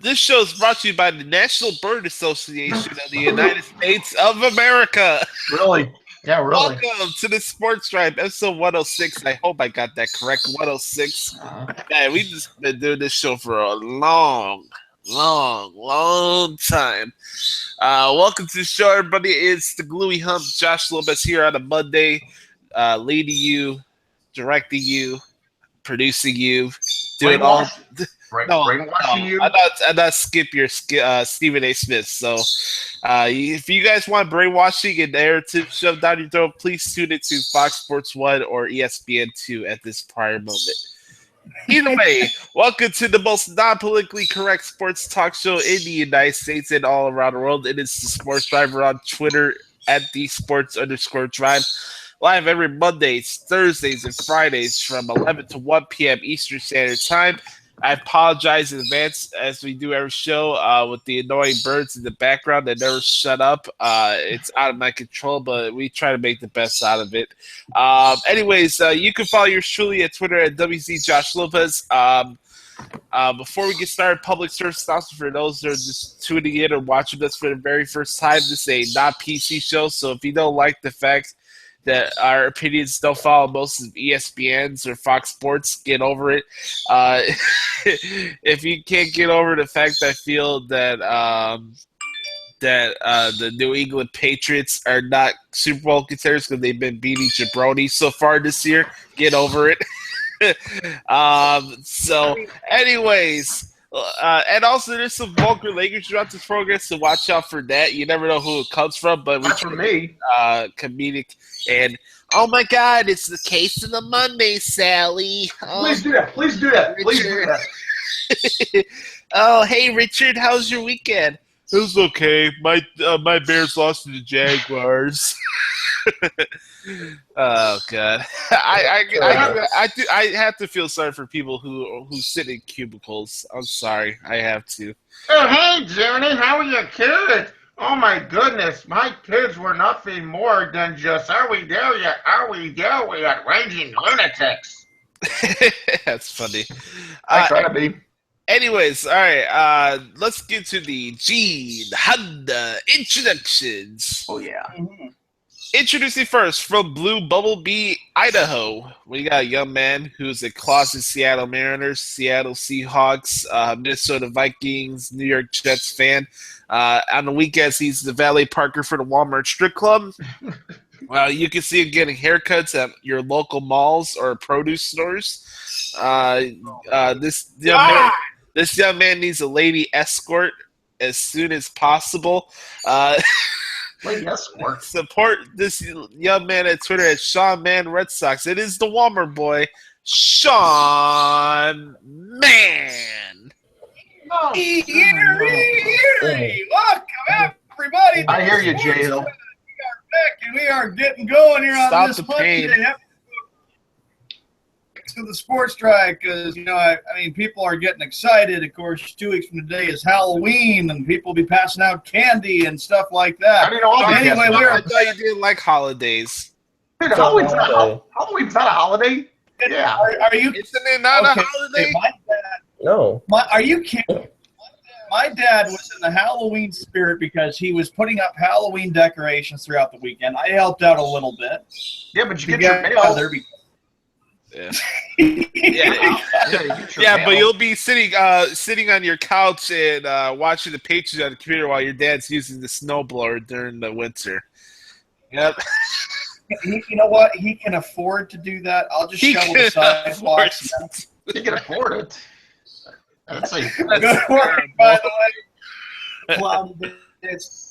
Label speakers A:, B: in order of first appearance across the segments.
A: This show is brought to you by the National Bird Association of the United States of America.
B: Really? Yeah, really.
A: Welcome to the Sports Drive, episode 106. I hope I got that correct. 106. Man, we've just been doing this show for a long time. Welcome to the show, everybody. It's the Gluey Hump. Josh Lopez here on a Monday, leading you, directing you, producing you, doing all.
B: Brainwashing you.
A: I not skip your Stephen A. Smith. So, if you guys want brainwashing and narrative shoved down your throat, please tune it to Fox Sports 1 or ESPN2 at this prior moment. Either way, welcome to the most non-politically correct sports talk show in the United States and all around the world. It is the Sports Driver on Twitter at @thesports_drive. Live every Mondays, Thursdays, and Fridays from 11 to 1 p.m. Eastern Standard Time. I apologize in advance, as we do every show, with the annoying birds in the background that never shut up. It's out of my control, but we try to make the best out of it. Anyways, you can follow yours truly at Twitter at WZJoshLopez. Before we get started, public service announcement for those that are just tuning in or watching us for the very first time. This is a not PC show, so if you don't like the fact that our opinions don't follow most of ESPN's or Fox Sports, get over it. If you can't get over the fact I feel that the New England Patriots are not Super Bowl contenders because they've been beating jabroni so far this year, get over it. So, anyways. And also, there's some vulgar language throughout this program, so watch out for that. You never know who it comes from, but
B: that's for me.
A: Comedic and oh my God, it's the case of the Monday, Sally.
B: Please do that. Please do that. Please do that.
A: Oh, hey, Richard, how's your weekend? It was okay. My Bears lost to the Jaguars. Oh God, I have to feel sorry for people who sit in cubicles. I'm sorry, I have to.
B: Oh, hey, Johnny, how are your kids? Oh my goodness, my kids were nothing more than just, are we there yet? Are we there yet? Raging lunatics.
A: That's funny.
B: I try to be.
A: Anyways, all right, let's get to the Gene Honda introductions.
B: Oh, yeah.
A: Mm-hmm. Introducing first from Blue Bumblebee, Idaho. We got a young man who's a closet Seattle Mariners, Seattle Seahawks, Minnesota Vikings, New York Jets fan. On the weekends, he's the valet parker for the Walmart Strip Club. You can see him getting haircuts at your local malls or produce stores. This young man needs a lady escort as soon as possible.
B: Lady escort.
A: Support this young man at Twitter at Sean Man Red Sox. It is the Walmart boy, Sean Man.
C: Oh, welcome everybody.
B: I hear you, J-Lo.
C: We are back and we are getting going here on this Monday to the Sports Drive because, I mean, people are getting excited. Of course, 2 weeks from today is Halloween, and people will be passing out candy and stuff like that.
A: I thought you didn't like holidays.
B: Dude, Halloween's not a holiday. Yeah.
C: Are you?
A: Isn't it not a holiday?
C: My dad,
D: no.
C: Are you kidding? My dad was in the Halloween spirit because he was putting up Halloween decorations throughout the weekend. I helped out a little bit.
B: Yeah, but you get your mail.
A: Yeah. But you'll be sitting on your couch and watching the Patriots on the computer while your dad's using the snowblower during the winter. Yep.
C: You know what? He can afford to do that. I'll just shovel the sidewalks.
B: He can afford it. That's
C: good morning, by the way. Cloudy days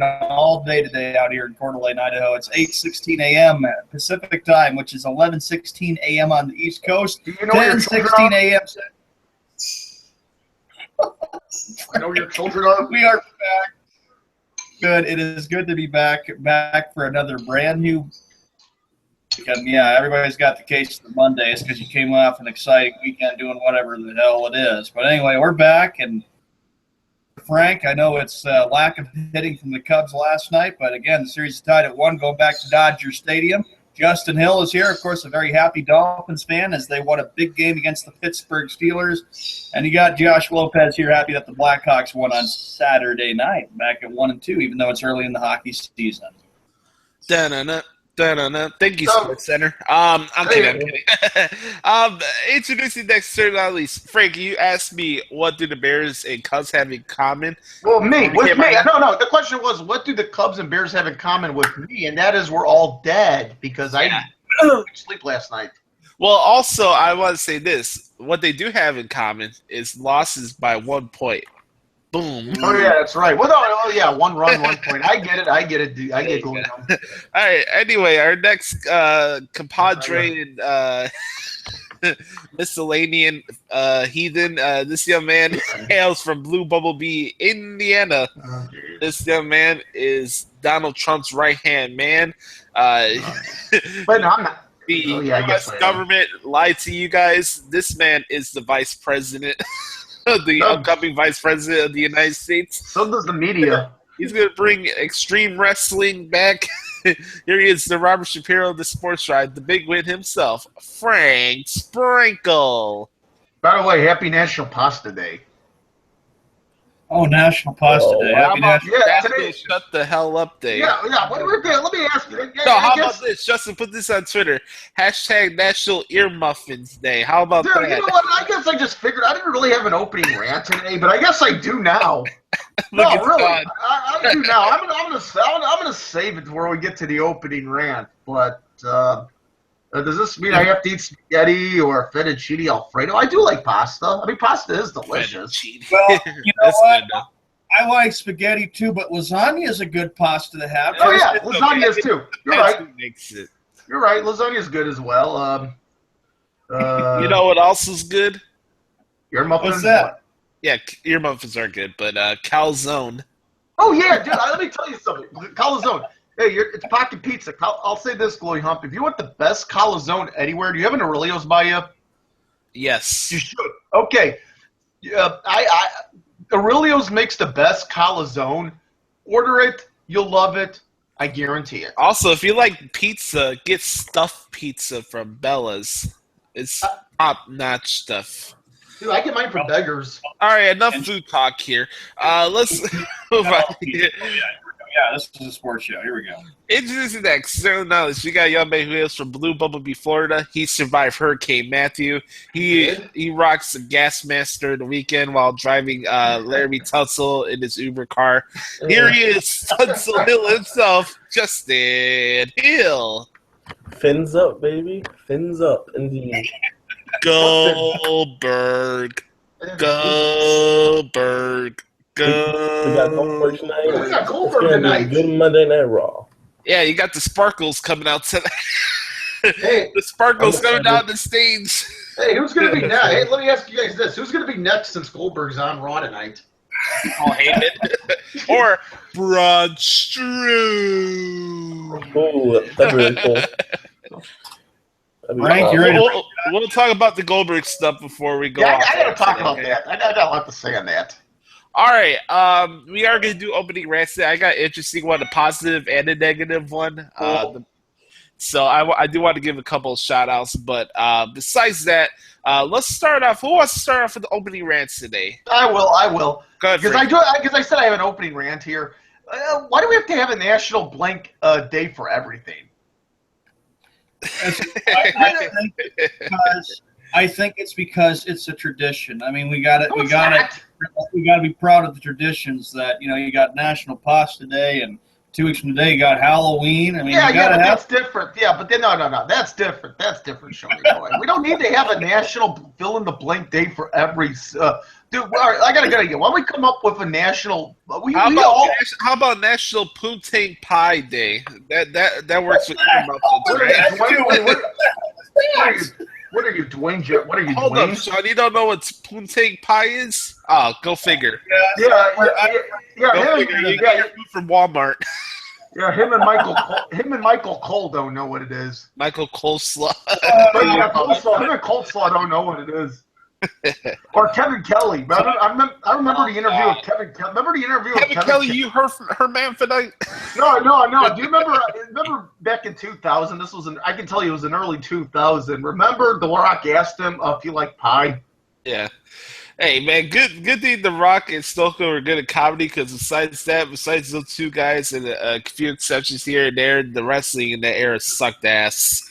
C: all day today out here in Coeur d'Alene, Idaho. It's 8:16 a.m. Pacific time, which is 11:16 a.m. on the East Coast. 10:16 a.m.
B: I know your children are.
C: We are back. Good. It is good to be back for another brand new. Because, everybody's got the case of the Mondays because you came off an exciting weekend doing whatever the hell it is. But anyway, we're back, and Frank, I know it's lack of hitting from the Cubs last night, but again, the series is tied at 1, going back to Dodger Stadium. Justin Hill is here, of course, a very happy Dolphins fan as they won a big game against the Pittsburgh Steelers. And you got Josh Lopez here, happy that the Blackhawks won on Saturday night, back at 1-2, even though it's early in the hockey season.
A: Da-na-na. Thank you, Sports Center. I'm kidding. Introducing next to not least, Frank. You asked me what do the Bears and Cubs have in common.
D: Well, me. With me. No. The question was, what do the Cubs and Bears have in common with me? And that is, we're all dead because I didn't sleep last night.
A: Well, also, I want to say this. What they do have in common is losses by 1 point. Boom.
D: Oh, yeah, that's right. Well, no, 1 run, 1 point. I get it, dude. I get going on.
A: All right. Anyway, our next compadre and miscellanean heathen. This young man hails from Blue Bumblebee, Indiana. This young man is Donald Trump's right-hand man.
D: But no, I'm not.
A: The U.S. government lied to you guys. This man is the vice president. The upcoming vice president of the United States.
D: So does the media.
A: He's going to bring extreme wrestling back. Here he is, the Robert Shapiro of the Sports Ride, the big win himself, Frank Sprinkle.
D: By the way, happy National Pasta Day.
C: Oh, National Pasta Day.
D: Today.
A: Shut the hell up day.
D: Yeah. Let me ask you.
A: How about this? Justin, put this on Twitter. # National Ear Muffins Day. How about that?
D: You know what? I guess I just figured I didn't really have an opening rant today, but I guess I do now. No, really. I do now. I'm gonna save it where we get to the opening rant. But does this mean I have to eat spaghetti or fettuccine alfredo? I do like pasta. I mean, pasta is delicious.
C: Well, you know what? I like spaghetti too, but lasagna is a good pasta to have.
D: Oh yeah, lasagna is too. You're right. You're right. Lasagna is good as well.
A: You know what else is good?
D: Ear muffins.
C: What's that?
A: Yeah, ear muffins are good, but calzone.
D: Oh yeah, dude. Let me tell you something. Calzone. Hey, it's pocket pizza. I'll say this, Glory Hump. If you want the best calzone anywhere, do you have an Aurelio's by you?
A: Yes.
D: You should. Okay. Aurelio's makes the best calzone. Order it. You'll love it. I guarantee it.
A: Also, if you like pizza, get stuffed pizza from Bella's. It's top-notch stuff.
D: Dude, I get mine from beggars.
A: All right, enough food talk here. Let's move on.
C: Yeah, this is a sports show. Here we go.
A: Introducing next. So knowledge. We got a young man who hails from Blue Bumblebee, Florida. He survived Hurricane Matthew. He rocks a gas mask during the weekend while driving Laramie Tunsil in his Uber car. Here he is, Tunsil Hill himself, Justin Hill.
E: Fins up, baby. Fins up, indeed.
A: Goldberg. Goldberg.
E: We got Goldberg tonight.
D: We got Goldberg tonight.
E: Good Monday Night Raw.
A: Yeah, you got the sparkles coming out tonight.
D: Hey,
A: the sparkles coming down the stage.
D: Hey, who's going to be next? Hey, let me ask you guys this. Who's going to be next since Goldberg's on Raw tonight?
A: Paul Heyman. Or Braun Strowman.
E: Oh, that'd be really cool.
C: Frank, you're ready.
A: We'll talk about the Goldberg stuff before we go
D: Yeah,
A: off.
D: I got to talk about that. I got a lot to say on that.
A: All right, we are going to do opening rants today. I got an interesting one, a positive and a negative one. So I do want to give a couple of shout-outs, but besides that, let's start off. Who wants to start off with the opening rants today?
D: I will.
A: Go ahead,
D: Because I said I have an opening rant here. Why do we have to have a national blank day for everything?
C: I think it's because it's a tradition. I mean, we got to be proud of the traditions that, you know, you got National Pasta Day, and 2 weeks from today you got Halloween. I mean,
D: that's different. Yeah, but then no, that's different. That's different, Shoney boy. We don't need to have a national fill in the blank day for every. Dude, all right, I gotta get. Why don't we come up with a national?
A: How about National Poontang Pie Day? That works with your muffins, right?
D: What are you, Dwayne? What are you,
A: Hold
D: Dwayne?
A: up, Sean. You don't know what Poontang Pie is? Oh, go figure.
D: Yeah.
A: Go figure. You got your food from Walmart.
D: Yeah, him and Michael Cole don't know what it is.
A: Michael Coleslaw.
D: But yeah, Coleslaw. Him and Coleslaw don't know what it is. Or Kevin Kelly. I remember the interview with Kevin Kelly. Remember the interview with
A: Kevin Kelly, you hermaphrodite?
D: No. Do you remember back in 2000? I can tell you it was in early 2000. Remember The Rock asked him if you like pie?
A: Yeah. Hey, man, good thing The Rock and Stoker were good at comedy because besides those two guys and a few exceptions here and there, the wrestling in that era sucked ass.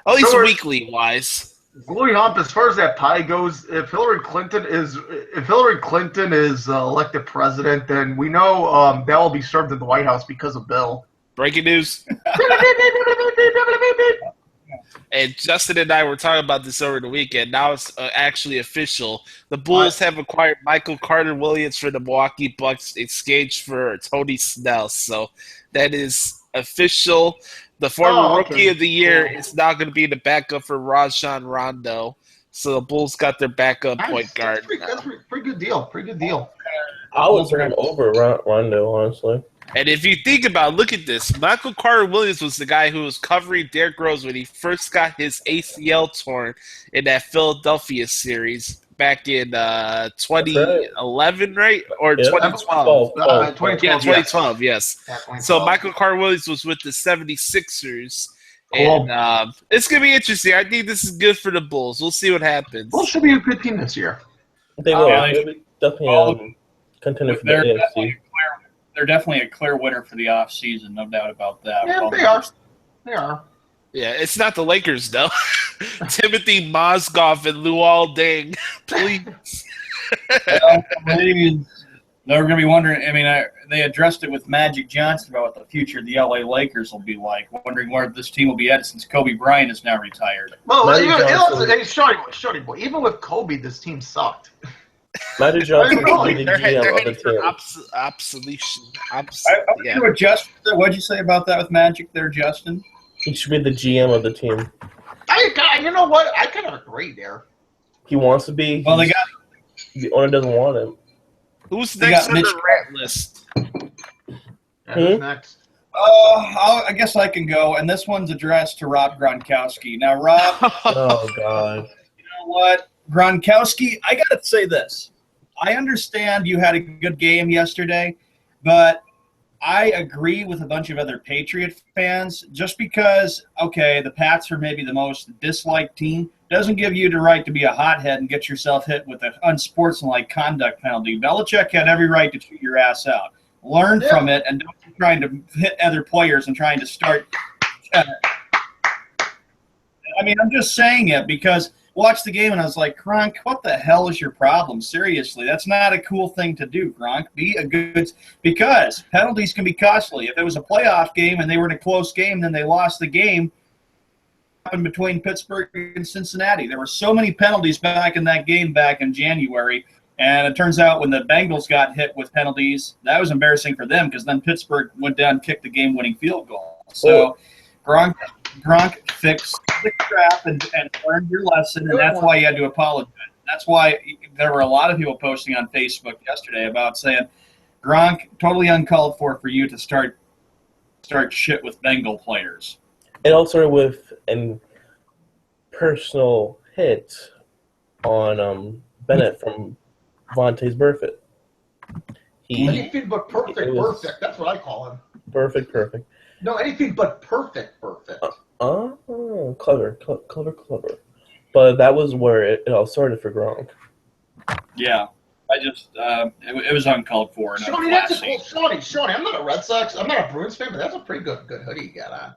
A: At least weekly-wise.
D: Louis Hump, as far as that pie goes, if Hillary Clinton is elected president, then we know that will be served at the White House because of Bill.
A: Breaking news. And Justin and I were talking about this over the weekend. Now it's actually official. The Bulls have acquired Michael Carter-Williams for the Milwaukee Bucks in exchange for Tony Snell. So that is official. The former Rookie of the Year is now going to be the backup for Rajon Rondo. So the Bulls got their backup point guard.
D: That's a pretty good deal.
E: I would turn over Rondo, honestly.
A: And if you think about it, look at this. Michael Carter-Williams was the guy who was covering Derrick Rose when he first got his ACL torn in that Philadelphia series back in 2011, right? Or 2012.
D: 2012.
A: Yeah, 2012, yes.
D: Yeah, 2012.
A: So Michael Carter-Williams was with the 76ers. And it's going to be interesting. I think this is good for the Bulls. We'll see what happens.
D: Bulls should be a good team this year.
E: They will. They'll be definitely contender for the AFC.
C: They're definitely a clear winner for the offseason, no doubt about that.
D: Yeah, they are. They are.
A: Yeah, it's not the Lakers, though. Timothy Mozgov and Luol Deng, please.
C: They're going to be wondering. I mean, they addressed it with Magic Johnson about what the future of the LA Lakers will be like, wondering where this team will be at since Kobe Bryant is now retired.
D: Well, Shorty boy, even with Kobe, this team sucked.
E: Magic Johnson will be the GM of the team.
A: Obsolescence.
C: What'd you say about that with Magic there, Justin?
E: He should be the GM of the team.
D: You know what? I kind of agree there.
E: He wants to be.
C: Well, the
E: owner doesn't want him.
A: Who's next on the rant list?
D: Who's next?
C: I guess I can go, and this one's addressed to Rob Gronkowski. Now, Rob.
E: Oh, God.
C: You know what? Gronkowski, I got to say this. I understand you had a good game yesterday, but I agree with a bunch of other Patriot fans. Just because, okay, the Pats are maybe the most disliked team, doesn't give you the right to be a hothead and get yourself hit with an unsportsmanlike conduct penalty. Belichick had every right to shoot your ass out. Learn from it and don't be trying to hit other players and trying to start. I mean, I'm just saying it because – watched the game and I was like, Gronk, what the hell is your problem? Seriously, that's not a cool thing to do, Gronk. Because penalties can be costly. If it was a playoff game and they were in a close game, then they lost the game. Happened between Pittsburgh and Cincinnati. There were so many penalties back in that game back in January, and it turns out when the Bengals got hit with penalties, that was embarrassing for them because then Pittsburgh went down and kicked the game-winning field goal. So Gronk fixed the crap and learned your lesson, and that's why you had to apologize. That's why there were a lot of people posting on Facebook yesterday about saying, Gronk, totally uncalled for you to start shit with Bengal players.
E: It all started with a personal hit on Bennett from Vontaze Burfict.
D: Anything but perfect. That's what I call him.
E: Perfect.
D: No, anything but perfect.
E: Oh, clever. But that was where it all started for Gronk.
C: Yeah, I just it was uncalled for.
D: Shawnee, that's a cool. Shawnee, I'm not a Red Sox. I'm not a Bruins fan, but that's a pretty good hoodie you got on.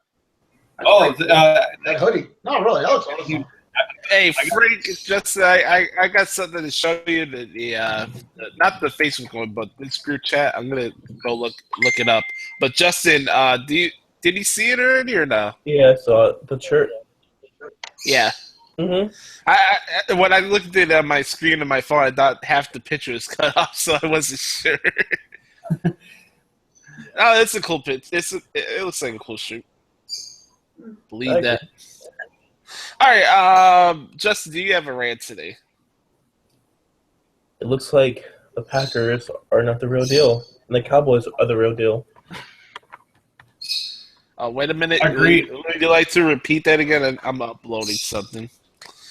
D: That hoodie. No, really, that looks awesome.
A: Hey, Frank, just I got something to show you. Not the Facebook one, but this group chat. I'm gonna go look it up. But Justin, did you see it already or no?
E: Yeah, I saw it. The shirt.
A: Yeah.
E: Mm-hmm.
A: I when I looked at it on my screen on my phone, I thought half the picture was cut off, so I wasn't sure. Oh, it's a cool pitch. It looks like a cool shoot. Believe that. All right, Justin, do you have a rant today?
E: It looks like the Packers are not the real deal, and the Cowboys are the real deal.
A: Wait a minute.
C: Agreed.
A: Would you like to repeat that again? I'm uploading something.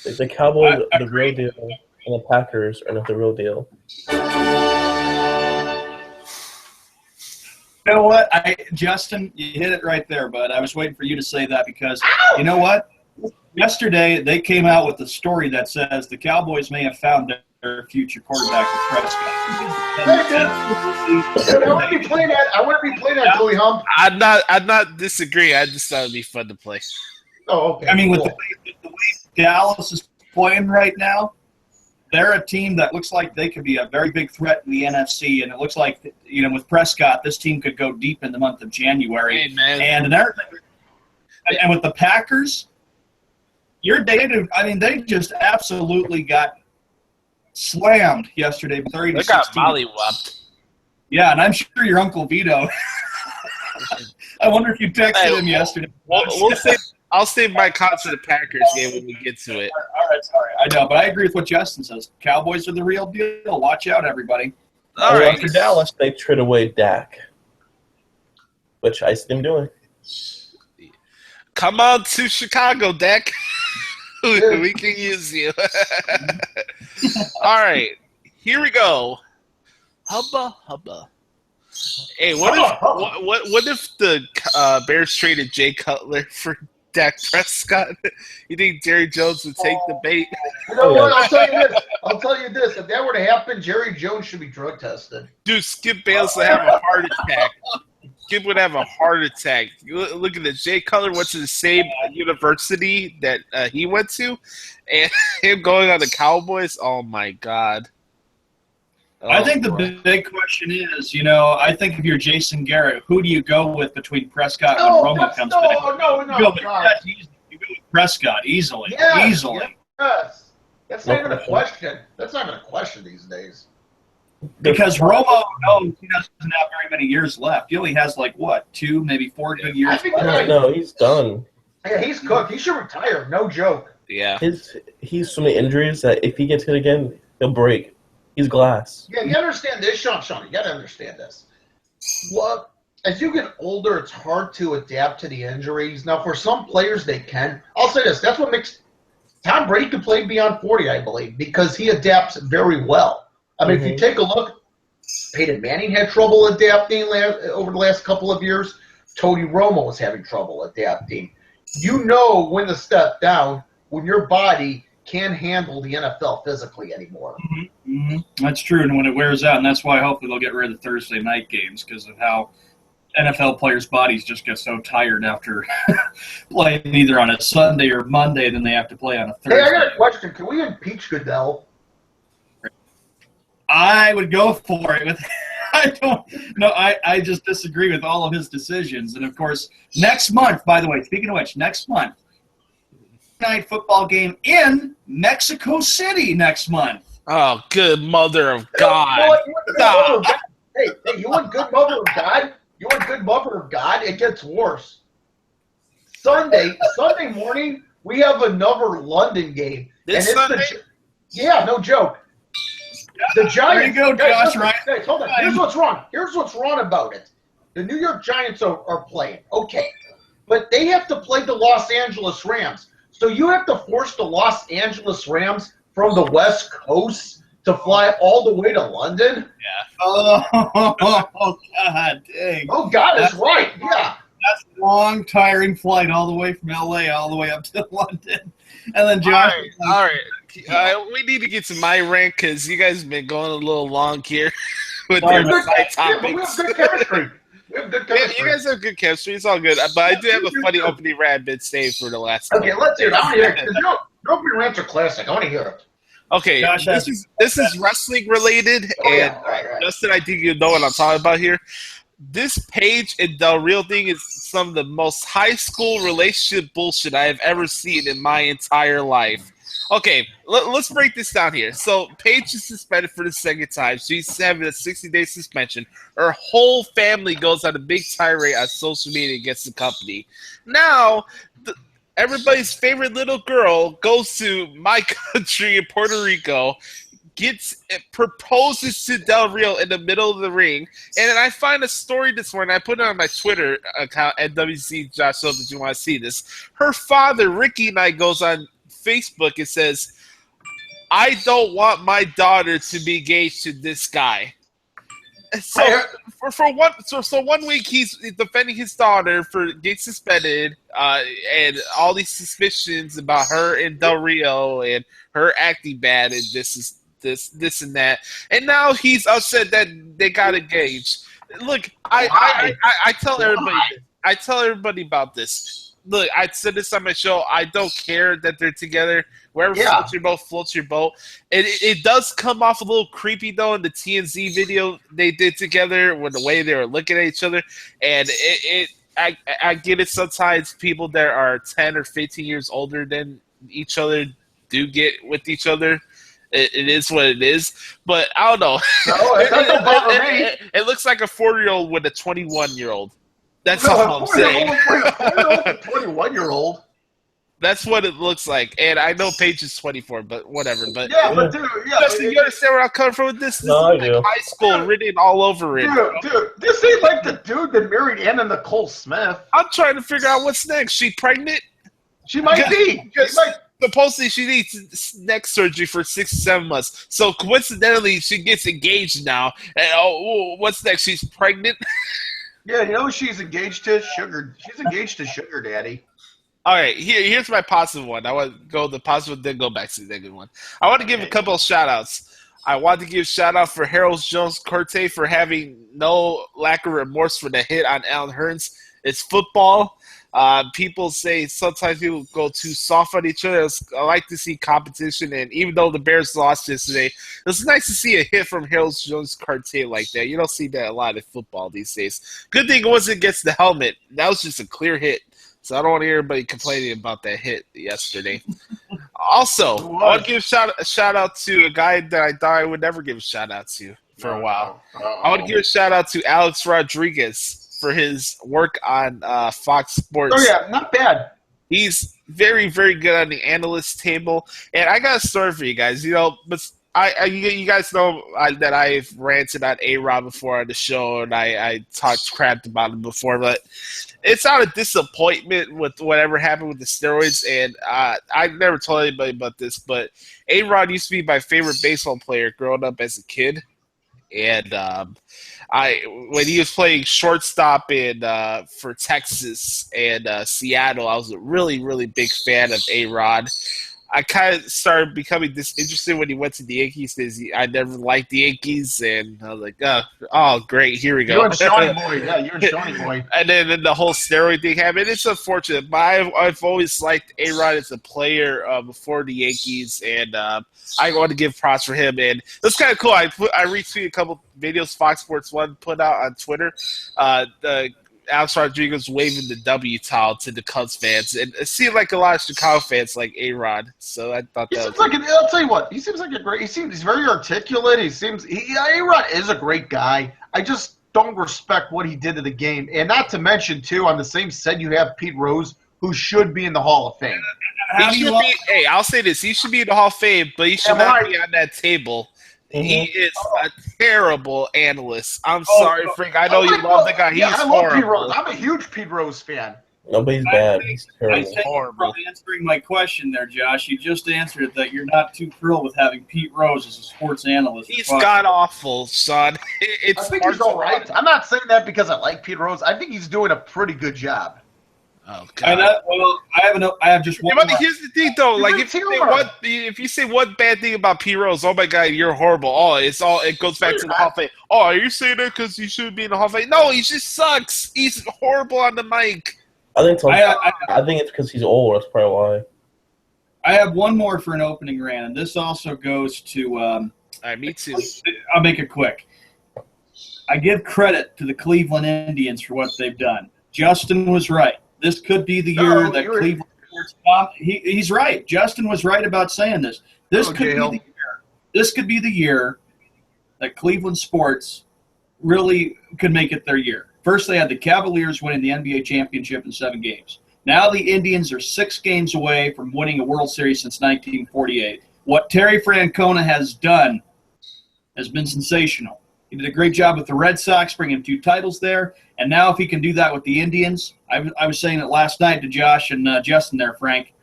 E: The Cowboys are the real deal, and the Packers are not the real deal.
C: You know what, Justin, you hit it right there, bud. I was waiting for you to say that because you know what? Yesterday they came out with a story that says the Cowboys may have found their future quarterback with Prescott.
D: I wouldn't be playing that, Joey Hump.
A: I'm not disagreeing. I just thought it'd be fun to play.
D: Oh, okay.
C: I mean, with
D: cool.
C: the way Dallas is playing right now, they're a team that looks like they could be a very big threat in the NFC, and it looks like, with Prescott, this team could go deep in the month of January.
A: Hey, man.
C: And with the Packers, they just absolutely got slammed yesterday, 30-16.
A: They got mollywopped.
C: Yeah, and I'm sure your Uncle Vito. I wonder if you texted him yesterday.
A: I'll save my comments for the Packers game when we get to it.
C: All right, sorry. I know, but I agree with what Justin says. Cowboys are the real deal. Watch out, everybody.
A: All right.
E: After Dallas, they trade away Dak, which I see them doing.
A: Come on to Chicago, Dak. We can use you. All right, here we go. Hubba hubba. Hey, what if the Bears traded Jay Cutler for Dak Prescott? You think Jerry Jones would take the bait?
D: You know what? I'll tell you this. If that were to happen, Jerry Jones should be drug tested.
A: Dude, Skip Bayless would have a heart attack. Skip would have a heart attack. Look at this. Jay Cutler went to the same university that he went to, and him going on the Cowboys. Oh my God.
C: I think the big question is, I think if you're Jason Garrett, who do you go with between Prescott and Romo comes back?
D: No,
C: you go with Prescott easily.
D: Yes,
C: Easily.
D: Yes. That's not even a question. That's not even a question these days.
C: Because Romo knows he doesn't have very many years left. He only has 2, maybe 4 good years left.
E: No, he's done.
D: Yeah, he's cooked. He should retire. No joke.
A: Yeah.
E: He's so many injuries that if he gets hit again, he'll break. He's glass.
D: Yeah, you understand this, Sean. You got to understand this. Well, as you get older, it's hard to adapt to the injuries. Now, for some players, they can. I'll say this. That's what makes Tom Brady can play beyond 40, I believe, because he adapts very well. I mean, if you take a look, Peyton Manning had trouble adapting over the last couple of years. Tony Romo was having trouble adapting. You know when to step down when your body can't handle the NFL physically anymore.
C: Mm-hmm. That's true, and when it wears out, and that's why hopefully they'll get rid of the Thursday night games because of how NFL players' bodies just get so tired after playing either on a Sunday or Monday, then they have to play on a Thursday.
D: Hey, I got a question. Can we impeach Goodell?
C: I would go for it. I don't know. I just disagree with all of his decisions. And, of course, next month, by the way, speaking of which, next month, night football game in Mexico City next month.
A: Oh, good mother of God.
D: Hey, you want good mother of God? You want good mother of God? It gets worse. Sunday morning, we have another London game.
A: This Sunday?
D: Yeah, no joke. The Giants.
C: There you go, Josh.
D: Guys, hold on. Here's what's wrong. Here's what's wrong about it. The New York Giants are playing. Okay. But they have to play the Los Angeles Rams. So you have to force the Los Angeles Rams from the West Coast to fly all the way to London?
A: Yeah.
C: Oh, God dang.
D: Oh, God is right. Yeah.
C: That's a long, tiring flight all the way from L.A. all the way up to London. And then Josh.
A: All right. We need to get to my rank because you guys have been going a little long here with your side topics.
D: We have good chemistry.
A: You guys have good chemistry. It's all good. But I do have a funny opening rant bit saved for the last
D: time. Okay, let's hear it. I want to hear it. Your opening rants are classic. I want to hear it.
A: Okay,
C: Josh,
A: this is wrestling related, and
D: right.
A: Justin, I think you know what I'm talking about here. This Paige and Del Real thing is some of the most high school relationship bullshit I have ever seen in my entire life. Okay, let's break this down here. So Paige is suspended for the second time. She's having a 60-day suspension. Her whole family goes on a big tirade on social media against the company. Now, everybody's favorite little girl goes to my country in Puerto Rico, proposes to Del Real in the middle of the ring, and then I find a story this morning. I put it on my Twitter account at WC Josh, so that you want to see this. Her father, Ricky Knight, goes on Facebook. It says, "I don't want my daughter to be engaged to this guy." So for 1 week he's defending his daughter for getting suspended, and all these suspicions about her and Del Rio and her acting bad and this and that, and now he's upset that they got engaged. Look, I tell everybody this. I tell everybody about this. Look, I said this on my show. I don't care that they're together. Wherever floats your boat, floats your boat. It does come off a little creepy, though, in the TMZ video they did together with the way they were looking at each other. And I get it sometimes people that are 10 or 15 years older than each other do get with each other. It is what it is. But I don't know.
D: No, it doesn't bother me.
A: It looks like a 4-year-old with a 21-year-old. That's all I'm saying.
D: A 21-year-old.
A: That's what it looks like. And I know Paige is 24, but whatever. But
D: Dude,
A: Justin, you understand where I'm coming from with this? This
E: No,
A: is
E: I do.
A: high school written all over it.
D: Dude, this ain't like the dude that married Anna Nicole Smith.
A: I'm trying to figure out what's next. She pregnant?
D: She might be.
A: Because supposedly she needs neck surgery for 6-7 months. So coincidentally, she gets engaged now. And what's next? She's pregnant?
D: Yeah, you know she's engaged to Sugar. She's engaged to Sugar Daddy.
A: All right, here's my positive one. I want to go the positive, then go back to the negative one. I want to give a couple of shout-outs. I want to give a shout-out for Harold Jones-Corte for having no lack of remorse for the hit on Alan Hearns. It's football. People say sometimes people go too soft on each other. I like to see competition, and even though the Bears lost yesterday, it's nice to see a hit from Harold Jones-Corte like that. You don't see that a lot in football these days. Good thing it wasn't against the helmet. That was just a clear hit. So I don't want to hear everybody complaining about that hit yesterday. Also, I want to give a shout out to a guy that I thought I would never give a shout out to for a while. I want to give a shout out to Alex Rodriguez for his work on Fox Sports.
D: Oh yeah, not bad.
A: He's very, very good on the analyst table. And I got a story for you guys. You know, but you guys know that I've ranted on A-Rod before on the show, and I talked crap about him before, but it's not a disappointment with whatever happened with the steroids, and I never told anybody about this, but A-Rod used to be my favorite baseball player growing up as a kid, and when he was playing shortstop for Texas and Seattle, I was a really, really big fan of A-Rod. I kind of started becoming disinterested when he went to the Yankees because I never liked the Yankees, and I was like, oh, great, here we go.
D: You're a Shawnee boy. Yeah, you're a Shawnee boy.
A: And then the whole steroid thing happened. It's unfortunate, but I've always liked A-Rod as a player before the Yankees, and I want to give props for him. And it's kind of cool. I retweeted a couple videos Fox Sports 1 put out on Twitter. Alex Rodriguez waving the W towel to the Cubs fans, and it seemed like a lot of Chicago fans like A-Rod. So I thought
D: He
A: that
D: seems
A: was
D: like I'll tell you what. He seems like a great. He's very articulate. A-Rod is a great guy. I just don't respect what he did to the game, and not to mention too, on the same set you have Pete Rose, who should be in the Hall of Fame.
A: Hey, I'll say this: he should be in the Hall of Fame, but he should not be on that table. He is a terrible analyst. I'm sorry, Frank. I know you love the guy. He's
D: I love
A: horrible.
D: Pete Rose. I'm a huge Pete Rose fan.
E: Nobody's bad. He's
C: I
E: terrible.
C: think you're
A: Horrible.
C: probably answering my question there, Josh. You just answered that you're not too thrilled with having Pete Rose as a sports analyst.
A: He's god awful, son. It's
D: I think
A: hard
D: he's all
A: to
D: right.
A: watch.
D: I'm not saying that because I like Pete Rose. I think he's doing a pretty good job.
A: Oh
C: I
A: god.
C: have just one.
A: But
C: more.
A: here's the thing, though.
D: He's
A: Like,
D: a
A: if you say one bad thing about P Rose, oh my god, you're horrible. Oh, it goes back to the Hall of Fame. Oh, are you saying that because he should be in the Hall of Fame? No, he just sucks. He's horrible on the mic.
E: I think it's because he's old. That's probably why.
C: I have one more for an opening rant, and this also goes to.
A: All right, me too.
C: I'll make it quick. I give credit to the Cleveland Indians for what they've done. Justin was right. This could be the year that Cleveland sports bomb. He's right. Justin was right about saying this. This could be the year. This could be the year that Cleveland sports really could make it their year. First, they had the Cavaliers winning the NBA championship in 7 games. Now the Indians are 6 games away from winning a World Series since 1948. What Terry Francona has done has been sensational. He did a great job with the Red Sox, bringing 2 titles there. And now if he can do that with the Indians, I was saying it last night to Josh and Justin there, Frank,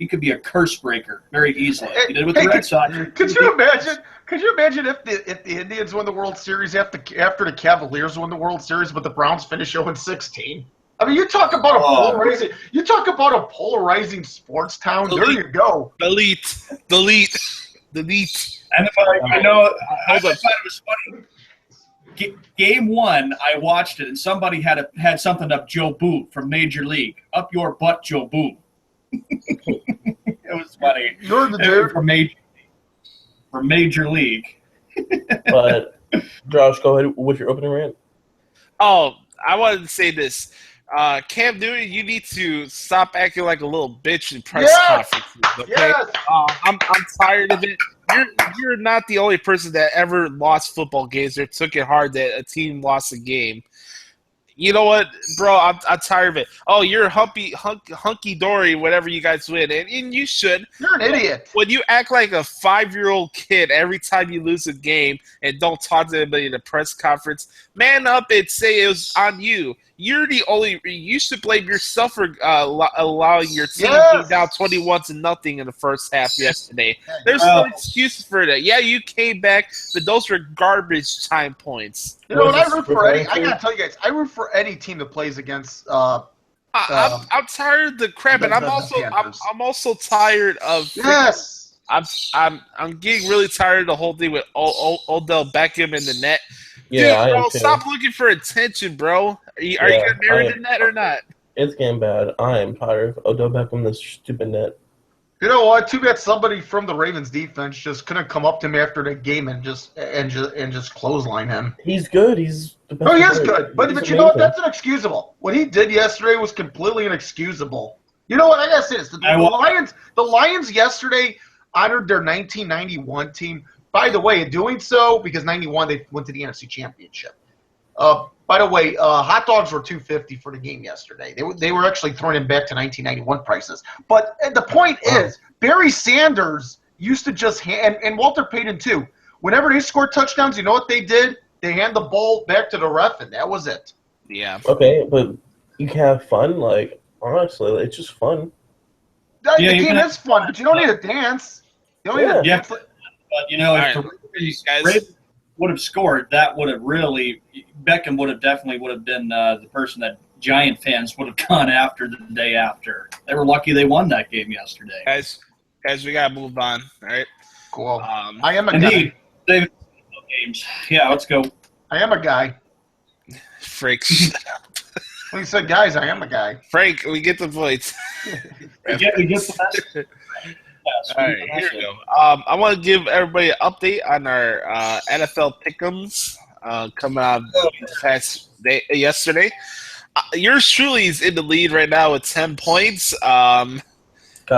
C: he could be a curse breaker very easily. He did with the Red Sox.
D: Could you imagine? Could you imagine if the Indians won the World Series after the Cavaliers won the World Series, but the Browns finish 0-16? I mean, you talk about a polarizing sports town. There you go.
A: Delete.
C: And I know. I thought it was funny. Game 1, I watched it, and somebody had something up Joe Boot from Major League. Up your butt, Joe Boot. It was funny.
D: You're the dude
C: from Major League.
E: But Josh, go ahead with your opening rant.
A: Oh, I wanted to say this. Cam Newton, you need to stop acting like a little bitch in press conferences. Okay,
D: Yes.
A: I'm tired of it. You're not the only person that ever lost football games or took it hard that a team lost a game. You know what, bro? I'm tired of it. Oh, you're hunky dory, whatever you guys win, and you should.
D: You're an idiot.
A: When you act like a 5-year-old kid every time you lose a game and don't talk to anybody in a press conference, man up and say it was on you. You're the only. You should blame yourself for allowing your team to be down 21-0 in the first half yesterday. There's no excuse for that. Yeah, you came back, but those were garbage time points.
D: You know, when I root for I gotta tell you guys, I root for any team that plays against.
A: I'm tired of the crap, and I'm also tired of.
D: Yes.
A: I'm getting really tired of the whole thing with Odell Beckham in the net.
E: Yeah,
A: dude, bro, stop looking for attention, bro. Are you gonna marry the net or not?
E: It's getting bad. I am tired of Odell Beckham, this stupid net.
D: You know what? Too bad somebody from the Ravens defense just couldn't come up to him after the game and just clothesline him.
E: He's good. He's the best.
D: Oh, he is good, but you know what? That's inexcusable. What he did yesterday was completely inexcusable. You know what? I gotta say this: the Lions yesterday honored their 1991 team. By the way, in doing so, because 91 they went to the NFC Championship. By the way, hot dogs were $2.50 for the game yesterday. They were actually thrown in back to 1991 prices. But the point is, Barry Sanders used to just and Walter Payton too. Whenever they scored touchdowns, you know what they did? They hand the ball back to the ref, and that was it.
A: Yeah.
E: Okay, but you can have fun. Like, honestly, it's just fun.
D: The game is fun, but you don't need to dance. You don't need to dance.
C: But, you know, if the Ravens would have scored, that would have really – Beckham would have been the person that Giant fans would have gone after the day after. They were lucky they won that game yesterday.
A: Guys, we got to move on, all right?
D: Cool. I am a guy.
C: David, games. Yeah, let's go.
D: I am a guy.
A: Frank.
D: When you said guys, I am a guy.
A: Frank, we get the points.
C: we get the message.
A: All right, here we go. I want to give everybody an update on our NFL pick'ems coming out yesterday. Yours truly is in the lead right now with 10 points. We'll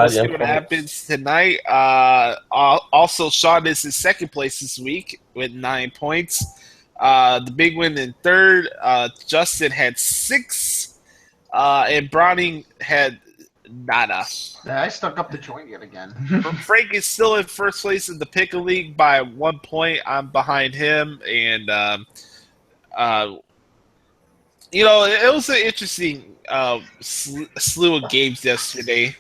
A: see what happens tonight. Also, Sean is in second place this week with 9 points. The big win in third. Justin had 6, and Browning had nada.
D: Yeah, I stuck up the joint yet again.
A: Frank is still in first place in the Pick'em League by 1 point. I'm behind him, and it was an interesting slew of games yesterday.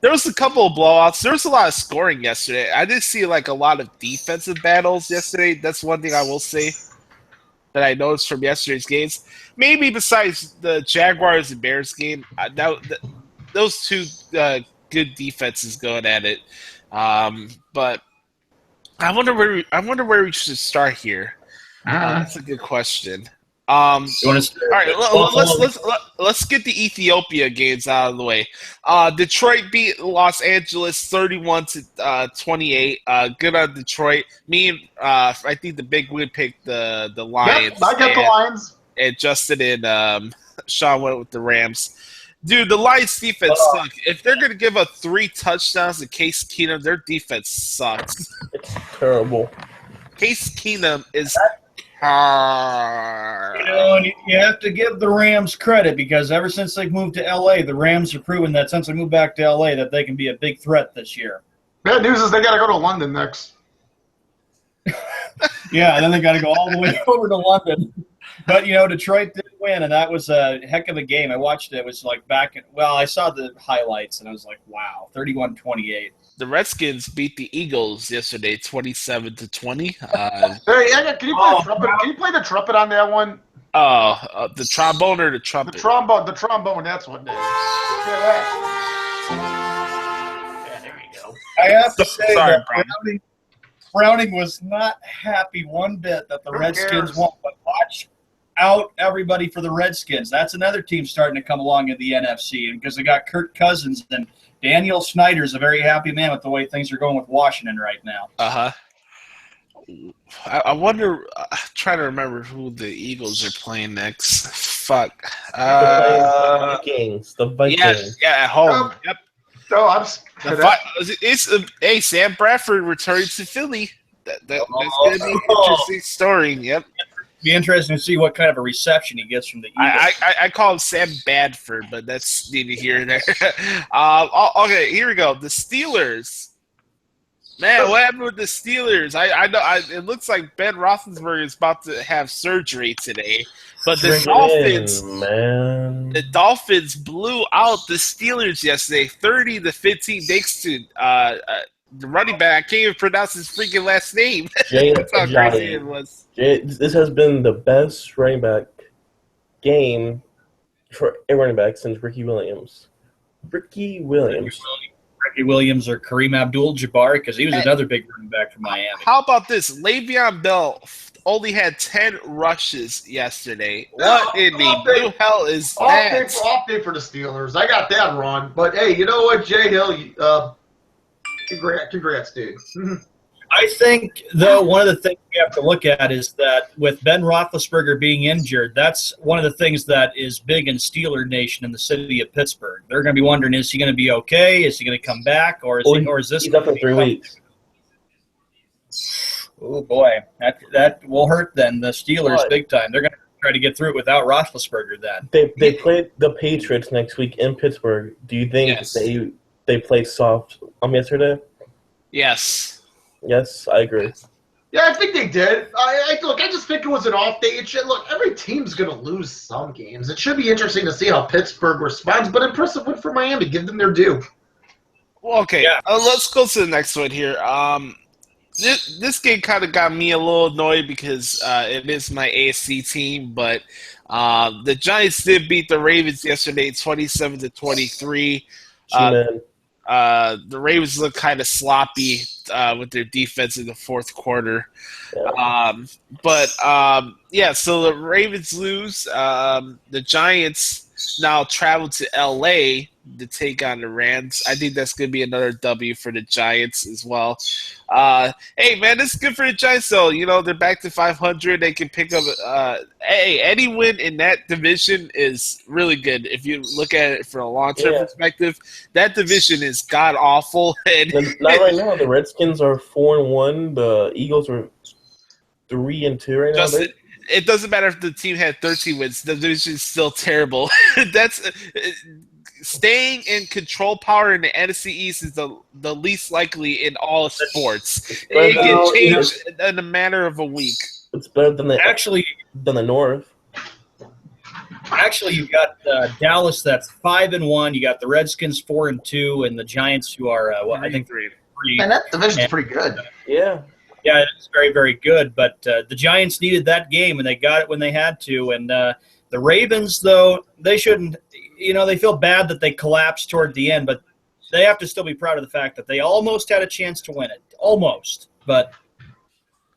A: There was a couple of blowouts. There was a lot of scoring yesterday. I did see a lot of defensive battles yesterday. That's one thing I will say that I noticed from yesterday's games. Maybe besides the Jaguars and Bears game, those two good defenses going at it. But I wonder where we should start here. That's a good question. All right, let's get the Ethiopia games out of the way. Detroit beat Los Angeles 31-28. Good on Detroit. Me and I think the big win picked the Lions.
D: Yep, I got the Lions.
A: And Justin and Sean went with the Rams. Dude, the Lions defense sucks. If they're going to give up 3 touchdowns to Case Keenum, their defense sucks.
E: It's terrible.
A: Case Keenum is
C: hard. And you have to give the Rams credit because ever since they moved to L.A., the Rams have proven that since they moved back to L.A. that they can be a big threat this year.
D: Bad news is they got to go to London next.
C: Yeah, and then they got to go all the way over to London. But, Detroit did win, and that was a heck of a game. I watched it. It was like I saw the highlights, and I was like, wow, 31-28.
A: The Redskins beat the Eagles yesterday, 27-20.
D: Hey, can you play the trumpet? Can you play the trumpet on that one?
A: The trombone or the trumpet?
D: The trombone. That's what it is. Yeah, there you go.
C: I have to say
A: Sorry,
C: that Browning was not happy one bit that the Redskins won. But watch out, everybody, for the Redskins. That's another team starting to come along in the NFC, and because they got Kirk Cousins, and Daniel Snyder's a very happy man with the way things are going with Washington right now.
A: I wonder. I'm trying to remember who the Eagles are playing next. Fuck.
E: The Vikings. The Vikings.
A: Yeah, at home. Yep.
D: No,
A: Hey, Sam Bradford returning to Philly. That's going to be an interesting story. Yep.
C: Be interesting to see what kind of a reception he gets from the Eagles.
A: I call him Sam Badford, but that's neither here nor there. Okay, here we go. The Steelers. Man, what happened with the Steelers? I know. It looks like Ben Roethlisberger is about to have surgery today, but the Dolphins blew out the Steelers yesterday, 30-15, thanks to the running back. I can't even pronounce his freaking last name. That's how crazy it was.
E: This has been the best running back game for a running back since Ricky Williams. Ricky Williams
C: or Kareem Abdul-Jabbar, because he was another big running back for Miami.
A: How about this? Le'Veon Bell only had 10 rushes yesterday. What in the blue hell is that?
D: Off day for the Steelers. I got that wrong. But, hey, you know what, Jay Hill? Congrats, dude.
C: I think, though, one of the things we have to look at is that with Ben Roethlisberger being injured, that's one of the things that is big in Steeler Nation in the city of Pittsburgh. They're going to be wondering, is he going to be okay? Is he going to come back? Or is this
E: he's up in 3 weeks?
C: Oh, boy. That will hurt, then, the Steelers big time. They're going to try to get through it without Roethlisberger then.
E: They play the Patriots next week in Pittsburgh. Do you think they play soft yesterday?
A: Yes.
E: Yes, I agree.
D: Yeah, I think they did. I just think it was an off day. Look, every team's going to lose some games. It should be interesting to see how Pittsburgh responds, but impressive win for Miami. Give them their due.
A: Well, okay, let's go to the next one here. This game kind of got me a little annoyed because it is my AFC team, but the Giants did beat the Ravens yesterday, 27-23. The Ravens look kind of sloppy with their defense in the fourth quarter.
E: Yeah.
A: So the Ravens lose. The Giants now travel to L.A. to take on the Rams. I think that's going to be another W for the Giants as well. Hey, man, this is good for the Giants, though. They're back to 500. They can pick up any win in that division is really good. If you look at it from a long-term perspective, that division is god-awful.
E: Not right now. The Redskins are 4-1. The Eagles are 3-2 right now.
A: It doesn't matter if the team had 13 wins. The division is still terrible. That's staying in control power in the NFC East is the least likely in all sports. It can change in a matter of a week.
E: It's better than the North.
C: Actually, you got Dallas that's 5-1. You got the Redskins 4-2, and the Giants who are I think 3.
D: And that division's pretty good.
E: Yeah.
C: Yeah, it's very, very good. But the Giants needed that game, and they got it when they had to. And the Ravens, though, they shouldn't. They feel bad that they collapsed toward the end, but they have to still be proud of the fact that they almost had a chance to win it. Almost. But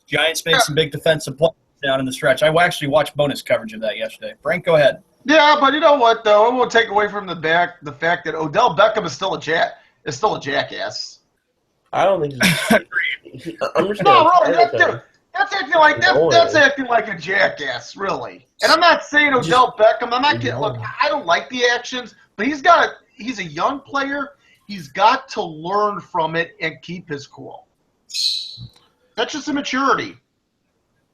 C: Giants made some big defensive plays down in the stretch. I actually watched bonus coverage of that yesterday. Frank, go ahead.
D: Yeah, but you know what, though? I won't take away from the fact that Odell Beckham is still a jackass.
E: I don't think he's I'm just
D: that's acting like a jackass, really. And I'm not saying Odell Beckham. I'm not getting. Look, I don't like the actions, but he's a young player. He's got to learn from it and keep his cool. That's just immaturity.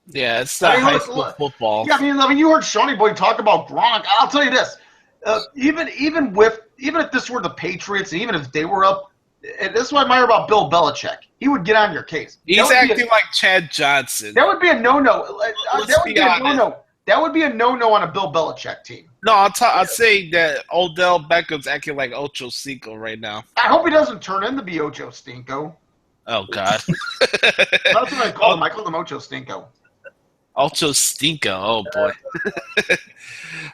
A: Yeah, it's not high school football.
D: Yeah, I mean, you heard Shawnee Boy talk about Gronk. I'll tell you this: even if this were the Patriots, and even if they were up. And this is what I admire about Bill Belichick. He would get on your case.
A: He's acting like Chad Johnson.
D: That would be a no-no. That That would be a no-no on a Bill Belichick team.
A: No, I'll say that Odell Beckham's acting like Ocho Cinco right now.
D: I hope he doesn't turn into be Ocho Stinko.
A: Oh, God.
D: That's what I call him. I call him Ocho Stinko.
A: Ocho Stinko. Oh, boy.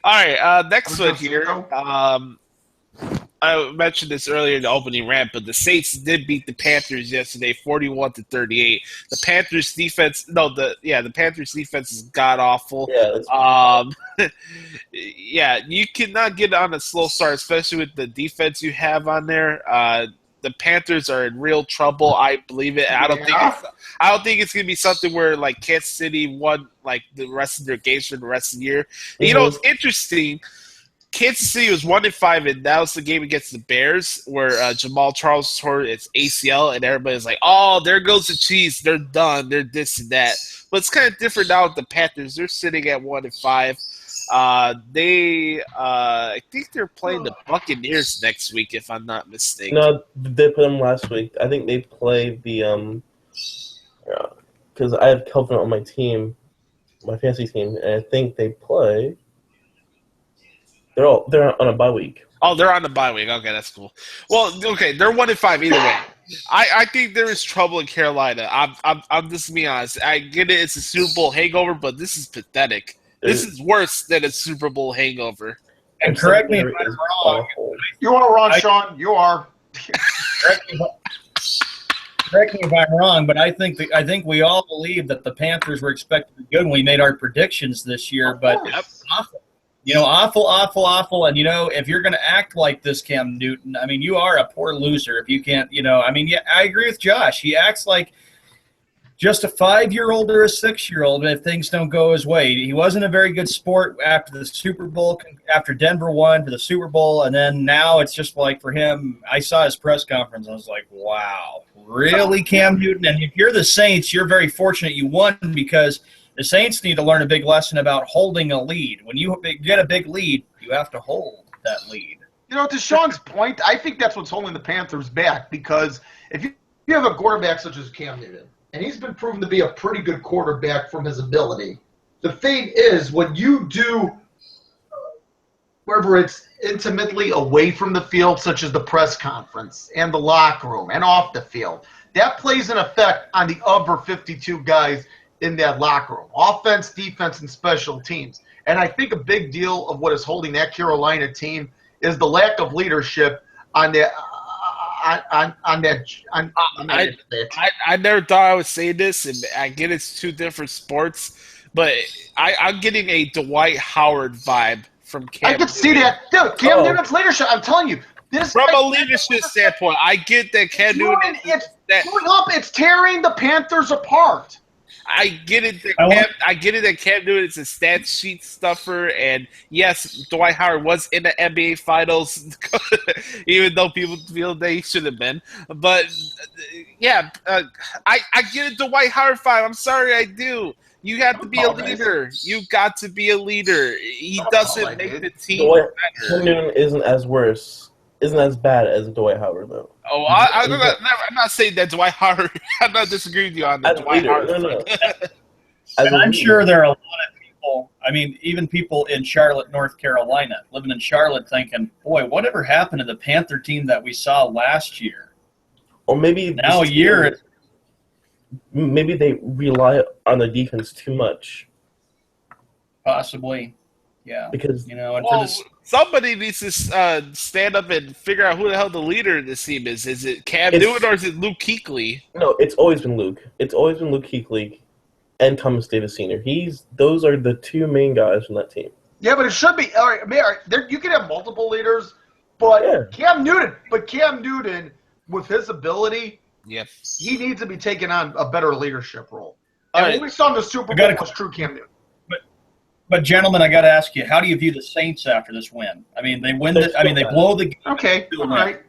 A: All right, next
D: Ocho
A: one here.
D: Cinco?
A: I mentioned this earlier in the opening rant, but the Saints did beat the Panthers yesterday, 41-38. The Panthers defense, the Panthers defense is god awful.
E: Yeah,
A: yeah, you cannot get on a slow start, especially with the defense you have on there. The Panthers are in real trouble. I believe it. I don't think it's gonna be something where like Kansas City won like the rest of their games for the rest of the year. Mm-hmm. You know, it's interesting. Kansas City was 1-5, and that was the game against the Bears where Jamal Charles tore his ACL, and everybody's like, "Oh, there goes the Chiefs. They're done. They're this and that." But it's kind of different now with the Panthers. They're sitting at 1-5. I think they're playing the Buccaneers next week, if I'm not mistaken.
E: No, they put them last week. I think they played the because I have Kelvin on my team, my fantasy team, and I think they play. They're on a bye week.
A: Oh, they're on the bye week. Okay, that's cool. Well, okay, they're 1-5 either way. I think there is trouble in Carolina. I'm just being honest. I get it. It's a Super Bowl hangover, but this is pathetic. This is worse than a Super Bowl hangover.
C: And correct me if I'm wrong.
D: You are wrong, Sean. You are.
C: Correct me if I'm wrong, but I think we all believe that the Panthers were expected to be good when we made our predictions this year. But awful. Awful. And, if you're going to act like this, Cam Newton, I mean, you are a poor loser if you can't, I agree with Josh. He acts like just a 5-year-old or a 6-year-old if things don't go his way. He wasn't a very good sport after the Super Bowl, after Denver won for the Super Bowl, and then now it's just like for him, I saw his press conference, I was like, wow, really, Cam Newton? And if you're the Saints, you're very fortunate you won because – the Saints need to learn a big lesson about holding a lead. When you get a big lead, you have to hold that lead.
D: To Sean's point, I think that's what's holding the Panthers back because if you have a quarterback such as Cam Newton, and he's been proven to be a pretty good quarterback from his ability, the thing is when you do wherever it's intimately away from the field, such as the press conference and the locker room and off the field, that plays an effect on the other 52 guys in that locker room, offense, defense, and special teams. And I think a big deal of what is holding that Carolina team is the lack of leadership on that. I
A: never thought I would say this, and I get it's two different sports, but I'm getting a Dwight Howard vibe from Cam.
D: I can see that, dude. Cam Newton's leadership. I'm telling you,
A: from a leadership standpoint, I get that Cam Newton.
D: It's tearing the Panthers apart.
A: I get it. I get it that Cam Newton is a stat sheet stuffer, and yes, Dwight Howard was in the NBA Finals, even though people feel they should have been. But yeah, I get it. Dwight Howard vibe. I'm sorry, I do. You have to be a leader. You got to be a leader. He doesn't make the team better.
E: Cam Newton isn't as bad as Dwight Howard though.
A: Oh, I'm not saying that Dwight Howard. I'm not disagreeing with you on that. Dwight Howard.
E: No.
C: And I'm sure there are a lot of people. I mean, even people in Charlotte, North Carolina, living in Charlotte, thinking, "Boy, whatever happened to the Panther team that we saw last year?"
E: Or maybe
C: now a year.
E: Maybe they rely on the defense too much.
C: Possibly, yeah.
E: Because
A: somebody needs to stand up and figure out who the hell the leader of this team is. Is it Cam Newton or is it Luke Kuechly?
E: No, it's always been Luke. It's always been Luke Kuechly and Thomas Davis Sr. Those are the two main guys from that team.
D: Yeah, but it should be all right. You can have multiple leaders, but Cam Newton, with his ability, he needs to be taking on a better leadership role. And what we saw in the Super Bowl was true Cam Newton.
C: But gentlemen, I got to ask you, how do you view the Saints after this win? I mean, they win. They blow the game.
D: Okay, all right.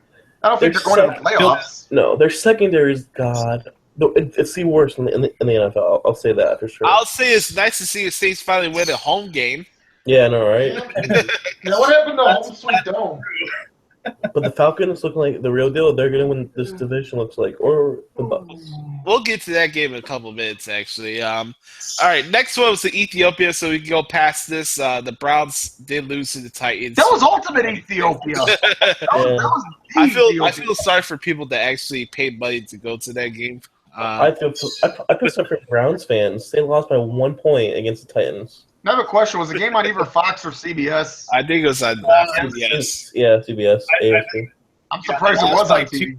D: I don't think they're going to the playoffs.
E: No, their secondary is god. It's the worst in the NFL. I'll say that for sure.
A: I'll say it's nice to see the Saints finally win a home game.
E: Yeah, I know, right?
D: What happened to Home Sweet Dome?
E: But the Falcons look like the real deal. They're going to win this division, looks like, or the Bucks.
A: We'll get to that game in a couple of minutes, actually. All right, next one was the Ethiopia, so we can go past this. The Browns did lose to the Titans.
D: That was ultimate Ethiopia. That was
A: I
D: Ethiopia.
A: feel sorry for people that actually paid money to go to that game.
E: I feel sorry for Browns fans. They lost by 1 point against the Titans.
D: I have a question. Was the game on either Fox or CBS?
A: I think it was on CBS.
E: Yeah, CBS. AFC.
D: I'm surprised it was on TV.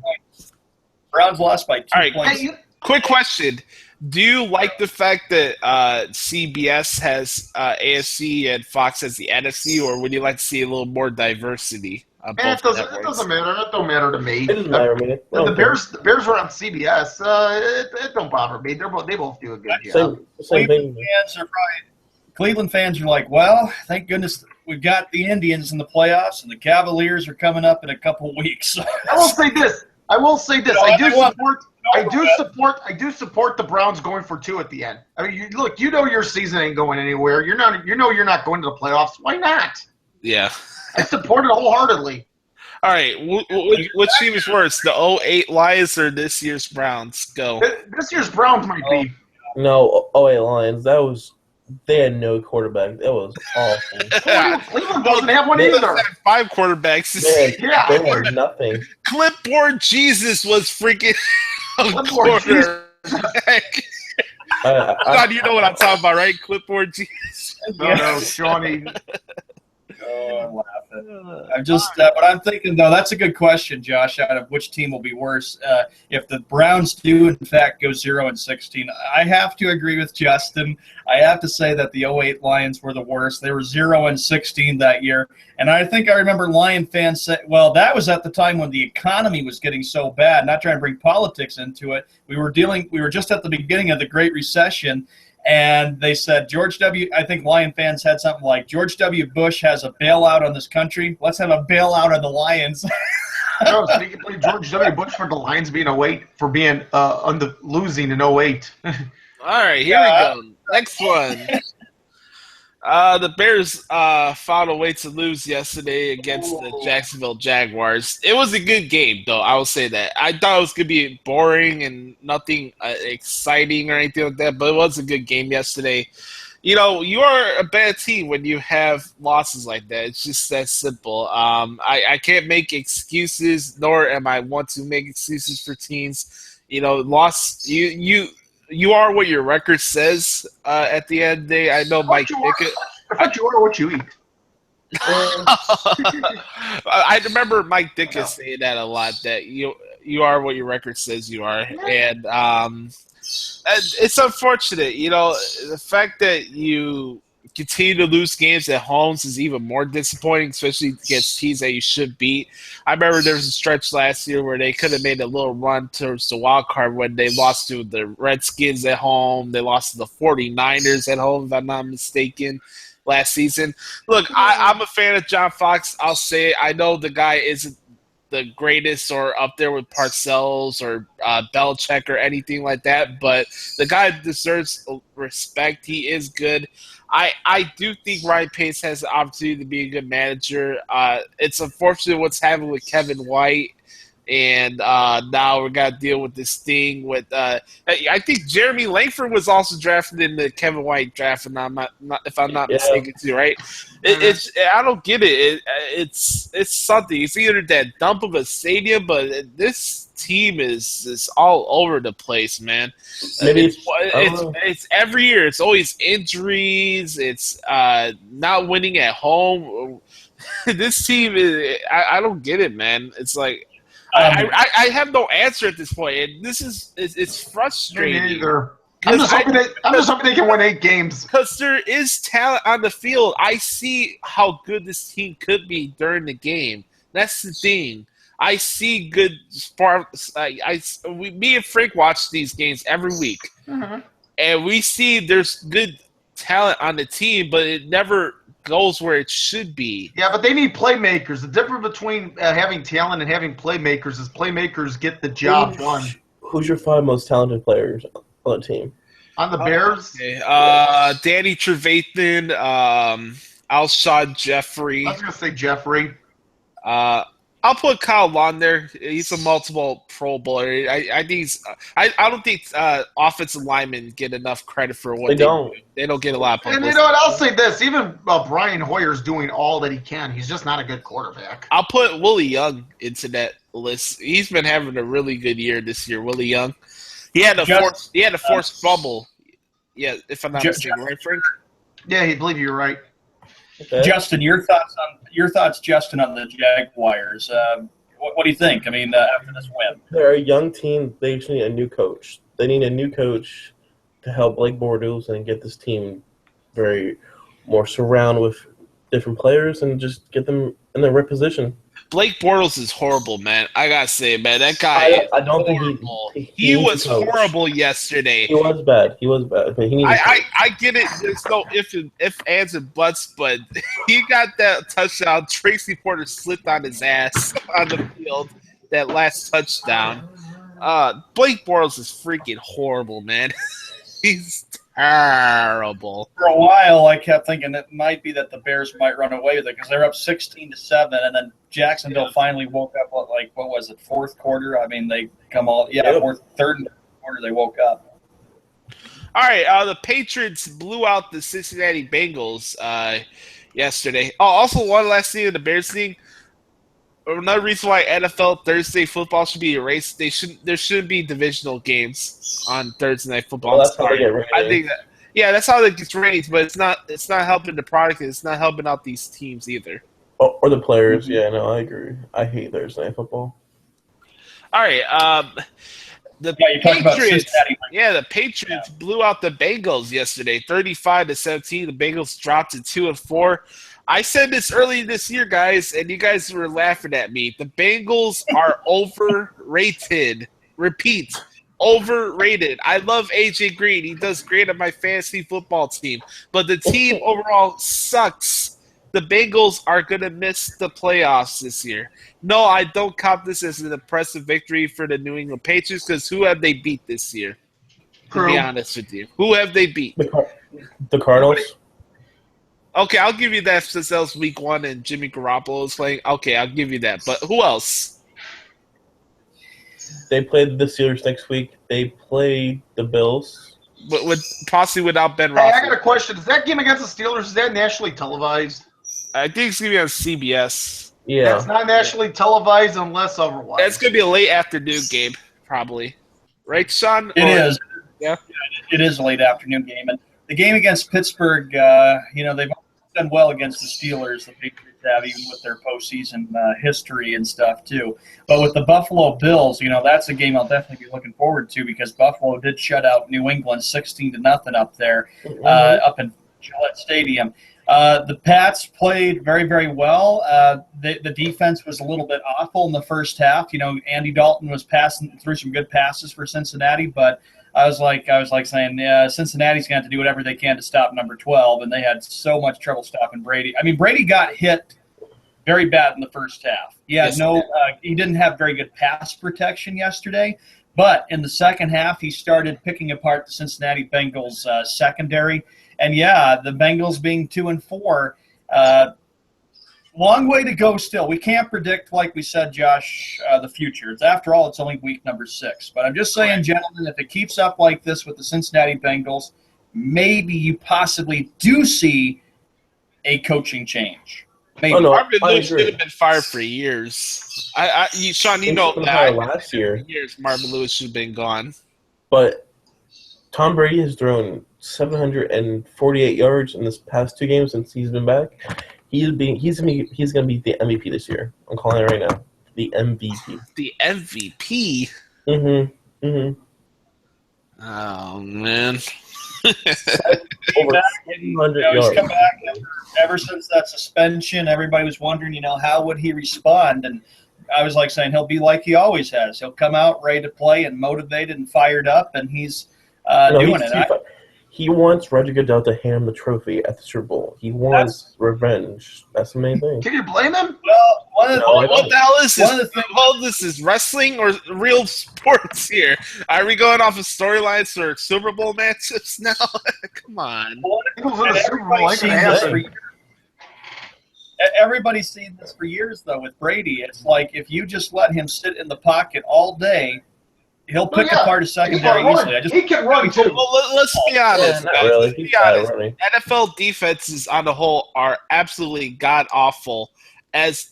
C: Browns lost by 2
A: All right.
C: points.
A: Quick question. Do you like the fact that CBS has AFC and Fox has the NFC, or would you like to see a little more diversity on both
D: It doesn't matter. It don't matter to me.
E: It doesn't matter to me.
D: The Bears were on CBS. It don't bother me. They both do a good job.
E: Same thing.
C: Cleveland fans are like, well, thank goodness we've got the Indians in the playoffs, and the Cavaliers are coming up in a couple weeks.
D: I will say this. I do support the Browns going for 2 at the end. I mean, you know your season ain't going anywhere. You're not going to the playoffs. Why not?
A: Yeah.
D: I support it wholeheartedly.
A: All right. Which team is worse, the 08 Lions or this year's Browns? Go.
D: This year's Browns might be.
E: No, 08 Lions. They had no quarterback. That was awful.
D: Cleveland doesn't have one either.
A: They had 5 quarterbacks.
E: They had nothing.
A: Clipboard Jesus was freaking
D: Clipboard
A: quarterback. God, you know what I'm talking about, right? Clipboard Jesus.
D: No, Shawnee.
C: Oh, I'm laughing. I'm just, but I'm thinking though, that's a good question, Josh. Out of which team will be worse if the Browns do in fact go 0-16? I have to agree with Justin. I have to say that the 08 Lions were the worst. They were 0-16 that year, and I think I remember Lion fans say, "Well, that was at the time when the economy was getting so bad." Not trying to bring politics into it. We were just at the beginning of the Great Recession. And they said, I think Lion fans had something like, George W. Bush has a bailout on this country. Let's have a bailout on the Lions.
D: No, so you can play George W. Bush for the Lions being 08, for being losing in 08.
A: All right, here we go. Next one. The Bears found a way to lose yesterday against the Jacksonville Jaguars. It was a good game, though. I will say that. I thought it was going to be boring and nothing exciting or anything like that, but it was a good game yesterday. You know, you are a bad team when you have losses like that. It's just that simple. I can't make excuses, nor am I want to make excuses for teams. You know, you are what your record says at the end of the day. I know Mike Dickett.
D: I thought you are what you eat.
A: I remember Mike Dickett saying that a lot, that you are what your record says you are. And it's unfortunate. You know, the fact that you continue to lose games at home is even more disappointing, especially against teams that you should beat. I remember there was a stretch last year where they could have made a little run towards the wild card when they lost to the Redskins at home. They lost to the 49ers at home, if I'm not mistaken, last season. Look, I'm a fan of John Fox. I'll say it. I know the guy isn't the greatest or up there with Parcells or Belichick or anything like that, but the guy deserves respect. He is good. I do think Ryan Pace has the opportunity to be a good manager. It's unfortunate what's happening with Kevin White, and now we're going to deal with this thing with I think Jeremy Langford was also drafted in the Kevin White draft, and if I'm not mistaken too, right? It's I don't get it. It's something. It's either that dump of a stadium, but this team is all over the place, man.
E: Maybe
A: it's every year. It's always injuries. It's not winning at home. This team is. I don't get it, man. It's like I have no answer at this point. And it's frustrating.
D: Me neither. I'm just hoping they can win 8 games.
A: Because there is talent on the field. I see how good this team could be during the game. That's the thing. I see good sparks. Me and Frank watch these games every week, and we see there's good talent on the team, but it never goes where it should be.
D: Yeah, but they need playmakers. The difference between having talent and having playmakers is playmakers get the job done.
E: Who's your 5 most talented players on the team?
D: On the Bears?
A: Okay. Danny Trevathan, Alshon Jeffrey.
D: I was going to say Jeffrey.
A: I'll put Kyle Long there. He's a multiple Pro Bowler. I think I don't think offensive linemen get enough credit for what
E: They don't.
A: They don't get a lot of
D: And
A: publicity.
D: you know what? I'll say this: even Brian Hoyer's doing all that he can. He's just not a good quarterback.
A: I'll put Willie Young into that list. He's been having a really good year this year. Willie Young. He had a forced fumble. Yeah, if I'm not mistaken, right, Frank?
D: Yeah, I believe you're right.
E: Okay.
C: Justin, your thoughts, Justin, on the Jaguars. What do you think? I mean, after this win,
E: They're a young team. They just need a new coach. They need a new coach to help Blake Bortles and get this team very more surrounded with different players and just get them in the right position.
A: Blake Bortles is horrible, man. I gotta say, man, that guy.
E: I don't think
A: he
E: needs
A: was
E: a coach.
A: horrible yesterday.
E: He was bad. But he needs
A: I get it. There's no if, ands, and buts, but he got that touchdown. Tracy Porter slipped on his ass on the field. That last touchdown. Blake Bortles is freaking horrible, man. He's terrible.
C: for a while, I kept thinking it might be that the Bears might run away with it because they're up 16-7, and then Jacksonville finally woke up. Like, what was it, fourth quarter? I mean, they come all third and quarter they woke up.
A: All right, the Patriots blew out the Cincinnati Bengals yesterday. Oh, also one last thing in the Bears thing. Another reason why NFL Thursday football should be erased. There shouldn't be divisional games on Thursday night football.
E: Well, that's how they get rated.
A: I think that. Yeah, that's how it gets ratings, but it's not helping the product. And it's not helping out these teams either.
E: Or the players. Yeah, no, I agree. I hate Thursday night football.
A: All right, the
C: you talked about Cincinnati.
A: Yeah, the Patriots blew out the Bengals yesterday, 35-17. The Bengals dropped to 2-4. I said this early this year, guys, and you guys were laughing at me. The Bengals are overrated. Repeat, overrated. I love AJ Green. He does great on my fantasy football team, but the team overall sucks. The Bengals are going to miss the playoffs this year. No, I don't count this as an impressive victory for the New England Patriots because who have they beat this year? To be honest with you. Who have they beat?
E: The Cardinals?
A: Okay, I'll give you that since that was week 1 and Jimmy Garoppolo was playing. Okay, I'll give you that. But who else?
E: They played the Steelers next week. They play the Bills.
A: Possibly without Ben
D: Hey, I got
A: Roethlisberger.
D: a question. Is that game against the Steelers, is that nationally televised?
A: I think it's going to be on CBS.
E: Yeah.
D: It's not nationally televised unless otherwise.
A: It's going to be a late afternoon game, probably. Right, Sean?
C: It is.
A: Yeah.
C: It is a late afternoon game. And the game against Pittsburgh, they've done well against the Steelers, the Patriots have, even with their postseason history and stuff, too. But with the Buffalo Bills, that's a game I'll definitely be looking forward to because Buffalo did shut out New England 16-0 up there, up in Gillette Stadium. The Pats played very, very well. The defense was a little bit awful in the first half. Andy Dalton was passing through some good passes for Cincinnati, but I was like saying, yeah, Cincinnati's going to have to do whatever they can to stop number 12, and they had so much trouble stopping Brady. I mean, Brady got hit very bad in the first half. He didn't have very good pass protection yesterday, but in the second half, he started picking apart the Cincinnati Bengals secondary. And the Bengals being 2-4, long way to go still. We can't predict, like we said, Josh, the future. After all, it's only week number 6. But I'm just saying, gentlemen, if it keeps up like this with the Cincinnati Bengals, maybe you possibly do see a coaching change. Maybe.
E: Oh, no,
A: Marvin
E: I
A: Lewis
E: agree.
A: should have been fired for years. Sean, you
E: He
A: know
E: was
A: that.
E: fired last year.
A: For years, Marvin Lewis should have been gone.
E: But Tom Brady has thrown 748 yards in this past 2 games since he's been back. He's gonna be the MVP this year. I'm calling it right now. The MVP.
A: The MVP? Oh, man.
E: Over 700
C: He's
E: yards.
C: come back ever since that suspension. Everybody was wondering, how would he respond? And I was like saying he'll be like he always has. He'll come out ready to play and motivated and fired up, and he's doing it.
E: He wants Roger Goodell to hand him the trophy at the Super Bowl. He wants revenge. That's the main thing.
D: Can you blame him?
C: Well, one of the,
A: What the hell is
C: one of
A: this?
C: the things-
A: Well, this is wrestling or real sports here? Are we going off of storylines for Super Bowl matchups now? Come on.
D: Eagles in the Super Bowl
C: everybody's
D: ain't
C: seen
D: gonna
C: this
D: happen.
C: for years. Everybody's seen this for years, though, with Brady. It's like if you just let him sit in the pocket all day, he'll pick apart a secondary easily.
D: He can run, too.
A: Well, let's be honest,
E: not
A: guys.
E: really.
A: Let's
E: He's
A: be honest.
E: running.
A: NFL defenses on the whole are absolutely god-awful. If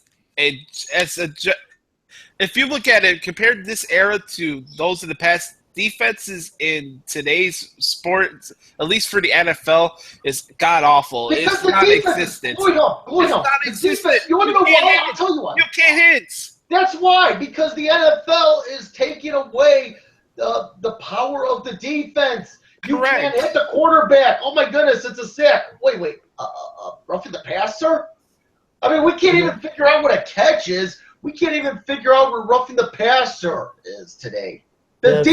A: you look at it, compared this era to those of the past, defenses in today's sport, at least for the NFL, is god-awful. It's non-existent.
D: It's non-existent. You want to know why? I'll tell you why.
A: You can't hit.
D: That's why, because the NFL is taking away the power of the defense. You can't hit the quarterback. Oh, my goodness, it's a sack. Wait. Roughing the passer? I mean, we can't even figure out what a catch is. We can't even figure out what roughing the passer is today. The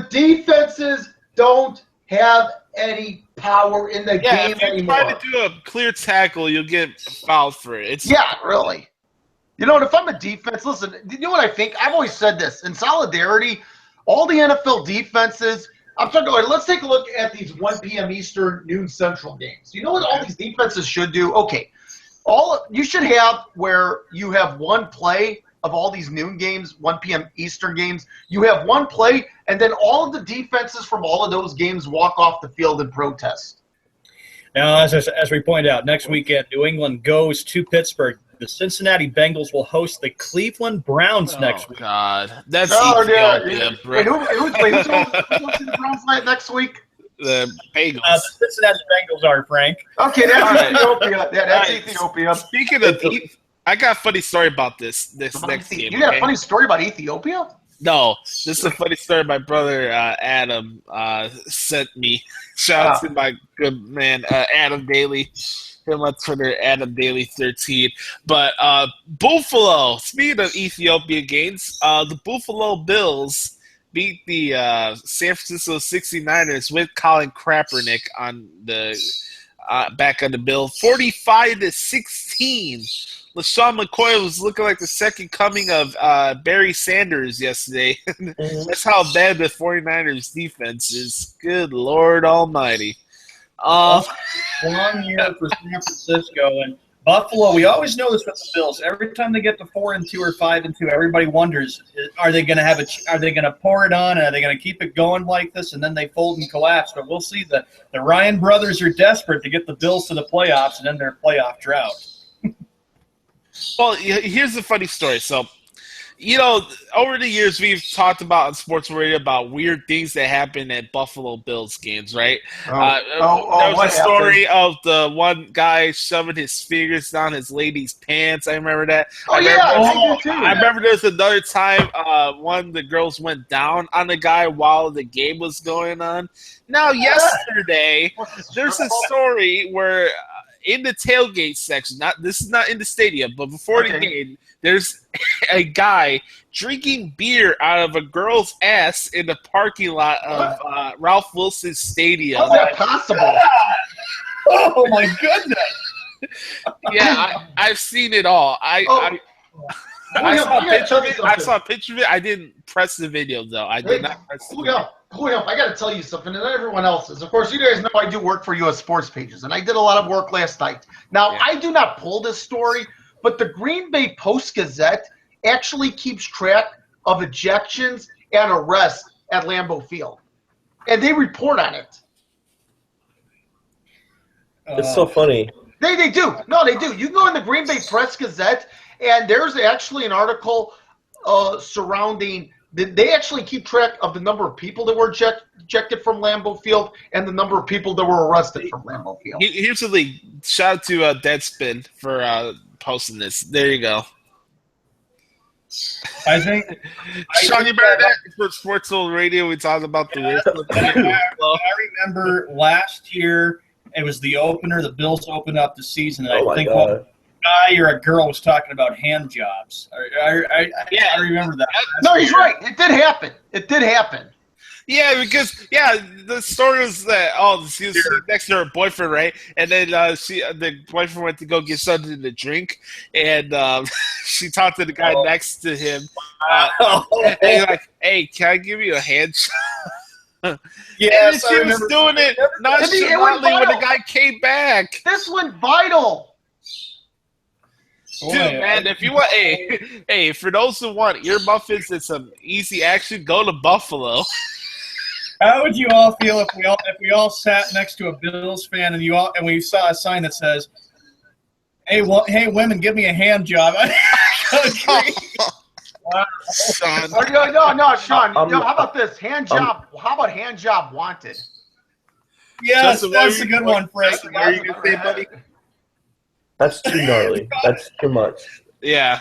D: defenses don't have any power in the game
A: if you
D: anymore.
A: try to do a clear tackle, you'll get fouled for it.
D: Really. You know, if I'm a defense, listen, you know what I think? I've always said this. In solidarity, all the NFL defenses, I'm talking about, let's take a look at these 1 p.m. Eastern, noon Central games. You know what all these defenses should do? Okay. You should have where you have one play of all these noon games, 1 p.m. Eastern games. You have one play, and then all of the defenses from all of those games walk off the field and protest.
C: Now, as we point out, next weekend, New England goes to Pittsburgh. The Cincinnati Bengals will host the Cleveland Browns next week.
A: Oh, God. That's
D: Ethiopia, Wait, who's hosting the Browns next week?
A: The Bengals.
C: The Cincinnati Bengals are, Frank.
D: Okay, that's Ethiopia. Yeah, that's Ethiopia.
A: Speaking of I got a funny story about this next game.
D: You got a funny story about Ethiopia?
A: No, this is a funny story my brother Adam sent me. Shout out to my good man Adam Daly. Him on Twitter, Adam Daly 13. But Buffalo, speaking of Ethiopia games, the Buffalo Bills beat the San Francisco 69ers with Colin Kaepernick on the back on the bill, 45-16. LaShawn McCoy was looking like the second coming of Barry Sanders yesterday. That's how bad the 49ers defense is. Good Lord Almighty.
C: Long year for San Francisco and Buffalo. We always know this with the Bills. Every time they get to 4-2 or 5-2, everybody wonders: are they going to Are they going to pour it on? Are they going to keep it going like this? And then they fold and collapse. But we'll see. The Ryan brothers are desperate to get the Bills to the playoffs and end their playoff drought.
A: Well, here's the funny story. So, you know, over the years we've talked about on sports radio about weird things that happen at Buffalo Bills games, right? There was a story of the one guy shoving his fingers down his lady's pants. I remember that. I remember there was another time one of the girls went down on the guy while the game was going on. Now, yesterday, there's a story where in the tailgate section, this is not in the stadium, but before the game, there's a guy drinking beer out of a girl's ass in the parking lot of Ralph Wilson Stadium.
D: How's that possible?
C: Oh, my goodness.
A: Yeah, I've seen it all. I saw a picture of it. I didn't press the video, though. I did not press the video.
D: I got to tell you something, and then everyone else is. Of course, you guys know I do work for U.S. Sports Pages, and I did a lot of work last night. Now, I do not pull this story, but the Green Bay Post-Gazette actually keeps track of ejections and arrests at Lambeau Field, and they report on it.
E: It's so funny.
D: They do. No, they do. You can go in the Green Bay Press-Gazette, and there's actually an article surrounding – they actually keep track of the number of people that were ejected from Lambeau Field and the number of people that were arrested from Lambeau Field.
A: Here's the league. Shout out to Deadspin for posting this. There you go.
C: I think
A: Sean, you remember that for Sports Soul Radio? We talked about the risk.
C: I remember last year it was the opener. The Bills opened up the season. And I think a guy or a girl was talking about hand jobs. I remember that.
D: No, he's right. It did happen.
A: Yeah, because the story was that she was sitting next to her boyfriend, right? And then the boyfriend went to go get something to drink, and she talked to the guy next to him. And he's like, "Hey, can I give you a hand job?" Yeah, she was doing it nonchalantly when the guy came back.
D: This went vital.
A: Dude, man, if you want, hey, for those who want ear muffins and some easy action, go to Buffalo.
C: How would you all feel if we all sat next to a Bills fan and we saw a sign that says, "Hey, women, give me a hand job."
A: Wow. Sean.
B: No, Sean. How about this hand job? How about hand job wanted?
C: Yes, that's a good one, Frank.
A: What are you gonna say, buddy?
E: That's too gnarly. That's too much.
A: Yeah.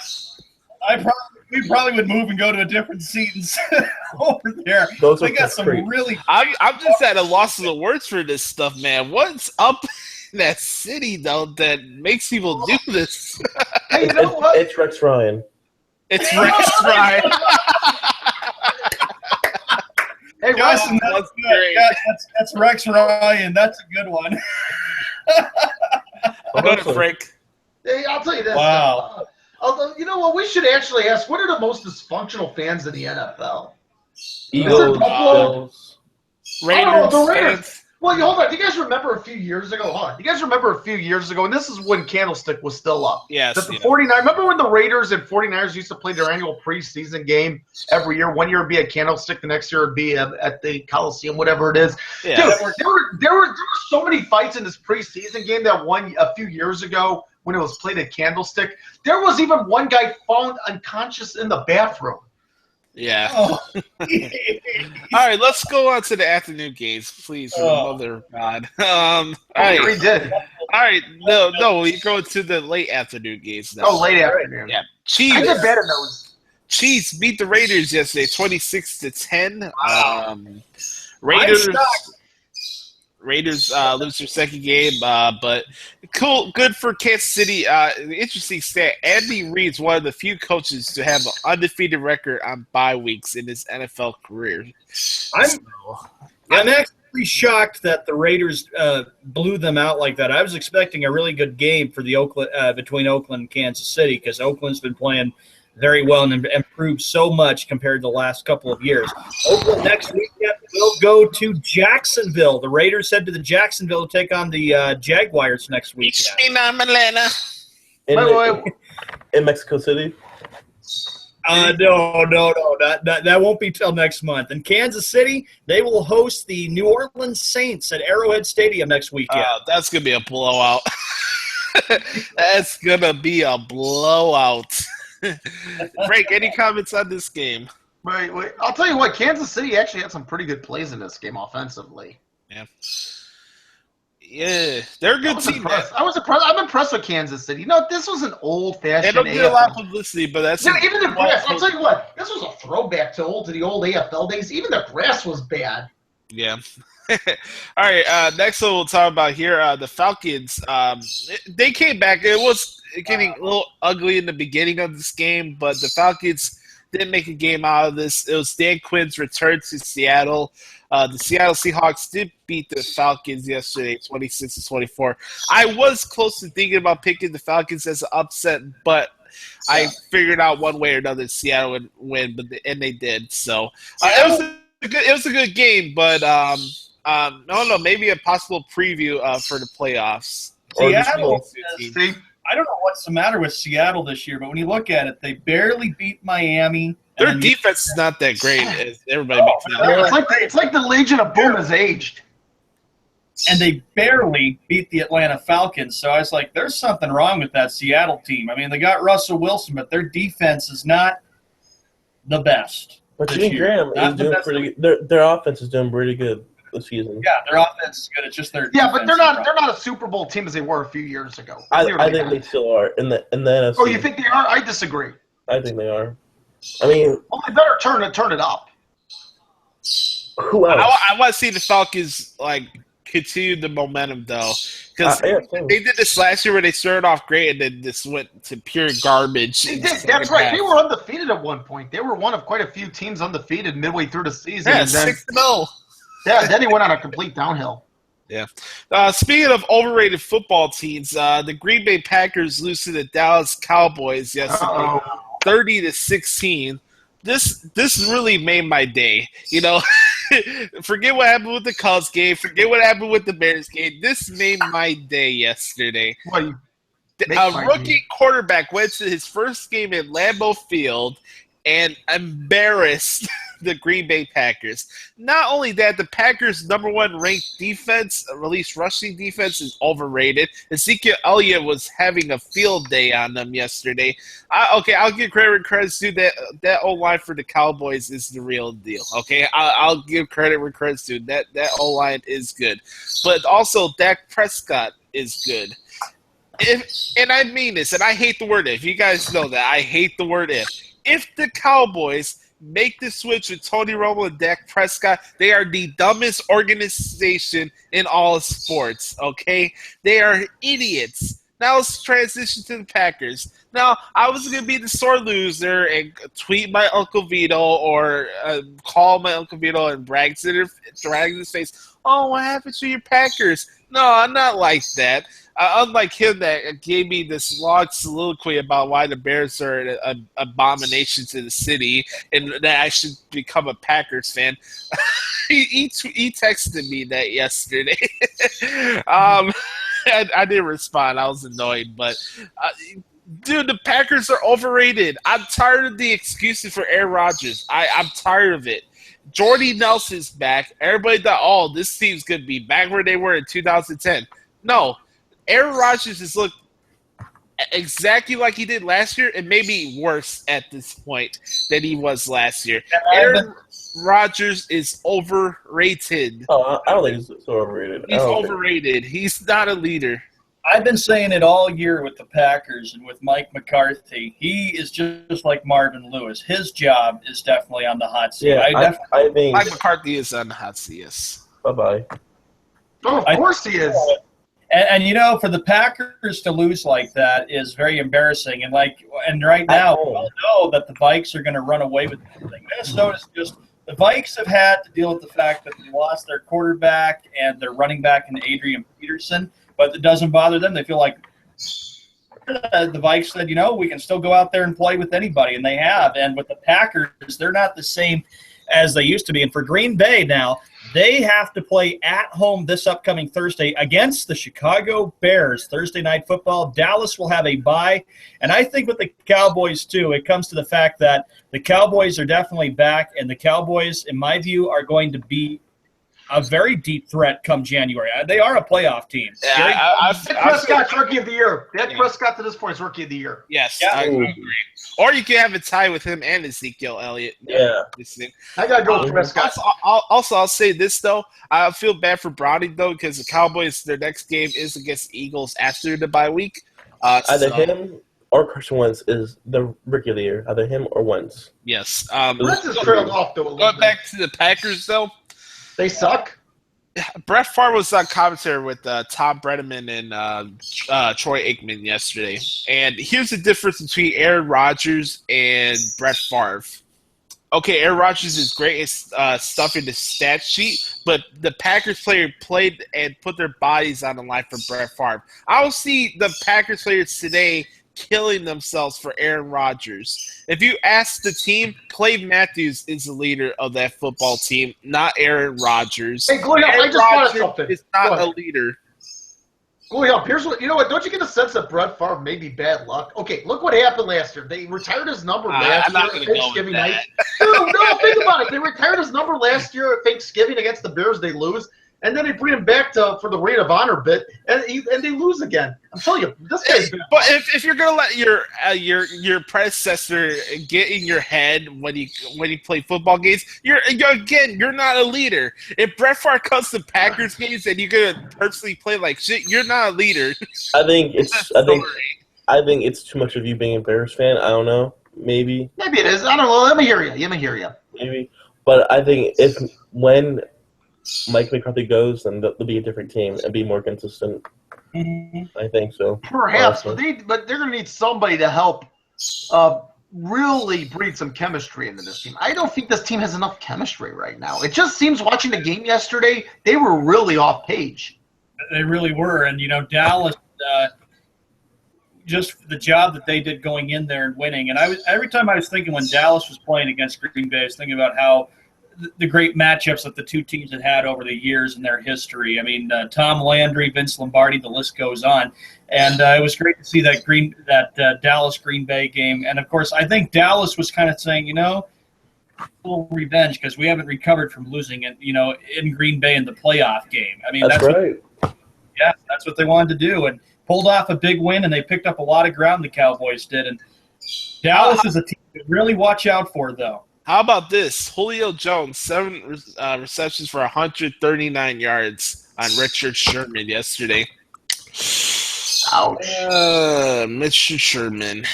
C: We probably would move and go to a different seat and sit over there.
E: Those
C: They
E: are
C: got some
E: great.
C: really.
A: I'm just at a loss of the words for this stuff, man. What's up in that city though that makes people do this?
B: Hey, you know what?
E: It's Rex Ryan.
A: It's Rex Ryan.
B: Hey,
C: Yes,
B: Ryan,
A: That's
C: good.
A: great.
C: Yeah, that's Rex Ryan. That's a good one.
A: Go to Frank.
B: hey, I'll tell you this.
C: Wow.
B: You know what? We should actually ask, what are the most dysfunctional fans in the NFL?
E: Eagles,
B: Buffalo?
E: Bills.
A: Raiders.
B: the Raiders.
A: fans.
B: Well, hold on. Do you guys remember a few years ago? And this is when Candlestick was still up.
A: Yes.
B: That the
A: yeah.
B: 49. Remember when the Raiders and 49ers used to play their annual preseason game every year? One year it'd be at Candlestick, the next year it'd be at the Coliseum, whatever it is.
A: Yeah.
B: Dude, there were so many fights in this preseason game that won a few years ago when it was played at Candlestick. There was even one guy found unconscious in the bathroom.
A: Yeah.
C: Oh.
A: All right, let's go on to the afternoon games, please. For the
C: Oh.
A: mother of God. All right.
B: We did.
A: All right. No, we go to the late afternoon games now.
B: Oh, late afternoon.
A: Yeah.
B: I
A: Chiefs.
B: did better in those.
A: Chiefs beat the Raiders yesterday, 26-10.
B: Wow.
A: Raiders.
B: I'm shocked.
A: Raiders lose their second game, but good for Kansas City. Interesting stat: Andy Reid's one of the few coaches to have an undefeated record on bye weeks in his NFL career.
C: I'm actually shocked that the Raiders blew them out like that. I was expecting a really good game for the between Oakland and Kansas City because Oakland's been playing very well and improved so much compared to the last couple of years. Oakland next weekend will go to Jacksonville. The Raiders head to the Jacksonville to take on the Jaguars next weekend.
E: In Mexico City.
C: No. That won't be till next month. In Kansas City, they will host the New Orleans Saints at Arrowhead Stadium next weekend.
A: That's gonna be a blowout. That's gonna be a blowout. Frank, any comments on this game?
B: Wait. I'll tell you what. Kansas City actually had some pretty good plays in this game offensively.
A: Yeah, they're a good team.
B: I was impressed. I'm impressed with Kansas City. This was an old-fashioned.
A: They don't get a lot of publicity, but that's
B: even the grass. I'll tell you what. This was a throwback to the old AFL days. Even the grass was bad.
A: Yeah. All right. Next one we'll talk about here. The Falcons. They came back. It was getting a little ugly in the beginning of this game, but the Falcons didn't make a game out of this. It was Dan Quinn's return to Seattle. The Seattle Seahawks did beat the Falcons yesterday, 26-24. I was close to thinking about picking the Falcons as an upset, but I figured out one way or another Seattle would win, and they did. So it was a good game, but no, maybe a possible preview for the playoffs.
C: Seattle. I don't know what's the matter with Seattle this year, but when you look at it, they barely beat Miami.
A: Their defense is not that great, as everybody makes it out.
B: It's like the Legion of Boom has aged.
C: And they barely beat the Atlanta Falcons. So I was like, there's something wrong with that Seattle team. I mean, they got Russell Wilson, but their defense is not the best.
E: But Jimmy Graham is doing pretty good. Their offense is doing pretty good this season.
C: Yeah, their offense is good. It's just their
B: defense. But they're not a Super Bowl team as they were a few years ago.
E: I think they still are in the NFC.
B: Oh, you think they are? I disagree.
E: I think they are. I mean,
B: well, they better turn it up.
E: Who else?
A: I want to see the Falcons continue the momentum though, because they did this last year where they started off great and then this went to pure garbage.
B: That's right. They were undefeated at one point. They were one of quite a few teams undefeated midway through the season.
A: Yeah, 6-0.
B: Yeah, then he went on a complete downhill.
A: Yeah. Speaking of overrated football teams, the Green Bay Packers lose to the Dallas Cowboys yesterday, 30-16. This really made my day. Forget what happened with the Cubs game. Forget what happened with the Bears game. This made my day yesterday. A rookie quarterback went to his first game at Lambeau Field and embarrassed the Green Bay Packers. Not only that, the Packers' number one ranked defense, released rushing defense, is overrated. Ezekiel Elliott was having a field day on them yesterday. I'll give credit due. That O-line for the Cowboys is the real deal. Okay, I'll give credit where credit's due. That O-line is good. But also, Dak Prescott is good. And I mean this, and I hate the word if. You guys know that. I hate the word if. If the Cowboys make the switch with Tony Romo and Dak Prescott, they are the dumbest organization in all of sports, okay? They are idiots. Now let's transition to the Packers. Now, I was going to be the sore loser and tweet my Uncle Vito or call my Uncle Vito and drag his face. Oh, what happened to your Packers? No, I'm not like that. Unlike him that gave me this long soliloquy about why the Bears are an abomination to the city and that I should become a Packers fan, he texted me that yesterday. I didn't respond. I was annoyed. But, dude, the Packers are overrated. I'm tired of the excuses for Aaron Rodgers. I'm tired of it. Jordy Nelson's back. Everybody thought, this team's going to be back where they were in 2010. No. Aaron Rodgers has looked exactly like he did last year and maybe worse at this point than he was last year. Aaron Rodgers is overrated.
E: Oh, I don't think he's so overrated.
A: He's overrated. He's not a leader.
C: I've been saying it all year with the Packers and with Mike McCarthy. He is just like Marvin Lewis. His job is definitely on the hot seat.
E: Yeah, I think
A: Mike McCarthy is on the hot seat, yes.
E: Bye-bye.
D: Oh, of course he is.
C: And for the Packers to lose like that is very embarrassing. And right now, we all know that the Vikes are going to run away with everything. Minnesota's the Vikes have had to deal with the fact that they lost their quarterback and their running back in Adrian Peterson, but it doesn't bother them. They feel like the Vikes said, we can still go out there and play with anybody, and they have. And with the Packers, they're not the same as they used to be. And for Green Bay now, they have to play at home this upcoming Thursday against the Chicago Bears, Thursday Night Football. Dallas will have a bye. And I think with the Cowboys, too, it comes to the fact that the Cowboys are definitely back, and the Cowboys, in my view, are going to be a very deep threat come January. They are a playoff team.
D: Dak Prescott's Rookie of the Year. Dak Prescott to this point is Rookie of the Year.
A: Yes, I agree. Or you can have a tie with him and Ezekiel Elliott.
E: Yeah.
D: I got to go with Prescott.
A: Also, I'll say this, though. I feel bad for Browning, though, because the Cowboys, their next game is against Eagles after the bye week.
E: Either him or Carson Wentz is the Rookie of the Year. Either him or Wentz.
A: Yes.
D: Wentz is trailed off, though.
A: Going back to the Packers, though.
D: They suck.
A: Brett Favre was on commentary with Tom Brenneman and Troy Aikman yesterday. And here's the difference between Aaron Rodgers and Brett Favre. Okay, Aaron Rodgers is great at stuff in the stat sheet, but the Packers player played and put their bodies on the line for Brett Favre. I don't see the Packers players today killing themselves for Aaron Rodgers. If you ask the team, Clay Matthews is the leader of that football team, not Aaron Rodgers.
D: Hey, Glory, I just thought of something.
A: Is not a leader.
D: Glory, here's what don't you get the sense that Brett Favre may be bad luck? Okay, look what happened last year. They retired his number last year at Thanksgiving night. No, think about it. They retired his number last year at Thanksgiving against the Bears. They lose. And then they bring him back for the Reign of Honor bit, and they lose again. I'm telling you, this guy's bad.
A: But if you're gonna let your predecessor get in your head when you play football games, you're not a leader. If Brett Favre comes to Packers games and you're gonna personally play like shit, you're not a leader.
E: I think it's too much of you being a Bears fan. I don't know. Maybe
D: it is. I don't know. Let me hear you.
E: Maybe, but I think when Mike McCarthy goes, then they'll be a different team and be more consistent. Mm-hmm. I think so.
D: Perhaps, but they're going to need somebody to help really breed some chemistry into this team. I don't think this team has enough chemistry right now. It just seems, watching the game yesterday, they were really off page.
C: They really were, and Dallas, just the job that they did going in there and winning. And every time I was thinking when Dallas was playing against Green Bay, I was thinking about how the great matchups that the two teams had over the years in their history. I mean, Tom Landry, Vince Lombardi, the list goes on. And it was great to see that Dallas Green Bay game. And, of course, I think Dallas was kind of saying, a little revenge because we haven't recovered from losing it, in Green Bay in the playoff game. I mean,
E: that's right.
C: That's what they wanted to do. And pulled off a big win, and they picked up a lot of ground, the Cowboys did. And Dallas is a team to really watch out for, though.
A: How about this? Julio Jones, 7 receptions for 139 yards on Richard Sherman yesterday.
D: Ouch.
A: Mr. Sherman.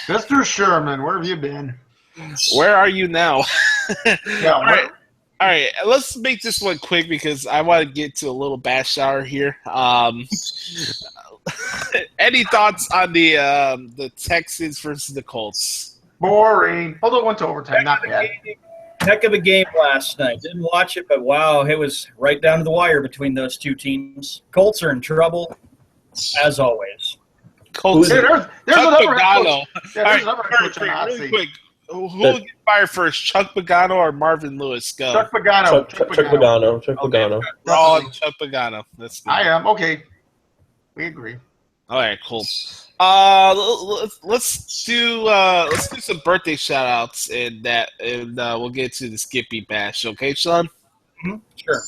D: Mr. Sherman, where have you been?
A: Where are you now?
D: Yeah,
A: All right. Let's make this one quick because I want to get to a little bash hour here. Any thoughts on the Texans versus the Colts?
D: boring. Although it went to overtime, not bad.
C: Heck of a game last night. Didn't watch it, but wow, it was right down to the wire between those two teams. Colts are in trouble, as always.
A: Colts.
D: There's
A: Chuck
D: another head
A: Pagano.
D: coach. Yeah, there's another head coach on the hot
A: Really
D: seat.
A: quick. Who will get fired first, Chuck Pagano or Marvin Lewis? Go.
D: Chuck Pagano.
E: Chuck Pagano. Chuck Pagano.
A: We're all on Chuck Pagano. That's good.
D: I am. Okay. We agree.
A: All right, cool. Let's do some birthday shout outs and we'll get to the Skippy Bash, okay, Sean?
C: Mm-hmm. Sure.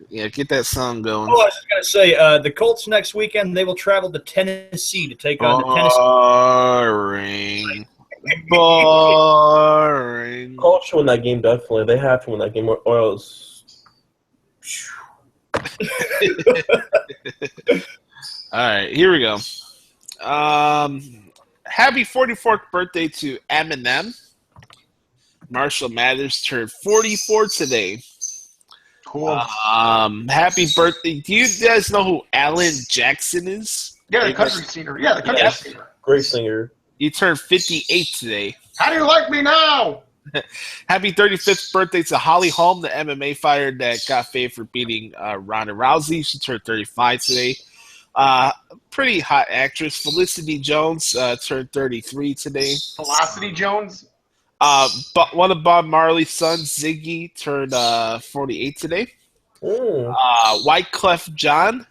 A: Yeah, get that song going.
C: Oh, I was just going to say, the Colts next weekend, they will travel to Tennessee to take on the Tennessee.
A: Boring.
E: Colts should win that game, definitely. They have to win that game, or else.
A: All right, here we go. Happy 44th birthday to Eminem. Marshall Mathers turned 44 today.
D: Cool.
A: Happy birthday. Do you guys know who Alan Jackson is?
D: Yeah, the country singer. Yeah, the country singer.
E: Great singer.
A: He turned 58 today.
D: How do you like me now?
A: Happy 35th birthday to Holly Holm, the MMA fighter that got fame for beating Ronda Rousey. She turned 35 today. Pretty hot actress Felicity Jones turned 33 today.
D: Velocity Jones.
A: But one of Bob Marley's sons, Ziggy, turned 48 today. Wyclef Jean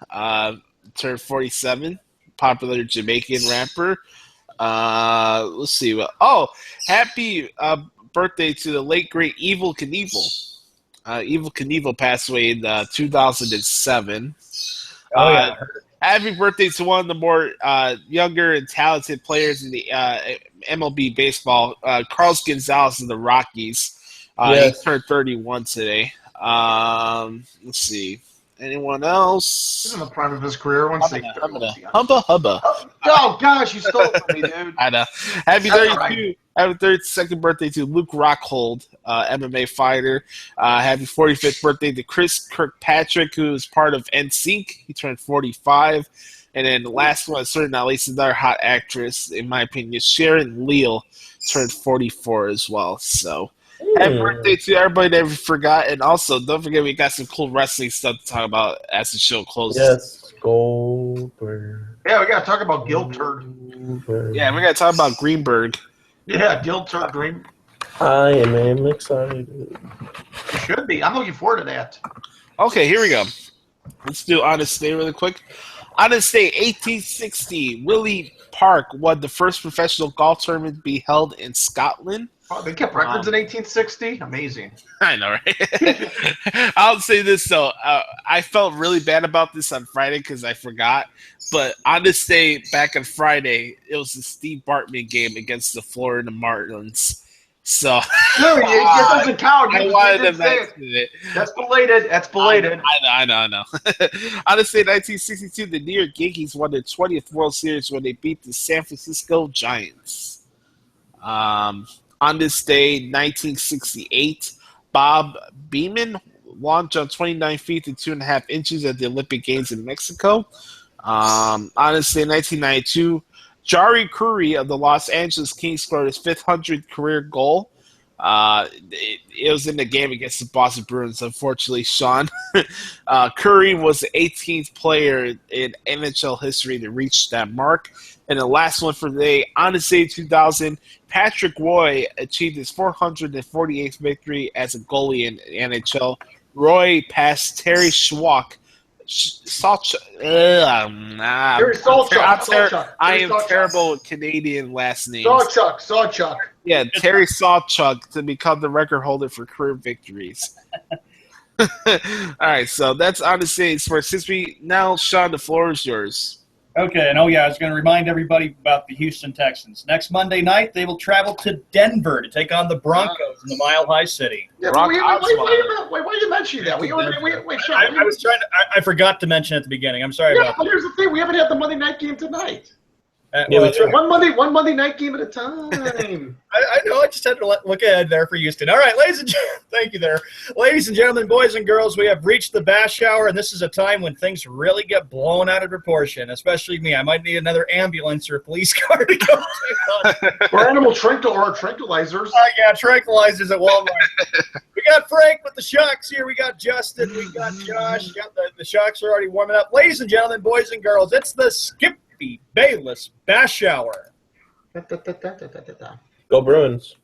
A: turned 47. Popular Jamaican rapper. Let's see. Happy birthday to the late great Evel Knievel. Evel Knievel passed away in 2007.
C: Oh, yeah.
A: Happy birthday to one of the more younger and talented players in the MLB baseball, Carlos Gonzalez of the Rockies.
E: Yes.
A: He turned 31 today. Let's see. Anyone else?
D: He's in the prime of his career.
A: Hubba.
D: Oh, gosh, you stole it from me, dude.
A: I know. Happy
D: That's
A: 32.
D: right.
A: Happy 32nd birthday to Luke Rockhold, MMA fighter. Happy 45th birthday to Chris Kirkpatrick, who is part of NSYNC. He turned 45. And then the last one, certainly not least, another hot actress, in my opinion, Sharon Leal, turned 44 as well. So happy birthday to everybody that we forgot. And also, don't forget we got some cool wrestling stuff to talk about as the show closes.
E: Yes, Goldberg.
D: Yeah, we got to talk about Gil Turd.
A: Yeah, we got to talk about Greenberg.
D: Yeah, Gil Turd Green.
E: I am excited.
D: You should be. I'm looking forward to that.
A: Okay, here we go. Let's do Honest Day really quick. Honest Day 1860. Willie Park won the first professional golf tournament to be held in Scotland.
D: Oh, they kept records in 1860? Amazing.
A: I know, right? I'll say this, though. I felt really bad about this on Friday because I forgot. But on this day, back on Friday, it was the Steve Bartman game against the Florida Marlins. So
D: No, it doesn't count.
A: I wanted to mention it.
D: That's belated. That's belated.
A: I know. On this day, 1962, the New York Yankees won their 20th World Series when they beat the San Francisco Giants. On this day, 1968, Bob Beamon launched on 29 feet and 2.5 inches at the Olympic Games in Mexico. On this day, 1992, Jari Kurri of the Los Angeles Kings scored his 500th career goal. It was in the game against the Boston Bruins. Unfortunately, Sean, Curry was the 18th player in NHL history to reach that mark. And the last one for the day, on this day 2000, Patrick Roy achieved his 448th victory as a goalie in NHL. Roy passed Terry Schwach.
D: Terry Sawchuk.
A: I am terrible with Canadian last names.
D: Sawchuk.
A: Yeah, Terry Sawchuk to become the record holder for career victories. All right, so that's on the stage for since we now, Sean, the floor is yours.
C: Okay, and I was going to remind everybody about the Houston Texans. Next Monday night, they will travel to Denver to take on the Broncos in the Mile High City.
D: Yeah, why are you mentioning that? Wait, Sean.
C: I was trying to. I forgot to mention at the beginning. I'm sorry about
D: but here's the thing: we haven't had the Monday night game tonight.
C: that.
D: One Monday night game at a time.
C: I know. I just had to look ahead there for Houston. All right, ladies and gentlemen, thank you there. Ladies and gentlemen, boys and girls, we have reached the bash hour, and this is a time when things really get blown out of proportion, especially me. I might need another ambulance or a police car to go check on.
D: Or animal tranquilizers.
C: Yeah, tranquilizers at Walmart. We got Frank with the Shucks here. We got Justin. We got Josh. The Shucks are already warming up. Ladies and gentlemen, boys and girls, it's the Skippy Bayless Bash Hour.
E: Go Bruins.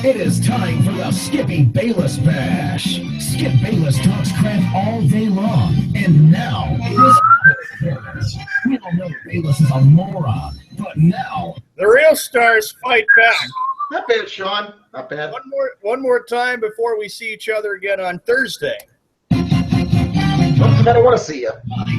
F: It is time for the Skippy Bayless Bash. Skip Bayless talks crap all day long. And now, we all know Bayless is a moron. But now,
C: the real stars fight back.
D: Not bad, Sean. Not bad.
C: One more time before we see each other again on Thursday.
D: I don't want to see you.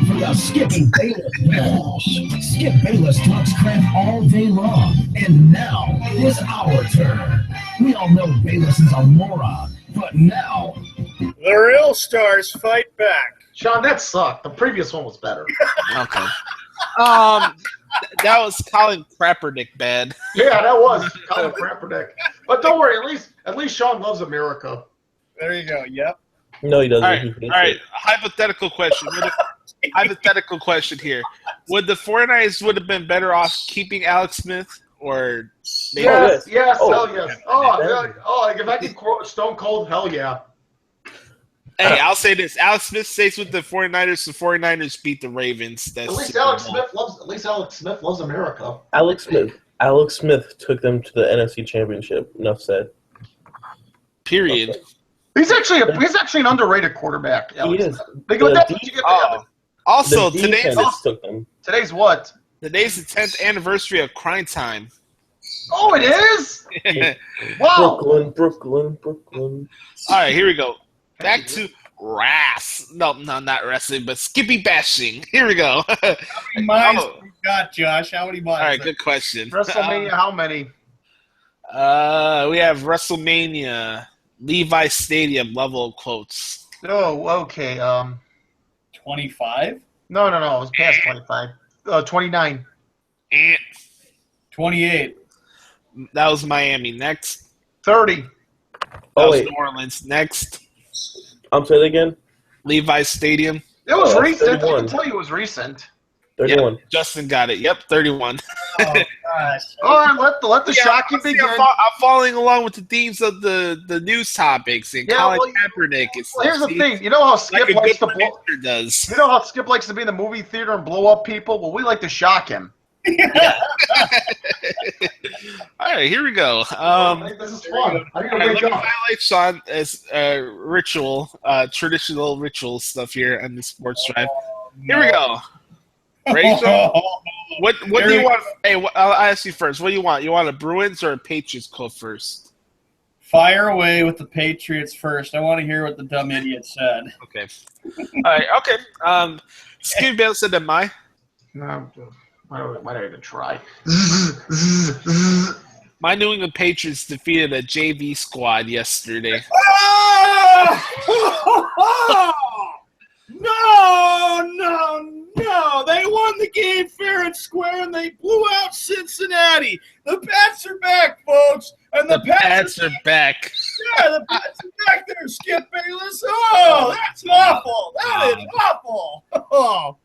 F: For the Skippy Bayless Bash. Skip Bayless talks crap all day long. And now, it's our turn. We all know Bayless is a moron. But now,
C: the real stars fight back.
D: Sean, that sucked. The previous one was better.
A: Okay. That was Colin Kaepernick bad.
D: Yeah, that was Colin Kaepernick. But don't worry, at least Sean loves America.
C: There you go. Yep.
E: No, he doesn't.
A: All right. Hypothetical question. Hypothetical question here. Would the 49ers would have been better off keeping Alex Smith or maybe?
D: Yes,
E: Oh.
D: hell yes. Like if I could quote Stone Cold, hell yeah.
A: Hey, I'll say this. Alex Smith stays with the 49ers. The 49ers beat the Ravens. That's
D: At least Alex Smith loves America.
E: Alex Smith took them to the NFC Championship. Enough said.
A: Period.
E: Okay.
D: He's actually an underrated quarterback. Alex
E: He is.
D: Smith.
A: Also,
E: The defense took them.
D: Today's what?
A: today's the 10th anniversary of Crime Time.
D: Oh, it is? Wow.
E: Brooklyn.
A: All right, here we go. Back to No, not wrestling, but Skippy bashing. Here we go.
C: How many miles we got, Josh? How many miles?
A: All right, good question.
D: WrestleMania, how many?
A: We have WrestleMania, Levi Stadium level of quotes.
D: Oh, okay.
C: 25?
D: No. It was past 25. 29.
C: 28.
A: That was Miami. Next.
D: 30.
A: That was
E: wait.
A: New Orleans. Next.
E: I'm saying it again.
A: Levi Stadium.
D: It was
E: Oh,
D: recent. I
E: 31.
D: can tell you it was recent.
E: 31.
A: Yep, Justin got it. Yep, 31.
C: Oh, gosh.
D: All right, let the shocking
A: See,
D: begin.
A: I'm following along with the themes of the news topics and Colin Kaepernick.
D: Well, here's the thing. You know how Skip
A: like a
D: likes
A: good
D: to blow.
A: producer does.
D: You know how Skip likes to be in the movie theater and blow up people? Well, we like to shock him.
A: All right, here we go.
D: This is fun. I'm
A: All
D: gonna
A: right,
D: wake
A: let me
D: up.
A: highlight Sean as traditional ritual stuff here on the Sports Drive. Here we go. Ready, Sean? What do you want? Hey, I'll ask you first. What do you want? You want a Bruins or a Patriots go first?
C: Fire away with the Patriots first. I want to hear what the dumb idiot said.
A: Okay. All right. Okay. Steve Bale said that my.
D: No, why don't I even try?
A: My New England Patriots defeated a JV squad yesterday.
C: No. They won the game fair and square, and they blew out Cincinnati. The Pats are back, folks. And the
A: Pats are back.
C: Yeah, the Pats are back there, Skip Bayless. Oh, that's awful. That is awful. Oh.
A: All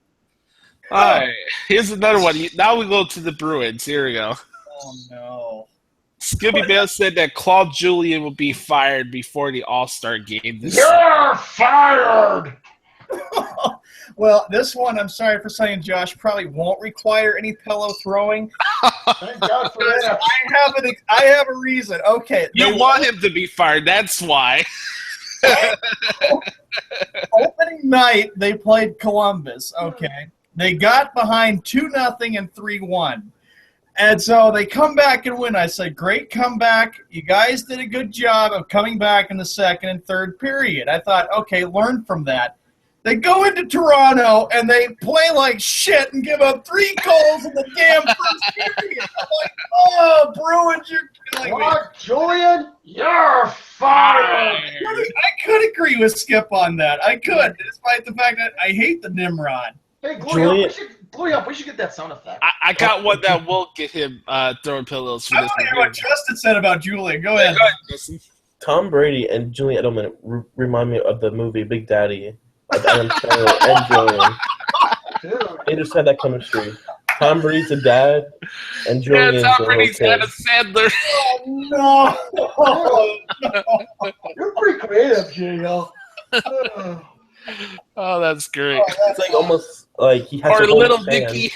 A: right. Here's another one. Now we go to the Bruins. Here we go.
C: Oh, no.
A: Skippy Bale said that Claude Julien will be fired before the All-Star game this season.
B: You're fired.
C: Well, this one, I'm sorry for saying, Josh, probably won't require any pillow throwing.
B: Thank God for that.
C: I have a reason. Okay.
A: You want him to be fired, that's why.
C: Opening night, they played Columbus. Okay. They got behind 2-0 and 3-1. And so they come back and win. I said, great comeback. You guys did a good job of coming back in the second and third period. I thought, okay, learn from that. They go into Toronto, and they play like shit and give up 3 goals in the damn first period. I'm like, oh, Bruins, you're killing me.
B: What, Julian? You're fired.
C: I could agree with Skip on that. I could, despite the fact that I hate the Nimrod.
B: Hey,
E: Julian-
B: Glory up, we should get that sound effect.
A: I got one that will get him throwing pillows for
C: I
A: this
C: want to hear
A: one.
C: what Justin said about Julian. Go ahead.
A: Justin.
E: Tom Brady and Julian Edelman remind me of the movie Big Daddy. Of Adam Sandler and Julian.
B: Dude.
E: They just had that chemistry. Tom Brady's the dad, and
A: Yeah,
E: Julian's
A: Tom
E: the
A: Brady's
E: little
A: Adam
E: kid.
A: Sandler.
C: No.
B: You're pretty creative, Gio.
A: Oh, that's great.
E: It's like almost like he has
A: Or
E: to hold
A: Little
E: his hand.
A: Dicky.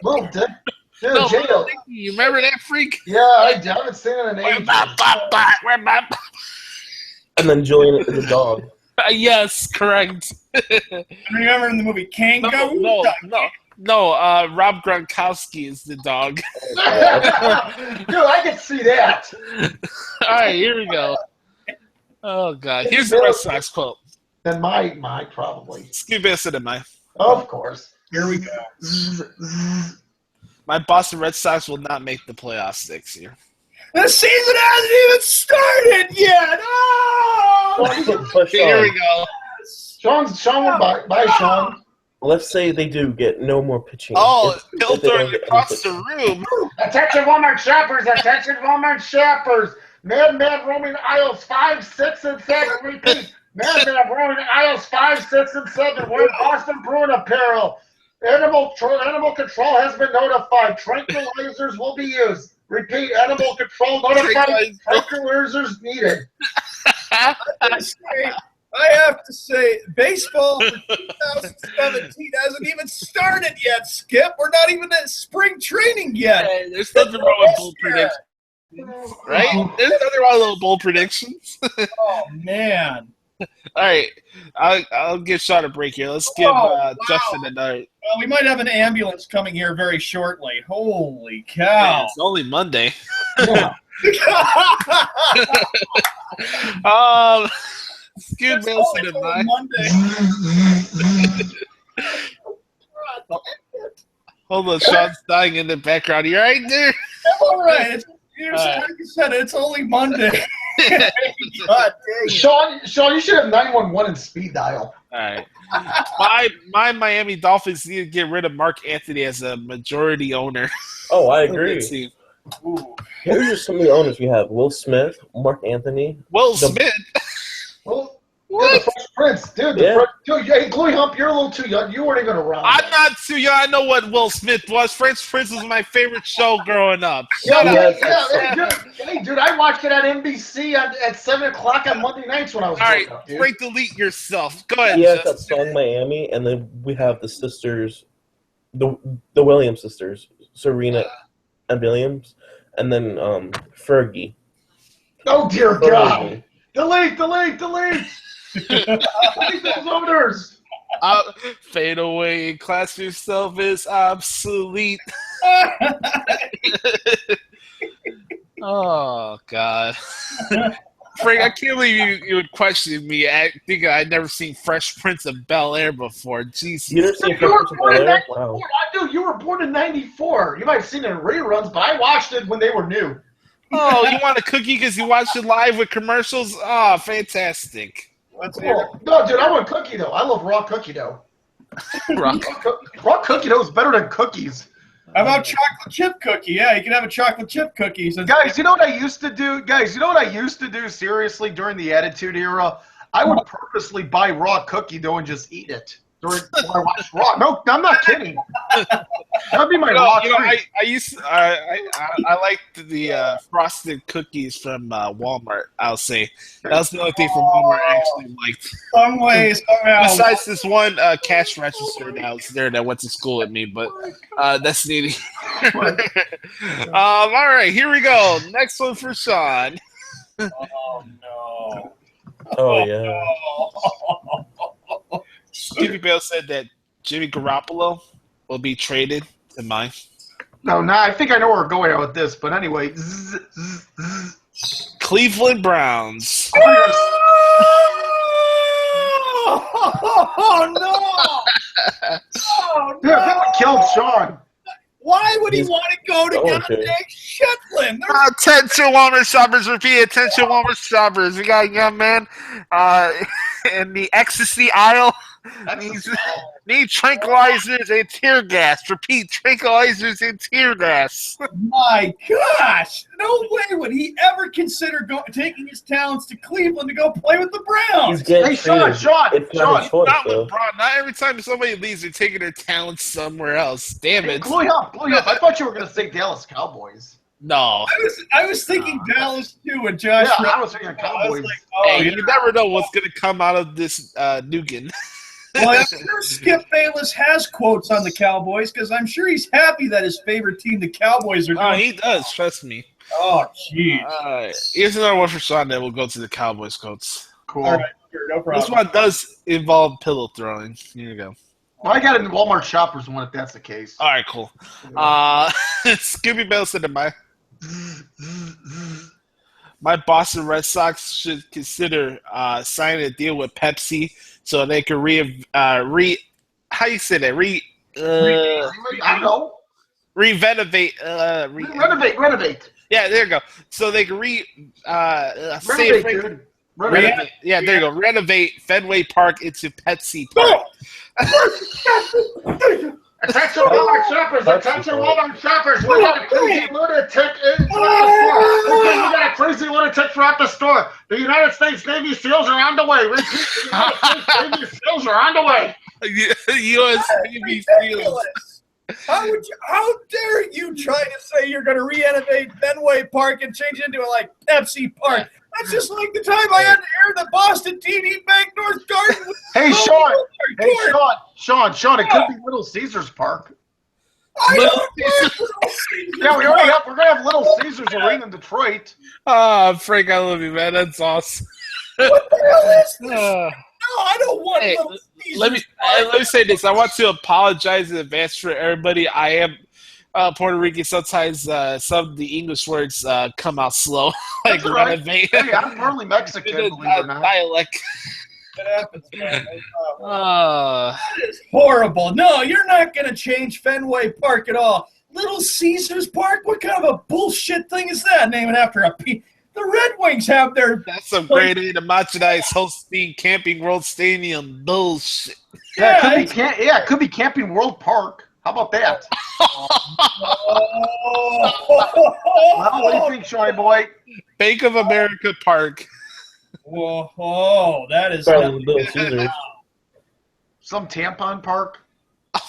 B: Little Dick. Dude,
A: No,
B: Gio.
A: Little Dicky. You remember that freak?
B: Yeah, I haven't seen it in ages.
A: Where my
E: And then Julian is a dog.
A: Yes, correct.
C: Remember in the movie Kangaroo?
A: No, Rob Gronkowski is the dog.
B: Dude, I can see that.
A: All right, here we go. Oh, God. Here's the Red Sox quote.
B: Then my probably.
A: Excuse me, listen to my.
B: Of course.
C: Here we go.
A: My Boston Red Sox will not make the playoffs next year.
C: The season hasn't even started yet. Oh!
E: But
A: Here we
E: Sean,
A: go.
B: Sean went by. Bye, Sean.
E: let's say they do get no more pitching.
A: Oh,
E: If they don't
A: Hilton
E: get
A: across
E: any
A: the room.
B: Attention, Walmart shoppers! Attention, Walmart shoppers! Mad roaming aisles 5, 6, and 7. Repeat. Mad roaming aisles 5, 6, and 7. Wear Boston Bruin apparel. Animal control has been notified. Tranquilizers will be used. Repeat. Animal control notified. Tranquilizers needed.
C: I have to say, baseball for 2017 hasn't even started yet, Skip. We're not even at spring training yet.
A: Hey, there's nothing wrong with bold predictions, right? There's nothing wrong with little bold predictions.
C: Oh, man.
A: All right, I'll give Sean a break here. Let's give Justin another.
C: Well, we might have an ambulance coming here very shortly. Holy
A: Yeah,
C: cow.
A: it's only Monday.
B: Yeah.
A: Excuse me, listen to my.
C: Monday.
A: Hold on, Sean's dying in the background. You all right there?
C: All right.
A: right.
C: Like you said, it's only Monday. God dang.
B: Sean, you should have 911 in speed dial.
A: All right. My Miami Dolphins need to get rid of Mark Anthony as a majority owner.
E: Oh, I
A: of the
E: agree.
A: team.
C: Ooh.
E: Here's just some of the owners we have: Will Smith, Mark Anthony.
A: Will
E: The-
A: Smith.
B: Well,
A: What?
B: Yeah, the Fresh Prince, dude.
E: Yeah.
B: Dude, hey, Glory Hump, you're a little too young. You weren't even around.
A: I'm not too young. I know what Will Smith was. Fresh Prince was my favorite show growing up.
B: Yeah,
A: Shut
E: Yes,
A: up.
B: hey, dude, I watched it on NBC at 7 o'clock on Monday nights when I was
A: All right,
B: growing up, dude.
A: break delete yourself. Go ahead.
E: He has that
A: Justin.
E: song Miami, and then we have the sisters, the Williams sisters, Serena and Williams, and then Fergie.
B: Oh, dear God.
E: Fergie.
B: Delete. Delete those owners.
A: Fade away and class yourself is obsolete. Oh, God. Frank, I can't believe you would question me. I think I'd never seen Fresh Prince of Bel-Air before. Jesus.
E: You never seen
B: You were
E: Fresh
B: born in
E: Prince
B: 94.
E: of Bel-Air?
B: Dude, you were born in 94. You might have seen it in reruns, but I watched it when they were new.
A: Oh, you want a cookie because you watched it live with commercials? Oh, fantastic.
C: Let's hear it.
B: Cool. No, dude, I want cookie dough. I love raw cookie dough.
A: Rock.
B: Raw cookie dough is better than cookies.
C: How about chocolate chip cookie? Yeah, you can have a chocolate chip cookies. And
D: Guys, you know what I used to do? Seriously, during the Attitude Era? I would purposely buy raw cookie dough and just eat it. During when I watch Raw. No, I'm not kidding. That'd be my Raw treat.
A: I liked the frosted cookies from Walmart. I'll say that was the only thing from Walmart I actually liked.
C: Some way, somehow.
A: Besides this one cash register that was there that went to school with me, but that's needy. All right, here we go. Next one for Sean.
C: Oh no.
E: Oh yeah.
A: Stevie Bale said that Jimmy Garoppolo will be traded to mine.
D: No, I think I know where we're going with this, but anyway.
A: Cleveland Browns.
C: Oh no! Oh
D: Yeah, that would kill Sean.
C: Why would he want to go to
E: Oh,
C: goddamn
E: okay.
C: Shetland?
A: Attention Walmart shoppers, repeat, attention Walmart shoppers. We got a young man in the ecstasy aisle. Need tranquilizers and tear gas. Repeat, tranquilizers and tear gas.
C: My gosh! No way would he ever consider taking his talents to Cleveland to go play with the Browns.
E: He's getting
D: Hey, Sean,
E: traded.
D: Sean,
E: It's not his choice,
A: Not
E: though.
A: LeBron. Not every time somebody leaves, they're taking their talents somewhere else. Damn
D: Hey,
A: it.
D: blow you up. I thought you were going to say Dallas Cowboys.
A: No.
C: I was thinking Dallas too, and Josh.
D: Yeah, I was thinking
C: I was
D: Cowboys.
C: like, oh,
A: Hey,
C: yeah.
A: you never know what's going to come out of this Nugan.
C: Well, I'm sure Skip Bayless has quotes on the Cowboys because I'm sure he's happy that his favorite team, the Cowboys, are doing.
A: Oh, he does. Trust me.
C: Oh, jeez.
A: Here's another one for Sean that will go to the Cowboys quotes.
D: Cool.
C: All right, sure, no problem.
A: This one does involve pillow throwing. Here you go.
D: Well, I got a Walmart shoppers one if that's the case.
A: All right, cool. Scooby Bell said to my Boston Red Sox should consider signing a deal with Pepsi so they can how you say that?
D: I don't know.
A: Renovate.
D: Renovate.
A: Yeah, there you go. So they can
D: Renovate, dude.
A: renovate. Yeah, there you go. Renovate Fenway Park into Pepsi Park.
B: Attention Walmart shoppers! Attention Walmart shoppers! We got a crazy lunatic throughout the store. Okay, we got a crazy lunatic throughout the store. The United States Navy SEALs are on the way. Repeat, the United States Navy SEALs are on the way.
A: U.S. Navy SEALs.
C: How dare you try to say you're going to renovate Fenway Park and change it into like Pepsi Park? That's just like the time I had to air the Boston TD Bank North Garden.
D: Hey, Sean. Hey, Sean. It could be Little Caesars Park.
C: I don't
D: Yeah, we're gonna have Little Caesars Arena in Detroit.
A: Frank, I love you, man. That's awesome.
C: What the hell is this?
A: Uh,
C: No, I don't want
A: Hey,
C: Little Caesars
A: let me
C: Park.
A: say this. I want to apologize in advance for everybody. I am Puerto Rican. Sometimes some of the English words come out slow, like
D: That's all right.
A: renovate.
D: Hey, I'm partly Mexican, believe it or not.
A: Dialect.
C: It happens, man. That
A: Uh,
C: is horrible. No, you're not going to change Fenway Park at all. Little Caesars Park? What kind of a bullshit thing is that? Naming after a The Red Wings have their...
A: that's some grade A to merchandise hosting Camping World Stadium bullshit.
D: It could be Camping World Park. How about that? Well, what do you think, Shawnee boy?
A: Bank of America Park.
C: Whoa, that is...
E: Sorry, Little Caesars.
D: Some tampon park?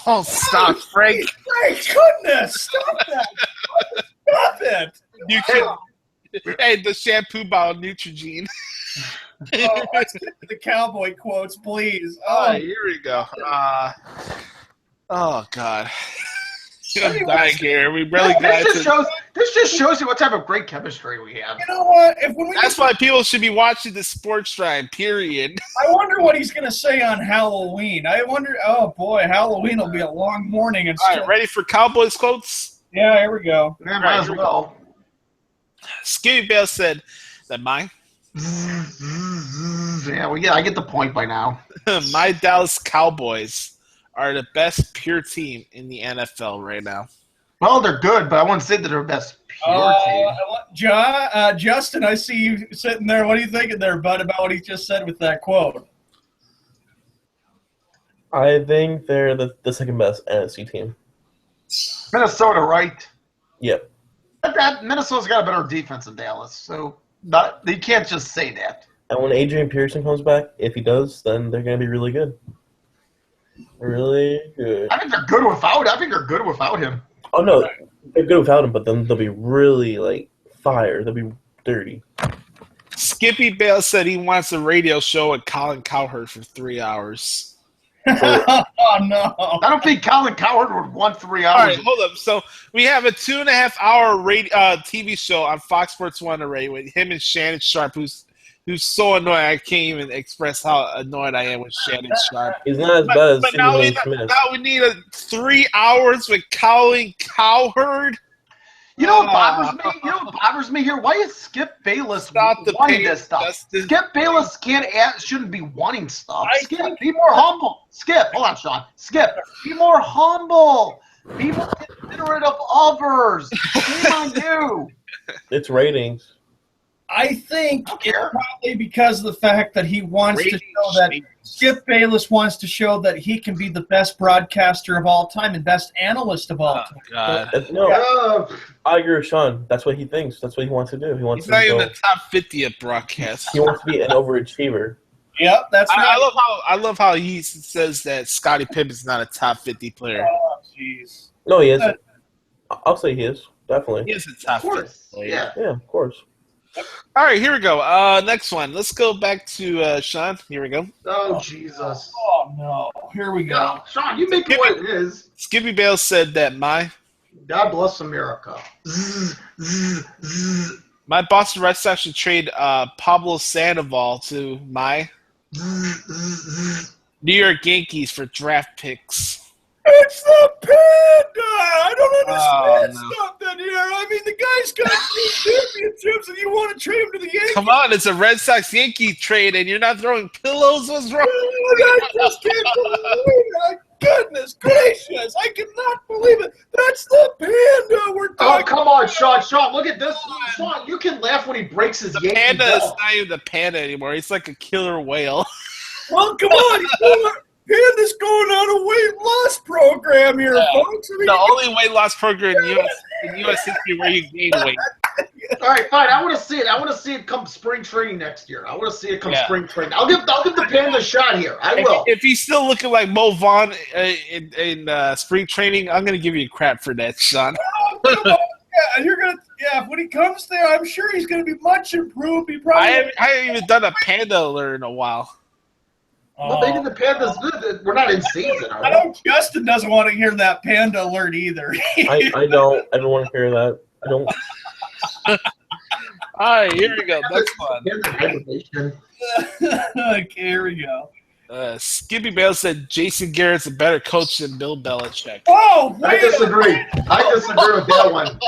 A: Oh, stop, Frank.
C: My goodness! Stop that! Stop it!
A: Hey, the shampoo bottle, Neutrogene.
C: Oh, let's get to the cowboy quotes, please.
A: Oh, here we go. Oh, God. I'm dying here. We really got
D: This just shows you what type of great chemistry we have.
C: You know what?
A: That's why people should be watching the sports drive, period.
C: I wonder what he's going to say on Halloween. I wonder, oh boy, Halloween will be a long morning. And
A: All right, ready for Cowboys quotes?
C: Yeah, here we go.
D: Yeah, might as well.
A: Skinny Bale said that
D: Yeah, I get the point by now.
A: my Dallas Cowboys are the best pure team in the NFL right now.
D: Well, they're good, but I wouldn't say that they're best pure team.
C: Justin, I see you sitting there. What are you thinking there, bud, about what he just said with that quote?
E: I think they're the second best NFC team.
D: Minnesota, right?
E: Yep.
D: Minnesota's got a better defense than Dallas, so you can't just say that.
E: And when Adrian Pearson comes back, if he does, then they're going to be really good. Really good.
D: I think they're good without. I think they're good without him.
E: Oh no, they're good without him, but then they'll be really like fire. They'll be dirty.
A: Skippy Bale said he wants a radio show with Colin Cowherd for 3 hours.
C: Oh no!
D: I don't think Colin Cowherd would want 3
A: All
D: hours.
A: right, hold up. So we have a 2.5-hour TV show on Fox Sports 1 already with him and Shannon Sharp, who's so annoying. I can't even express how annoyed I am with Shannon Sharp.
E: He's not as bad as
A: But now
E: Stephen A. Smith.
A: we need 3 hours with Colin Cowherd.
D: You know what bothers me? You know what bothers me here? Why is Skip Bayless
A: Stop the
D: wanting
A: pain,
D: this stuff?
A: Justin.
D: Skip Bayless shouldn't be wanting stuff. Skip, be more humble. Skip, hold on, Sean. Skip, be more humble. Be more considerate of others. Shame on you.
E: It's ratings.
C: I think
D: Don't
C: it's
D: care.
C: probably because of the fact that he wants to show that Skip Bayless wants to show that he can be the best broadcaster of all time and best analyst of all
A: Oh,
C: time.
A: God.
E: No,
D: Uh,
E: I agree with Sean. That's what he thinks. That's what he wants to do. He wants
A: He's
E: to
A: not even
E: go,
A: the top 50 at broadcast.
E: he wants to be an overachiever.
C: Yep, that's
A: I
C: right.
A: love how he says that Scottie Pippen's not a top 50 player.
C: Oh, jeez.
E: No, he is. I'll say he is. Definitely.
A: He is a top
D: of
A: 50
D: course.
A: player.
D: Yeah.
E: Yeah, of course.
A: All right, here we go. Next one. Let's go back to Sean. Here we go.
D: Oh, Jesus.
C: Oh, no. Here we go.
D: No, Sean, you make it what it is.
A: Skippy Bale said that
D: God bless America. Zzz, zzz, zzz,
A: my Boston Red Sox should trade Pablo Sandoval to my
D: zzz, zzz, zzz.
A: New York Yankees for draft picks.
C: It's the Panda! I don't understand
A: Oh, no.
C: something here. I mean, the guy's got 2 championships and you want to trade him to the Yankees?
A: Come on, it's a Red Sox Yankee trade, and you're not throwing pillows. What's wrong?
C: I just can't believe it. Goodness gracious. I cannot believe it. That's the Panda we're
D: Oh,
C: talking
D: come on, Sean. Sean, look at this. Sean, you can laugh when he breaks his
A: The
D: Yankee
A: panda is
D: belt.
A: not even the panda anymore. He's like a killer whale.
C: Well, come on. Panda's going on a weight loss program here, folks. I mean,
A: The only weight loss program in U.S. history where you gain weight.
D: All right, fine. I want to see it. I want to see it come spring training next year. I want to see it come
A: Yeah.
D: spring training. I'll give the Panda a shot here. I will.
A: If he's still looking like Mo Vaughn in spring training, I'm gonna give you crap for that, Sean.
C: when he comes there, I'm sure he's going to be much improved. He
A: I
C: probably.
A: haven't even done a panda alert in a while.
D: Well, maybe the Panda's good. We're not in season,
C: I
D: are we?
C: know Justin doesn't want to hear that Panda alert either.
E: I don't. I don't want to hear that. I don't.
A: All right, here we go. Next one.
D: Panda hibernation.
C: Okay, here we go.
A: Skippy Bale said Jason Garrett's a better coach than Bill Belichick.
C: Oh,
D: I
C: wait a
D: disagree. I disagree with that one.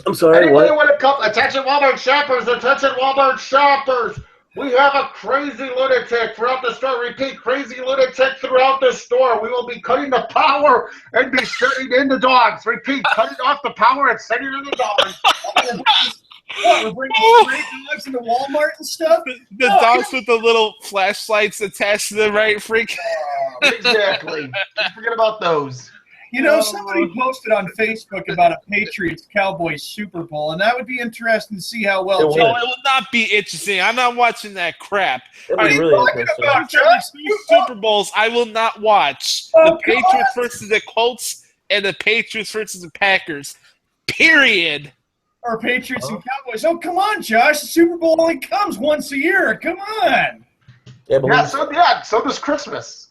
E: I'm sorry.
D: Anybody
E: What?
D: want to come? Attention, Walmart shoppers! Attention, Walmart shoppers! We have a crazy lunatic throughout the store. Repeat, crazy lunatic throughout the store. We will be cutting the power and be setting in the dogs. Repeat, cutting off the power and setting in the dogs.
C: What, we're bringing stray dogs into Walmart and stuff?
A: The dogs with the little flashlights attached to them, right, freak?
D: Exactly. Don't forget about those.
C: You know, somebody posted on Facebook about a Patriots-Cowboys Super Bowl, and that would be interesting to see how well.
E: It would.
A: No, it will not be interesting. I'm not watching that crap.
E: It'll
A: Are
E: be
A: you
E: really
C: talking
E: interesting.
C: about?
A: Two Super Bowls I will not watch.
C: Oh,
A: The Patriots versus the Colts and the Patriots versus the Packers. Period.
C: Or Patriots and Cowboys. Oh, come on, Josh. The Super Bowl only comes once a year. Come on.
E: Yeah, but
D: So does Christmas.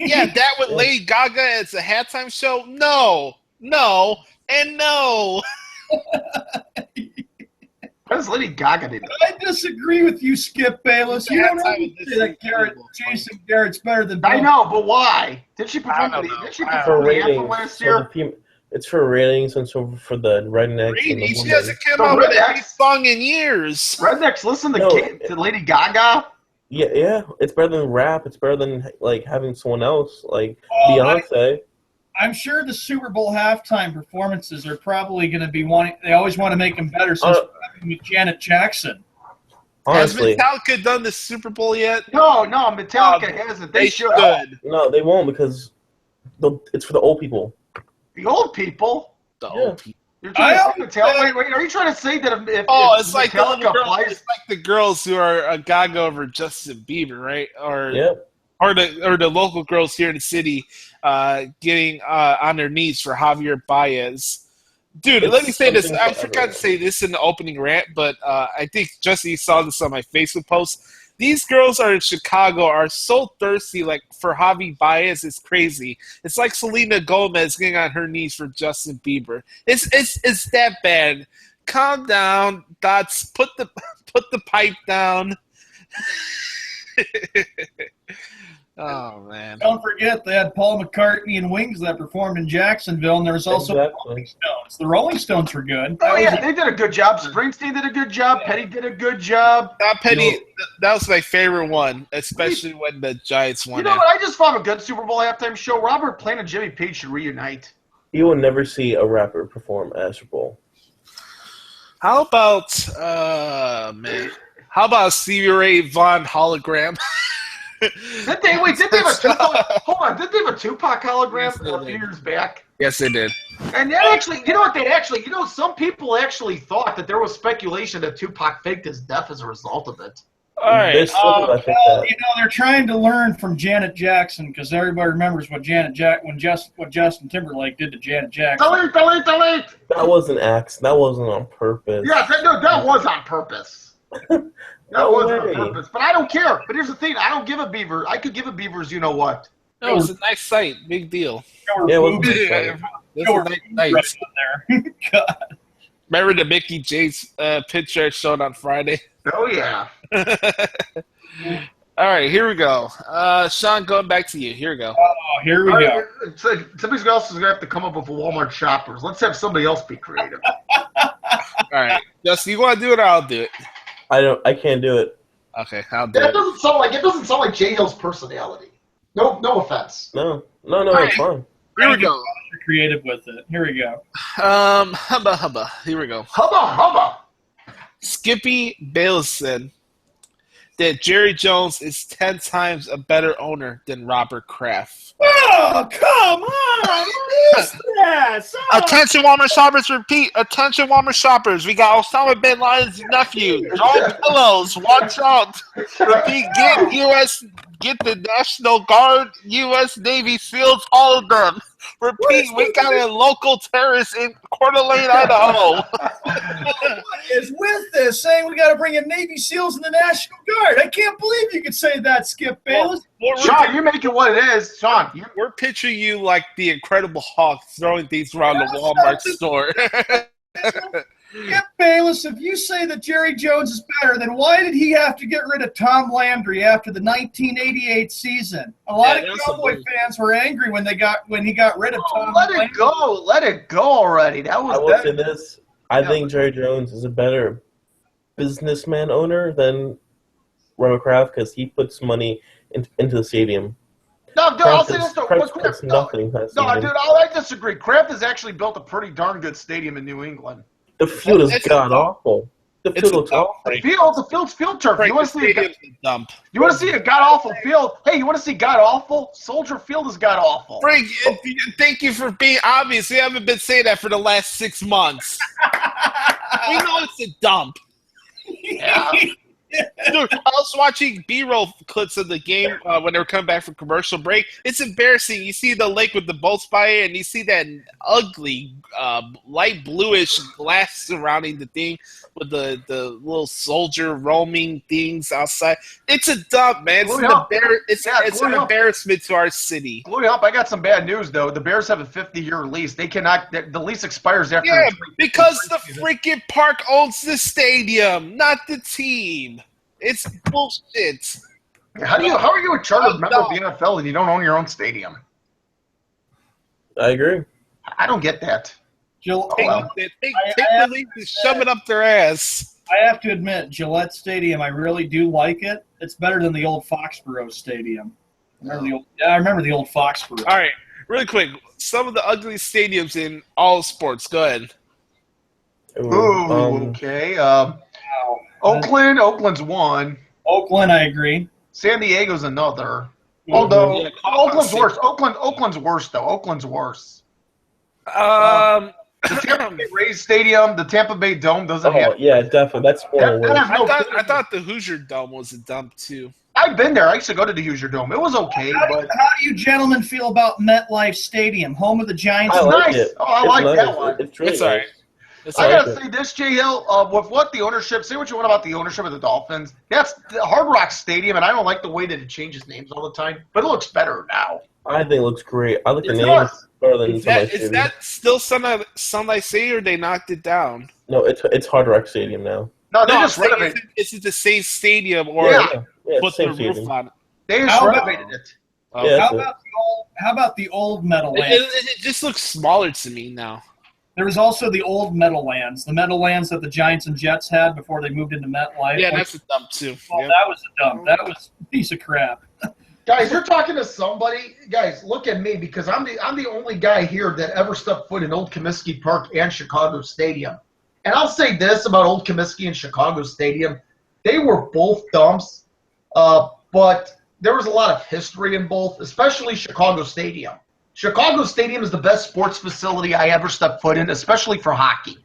A: Yeah, that with Lady Gaga as a halftime show? No, and no.
D: What does Lady Gaga do?
C: I disagree with you, Skip Bayless. You don't have to say that Jason Garrett's better than Bill.
D: I know, but why? Did she
A: I
D: perform
A: don't
D: the,
A: know.
D: did she
A: I don't
E: for
D: perform the anthem
E: ratings.
D: last
E: So
D: year?
E: it's for ratings and so for the rednecks. And the
A: She
E: women.
A: hasn't come
D: So
A: out with a
D: Rednecks-
A: hit song in years.
D: Rednecks listen to,
E: No.
D: to Lady Gaga?
E: Yeah. It's better than rap. It's better than like having someone else like
C: Oh,
E: Beyonce.
C: I'm sure the Super Bowl halftime performances are probably going to be wanting. They always want to make them better since we're having with Janet Jackson.
E: Honestly,
A: Has Metallica done the Super Bowl yet?
D: No, Metallica hasn't. They should.
E: no, they won't because it's for the old people.
D: The old people.
A: The
E: Yeah.
A: old people.
D: You're trying
C: I
D: to say Metallica. Wait, are you trying to say that if
A: Oh,
D: if
A: it's like the little
D: Metallica
A: girls.
D: plays?
A: It's like the girls who are gaga over Justin Bieber, right? Or
E: Yep.
A: or the local girls here in the city getting on their knees for Javier Baez. Dude, let me say this. I forgot to say this in the opening rant, but I think Jesse saw this on my Facebook post. These girls in Chicago are so thirsty, like for Javi Baez. It's crazy. It's like Selena Gomez getting on her knees for Justin Bieber. It's that bad. Calm down, Dots. Put the pipe down. Oh man!
C: Don't forget they had Paul McCartney and Wings that performed in Jacksonville, and there was also the Rolling Stones. The Rolling Stones were good.
D: Oh yeah, they did a good job. Springsteen did a good job. Petty did a good job.
A: Petty, that was my favorite one, especially when the Giants won.
D: You know what? I just found a good Super Bowl halftime show. Robert Plant and Jimmy Page should reunite.
E: You will never see a rapper perform at a Super Bowl.
A: How about How about Stevie Ray Vaughan hologram?
D: Did they have a Tupac? Hold on, did they have a Tupac hologram a few years back?
A: Yes, they did.
D: And that actually, some people actually thought that there was speculation that Tupac faked his death as a result of it.
A: All right.
C: They're trying to learn from Janet Jackson because everybody remembers what what Justin Timberlake did to Janet Jackson.
D: Delete.
E: That wasn't accident. That wasn't on purpose.
D: Yeah, that was on purpose. That was on purpose. But I don't care. But here's the thing: I don't give a beaver. I could give a beaver's. You know what?
A: No, it was a nice sight. Big deal.
E: Yeah, it was
A: nice. God. Remember the Mickey J's picture I showed on Friday?
D: Oh, yeah.
A: All right, here we go. Sean, going back to you. Here we go.
C: Oh, here we go.
D: Somebody else is going to have to come up with Walmart shoppers. Let's have somebody else be creative.
A: All right. Justin, you want to do it or I'll do it?
E: I can't do it.
A: Okay, I'll do it.
D: It doesn't sound like J Hill's personality. No offense.
E: No, it's fine.
A: Here we go.
C: You're creative with it. Here we go.
A: Hubba. Here we go.
D: Hubba.
A: Skippy Bayless said that Jerry Jones is 10 times a better owner than Robert Kraft.
C: Oh, come on! What is that?
A: Attention, Walmart shoppers, repeat. Attention, Walmart shoppers. We got Osama bin Laden's nephew. Drone pillows. Watch out. Repeat, get the National Guard, U.S. Navy SEALs, all of them. Repeat, we got a local terrorist in Coeur d'Alene, Idaho.
C: What is with this saying we got to bring in Navy SEALs and the National Guard? I can't believe you could say that, Skip Bayless.
D: Sean, you make it what it is. Sean,
A: we're picturing you like the Incredible Hulk throwing things around the Walmart store.
C: Skip Bayless, if you say that Jerry Jones is better, then why did he have to get rid of Tom Landry after the 1988 season? A lot of Cowboy fans were angry when he got rid of Tom Landry.
D: Let it go already. That was.
E: I will say this: I think Jerry Jones is a better businessman owner than Robert Kraft because he puts money into the stadium.
D: No, dude, I'll say this though.
E: Kraft nothing.
D: Dude, I disagree. Kraft has actually built a pretty darn good stadium in New England.
E: The field is god awful. The field looks awful.
D: The field's field turf. You want to see a god awful field? Hey, you want to see god awful? Soldier Field is god awful.
A: Frank, thank you for being obvious. We haven't been saying that for the last 6 months. We know it's a dump.
D: Yeah.
A: Dude, I was watching B-roll clips of the game when they were coming back from commercial break. It's embarrassing. You see the lake with the boats by it, and you see that ugly light bluish glass surrounding the thing with the little soldier roaming things outside. It's a dump, man. It's an embarrassment to our city.
D: Louis Hump, I got some bad news, though. The Bears have a 50-year lease. They cannot. The lease expires after.
A: Yeah, because the freaking park owns the stadium, not the team. It's bullshit.
D: How are you a chartered member of the NFL and you don't own your own stadium?
E: I agree.
D: I don't get that.
A: Take the lead and shove it up their ass.
C: I have to admit, Gillette Stadium, I really do like it. It's better than the old Foxborough Stadium. I remember the old Foxborough.
A: All right, really quick. Some of the ugly stadiums in all sports. Go ahead.
D: Okay. Oakland's one.
C: Oakland, I agree.
D: San Diego's another. Although Oakland's worse. Oakland's worse though. Oakland's worse.
A: The
D: Tampa Bay Rays Stadium, the Tampa Bay Dome doesn't have.
E: Yeah, definitely. That's one.
A: I thought the Hoosier Dome was a dump too.
D: I've been there. I used to go to the Hoosier Dome. It was okay, but
C: How do you gentlemen feel about MetLife Stadium, home of the Giants?
E: I like
D: nice.
E: it.
D: Oh, I
E: It's
D: like
E: nice.
D: that one.
E: It's really
A: It's all right.
E: nice.
A: It's
D: I
A: all right.
D: gotta say this, Jay Hill, with what the ownership, say what you want about the ownership of the Dolphins. That's the Hard Rock Stadium, and I don't like the way that it changes names all the time, but it looks better now.
E: I think it looks great. I like the
D: It
E: name
D: does.
E: better than
A: Is
E: Sunlight
A: that, is
E: Stadium.
A: that still Sunlight Stadium, or they knocked it down?
E: No, it's Hard Rock Stadium now.
D: No, they
A: No,
D: just
A: I'm saying,
D: renovated.
A: is it the same stadium, or
D: Yeah.
E: Yeah, it's
A: put
E: the
A: the
E: same
A: roof
E: stadium.
A: on it?
D: They just
C: How about-
D: renovated it.
A: Oh.
E: Yeah.
C: How about the old Meadowlands?
A: It just looks smaller to me now.
C: There was also the old Meadowlands, the Meadowlands that the Giants and Jets had before they moved into MetLife.
A: Yeah, that's a dump too.
C: Well,
A: Yeah.
C: that was a dump. That was a piece of crap.
B: Guys, you're talking to somebody. Guys, look at me because I'm the only guy here that ever stepped foot in Old Comiskey Park and Chicago Stadium. And I'll say this about Old Comiskey and Chicago Stadium: they were both dumps, but there was a lot of history in both, especially Chicago Stadium. Chicago Stadium is the best sports facility I ever stepped foot in, especially for hockey.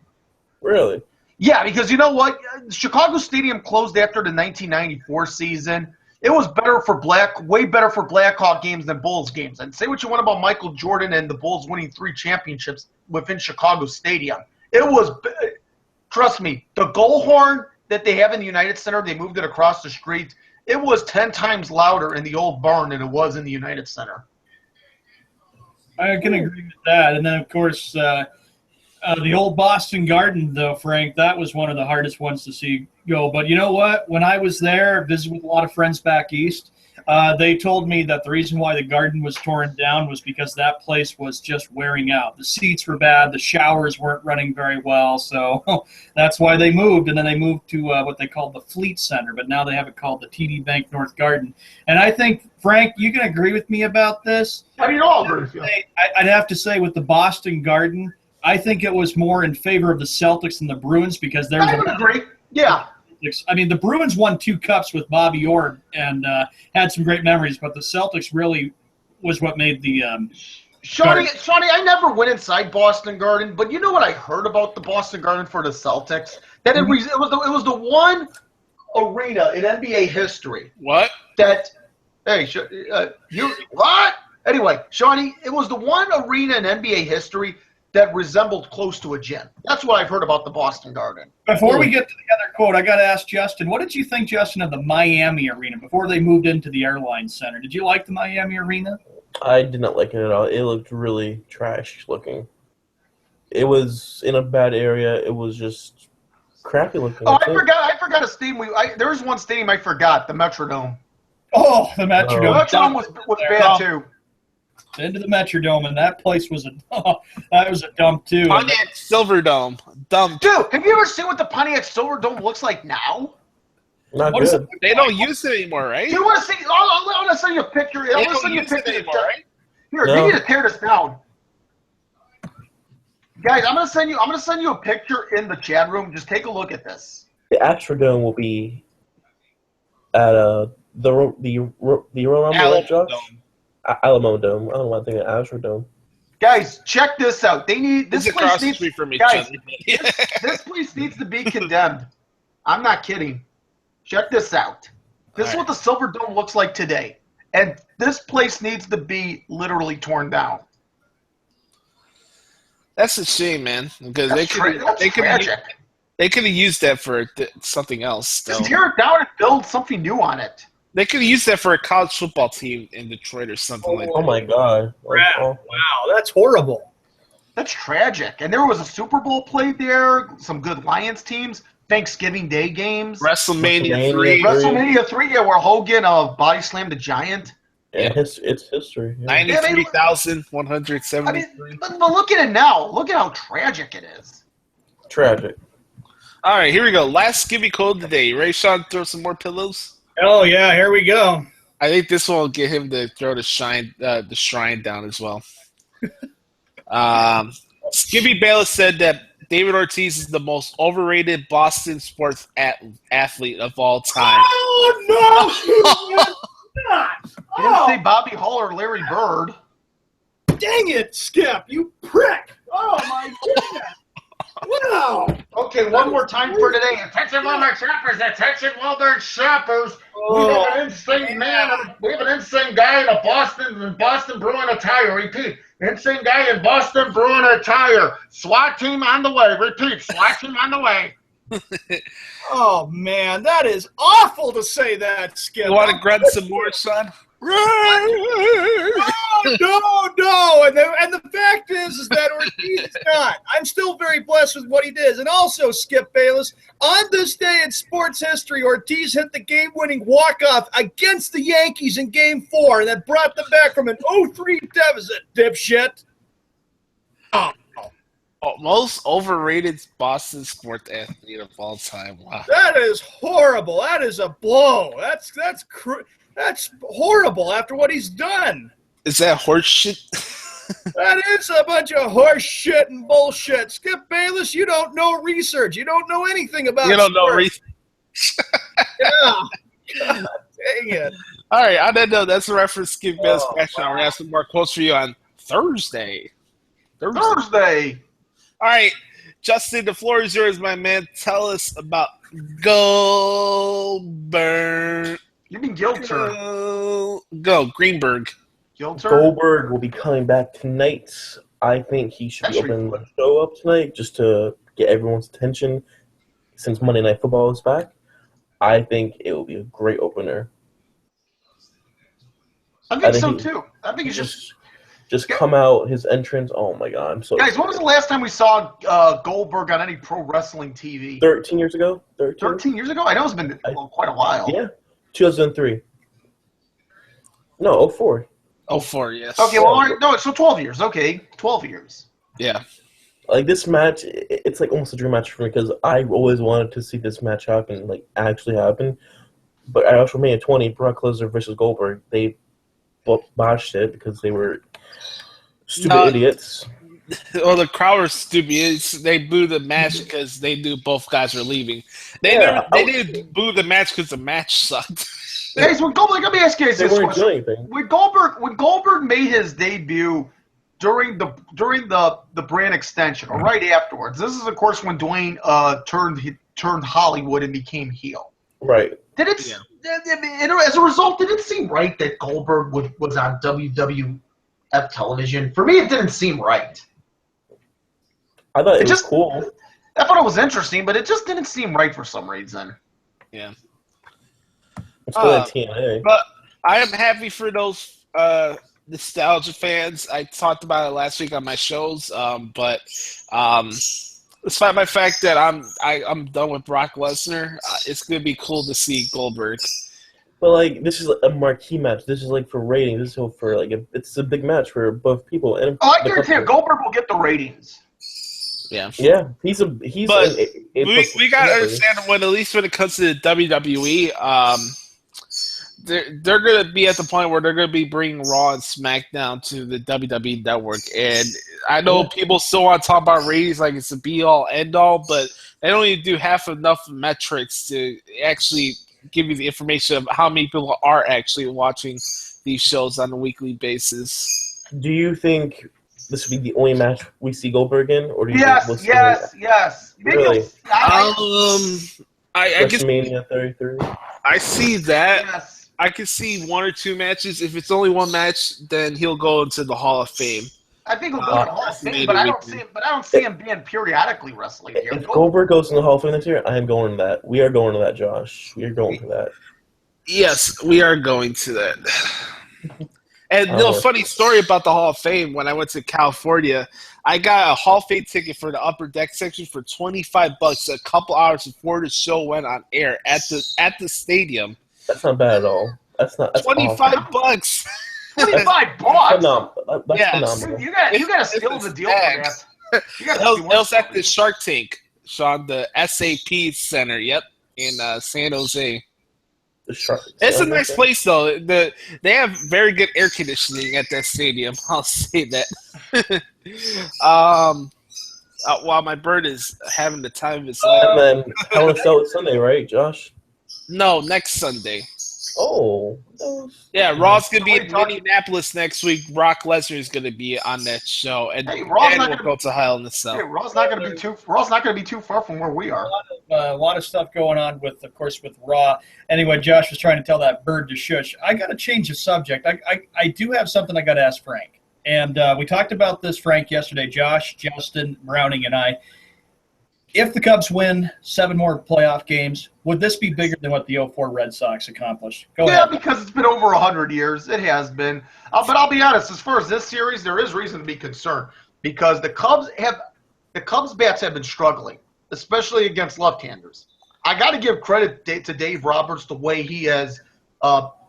E: Really?
D: Yeah, because you know what? Chicago Stadium closed after the 1994 season. It was way better for Blackhawk games than Bulls games. And say what you want about Michael Jordan and the Bulls winning 3 championships within Chicago Stadium. It was, trust me, the goal horn that they have in the United Center, they moved it across the street. It was 10 times louder in the old barn than it was in the United Center.
C: I can agree with that. And then, of course, the old Boston Garden, though, Frank, that was one of the hardest ones to see go. But you know what? When I was there, visiting with a lot of friends back east, they told me that the reason why the Garden was torn down was because that place was just wearing out. The seats were bad. The showers weren't running very well. So that's why they moved. And then they moved to what they called the Fleet Center. But now they have it called the TD Bank North Garden. And I think, Frank, you can agree with me about this.
D: I mean, all agree with you.
C: I'd have to say with the Boston Garden, I think it was more in favor of the Celtics than the Bruins because there's
D: I would agree. Yeah.
C: I mean, the Bruins won 2 cups with Bobby Orr and had some great memories, but the Celtics really was what made the
D: Shawnee, I never went inside Boston Garden, but you know what I heard about the Boston Garden for the Celtics? That it was the one arena in NBA history
A: What?
D: that you what? Anyway, Shawnee, it was the one arena in NBA history that resembled close to a gym. That's what I've heard about the Boston Garden.
C: Before we get to the other quote, I got to ask Justin, what did you think, Justin, of the Miami Arena before they moved into the Airline Center? Did you like the Miami Arena?
E: I did not like it at all. It looked really trash looking. It was in a bad area. It was just crappy looking.
D: Oh,
E: That's it.
D: I forgot a stadium. There was one stadium I forgot, the Metrodome.
C: Oh, the Metrodome.
D: The Metrodome was bad too.
C: Into the Metrodome, and that place was a dump too.
A: Pontiac Silverdome. Dump.
D: Dude, have you ever seen what the Pontiac Silverdome looks like now?
E: Not
C: What is
E: good.
C: it?
A: They don't use it anymore, right?
D: Do you want to see? I'm going to send you a picture. I'm
A: They
D: going to
A: don't
D: send you a
A: use it
D: picture.
A: anymore, right?
D: Here,
E: No.
D: you need to tear this down. Guys, I'm going to send you a picture in the chat room. Just take a look at this.
E: The Astrodome will be at the Royal Red Sox? Alamo Dome. I don't want to think of Astrodome.
D: Guys, check this out. They need
A: This
D: this
A: is across
D: place
A: the
D: needs,
A: street from each
D: guys,
A: other.
D: this place needs to be condemned. I'm not kidding. Check this out. This is what the Silver Dome looks like today. And this place needs to be literally torn down.
A: That's a shame, man. Because
D: That's tragic.
A: they could have used that for something else. Though.
D: Just tear it down and build something new on it.
A: They could have used that for a college football team in Detroit or something like
E: Oh
A: that.
E: my god.
C: Wow, that's horrible.
D: That's tragic. And there was a Super Bowl played there, some good Lions teams, Thanksgiving Day games.
A: WrestleMania 3.
E: WrestleMania
D: WrestleMania 3, yeah, where Hogan body slammed the Giant.
E: Yeah, it's history. Yeah.
A: 93,173.
D: I mean, but look at it now. Look at how tragic it is.
E: Tragic.
A: All right, here we go. Last Skibby code of the day. Ray Sean, throw some more pillows.
C: Oh yeah, here we go.
A: I think this one will get him to throw the shrine down as well. Skibby Bayless said that David Ortiz is the most overrated Boston sports athlete of all time.
C: Oh no! Not.
D: He didn't say Bobby Hall or Larry Bird.
C: Dang it, Skip! You prick! Oh my goodness! Wow!
D: Okay, one more time for today.
B: Attention, Walmart shoppers! Attention, Walmart shoppers! We have an insane man. We have an insane guy in Boston brewing a tire. Repeat, insane guy in Boston brewing a tire. SWAT team on the way. Repeat, SWAT team on the way.
C: Oh man, that is awful to say that, Skip.
A: You want to grunt some more, son?
C: No. And the fact is that Ortiz is not. I'm still very blessed with what he did. And also, Skip Bayless, on this day in sports history, Ortiz hit the game-winning walk-off against the Yankees in Game 4, and that brought them back from an 0-3 deficit, dipshit.
A: Oh, most overrated Boston sports athlete of all time. Wow.
C: That is horrible. That is a blow. That's horrible after what he's done.
A: Is that horse shit?
C: That is a bunch of horse shit and bullshit. Skip Bayless, you don't know research. You don't know anything about
A: You don't know
C: sports.
A: research.
C: Yeah. God dang it.
A: All right, I didn't know. That's a reference. Skip Bayless Passion Hour. We have some more quotes for you on Thursday.
D: Thursday.
A: All right, Justin, the floor is yours, my man. Tell us about Goldberg.
D: You mean Gilter?
A: Go, Greenberg.
D: Gilter?
E: Goldberg will be coming back tonight. I think he should be opening the show up tonight just to get everyone's attention since Monday Night Football is back. I think it will be a great opener.
D: I think so, too. I think it's
E: just come out, his entrance. Oh, my God. I'm so
D: Guys,
E: excited.
D: when was the last time we saw Goldberg on any pro wrestling TV?
E: 13 years ago?
D: 13 years ago? I know it's been quite a while.
E: Yeah. 2003. No, 04.
A: 04, yes.
D: Okay, well, all right, no, so 12 years. Okay, 12 years.
A: Yeah.
E: Like, this match, it's like almost a dream match for me because I always wanted to see this match happen, like, actually happen. But at WrestleMania 20, Brock Lesnar versus Goldberg, they botched it because they were stupid idiots.
A: Well, the crowd was stupid. They booed the match because they knew both guys were leaving. They didn't boo the match because the match sucked.
D: Guys, when Goldberg, let me ask you guys
E: They
D: this
E: weren't doing
D: question.
E: anything.
D: When Goldberg made his debut during the brand extension or right afterwards, this is of course when Dwayne turned Hollywood and became heel.
E: Right.
D: Did it? Yeah. As a result, did it seem right that Goldberg was on WWF television? For me, it didn't seem right.
E: I thought it was cool.
D: I thought it was interesting, but it just didn't seem right for some reason.
A: Yeah.
E: It's still at TNA.
A: But I am happy for those nostalgia fans. I talked about it last week on my shows, but despite my fact that I'm done with Brock Lesnar, it's gonna be cool to see Goldberg.
E: But like, this is a marquee match. This is like for ratings. This is for like it's a big match for both people. And
D: I guarantee you, Goldberg will get the ratings.
A: Yeah.
E: Yeah, he's.
A: But we gotta understand when at least when it comes to the WWE, they're gonna be at the point where they're gonna be bringing Raw and SmackDown to the WWE Network, and I know people still want to talk about ratings like it's a be all end all, but they don't even do half enough metrics to actually give you the information of how many people are actually watching these shows on a weekly basis.
E: Do you think this would be the only match we see Goldberg in, or do you
D: Yes.
E: think
D: Maybe
E: Really?
A: I guess
E: WrestleMania 33?
A: I see that.
D: Yes.
A: I can see one or two matches. If it's only one match, then he'll go into the Hall of Fame.
D: I think he'll go to the Hall of Fame, but I don't see him being periodically wrestling here.
E: If Goldberg goes in the Hall of Fame this year, I am going to that. We are going to that, Josh. We are going to that.
A: Yes, we are going to that. And no funny story about the Hall of Fame. When I went to California, I got a Hall of Fame ticket for the upper deck section for $25 a couple hours before the show went on air at the stadium.
E: That's not bad at all. That's
A: $25.
D: $25.
E: Phenomenal. That's
A: Yes.
E: phenomenal.
D: You got to steal the deal for that.
A: It was at the Shark Tank, Sean, the SAP Center. Yep, in San Jose. It's a nice place, though. They have very good air conditioning at that stadium. I'll say that. While my bird is having the time of his life.
E: And then Hell in a Cell is Sunday, right, Josh?
A: No, next Sunday.
E: Oh.
A: Yeah, Raw's gonna be in Indianapolis next week. Brock Lesnar is gonna be on that show, and
D: Hey, Raw's
A: Dan
D: not
A: will
D: gonna-
A: go to Hell in the Cell.
D: Hey, Raw's not going to be too far from where we are.
C: A lot of stuff going on with Raw. Anyway, Josh was trying to tell that bird to shush. I got to change the subject. I do have something I got to ask Frank. And we talked about this, Frank, yesterday. Josh, Justin, Browning, and I. If the Cubs win 7 more playoff games, would this be bigger than what the 04 Red Sox accomplished? Go
D: Yeah,
C: ahead.
D: because it's been over 100 years. It has been. But I'll be honest, as far as this series, there is reason to be concerned because the Cubs bats have been struggling, especially against left-handers. I got to give credit to Dave Roberts the way he has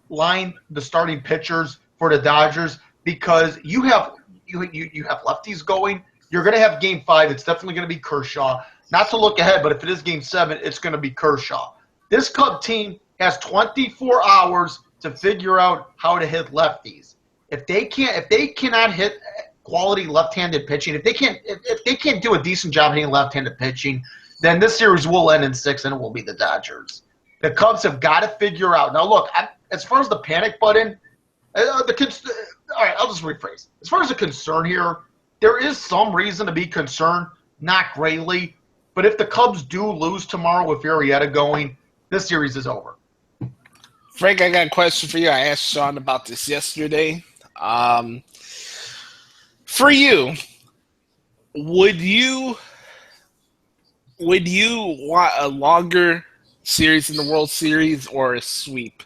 D: lined the starting pitchers for the Dodgers because you have lefties going. You're going to have Game 5. It's definitely going to be Kershaw. Not to look ahead, but if it is Game 7, it's going to be Kershaw. This Cub team has 24 hours to figure out how to hit lefties. If they cannot hit quality left-handed pitching, if they can't do a decent job hitting left-handed pitching, then this series will end in 6 and it will be the Dodgers. The Cubs have got to figure out. Now, look, as far as the panic button, all right, I'll just rephrase. As far as the concern here, there is some reason to be concerned, not greatly. But if the Cubs do lose tomorrow with Arrieta going, this series is over.
A: Frank, I got a question for you. I asked Sean about this yesterday. For you, would you want a longer series in the World Series or a sweep?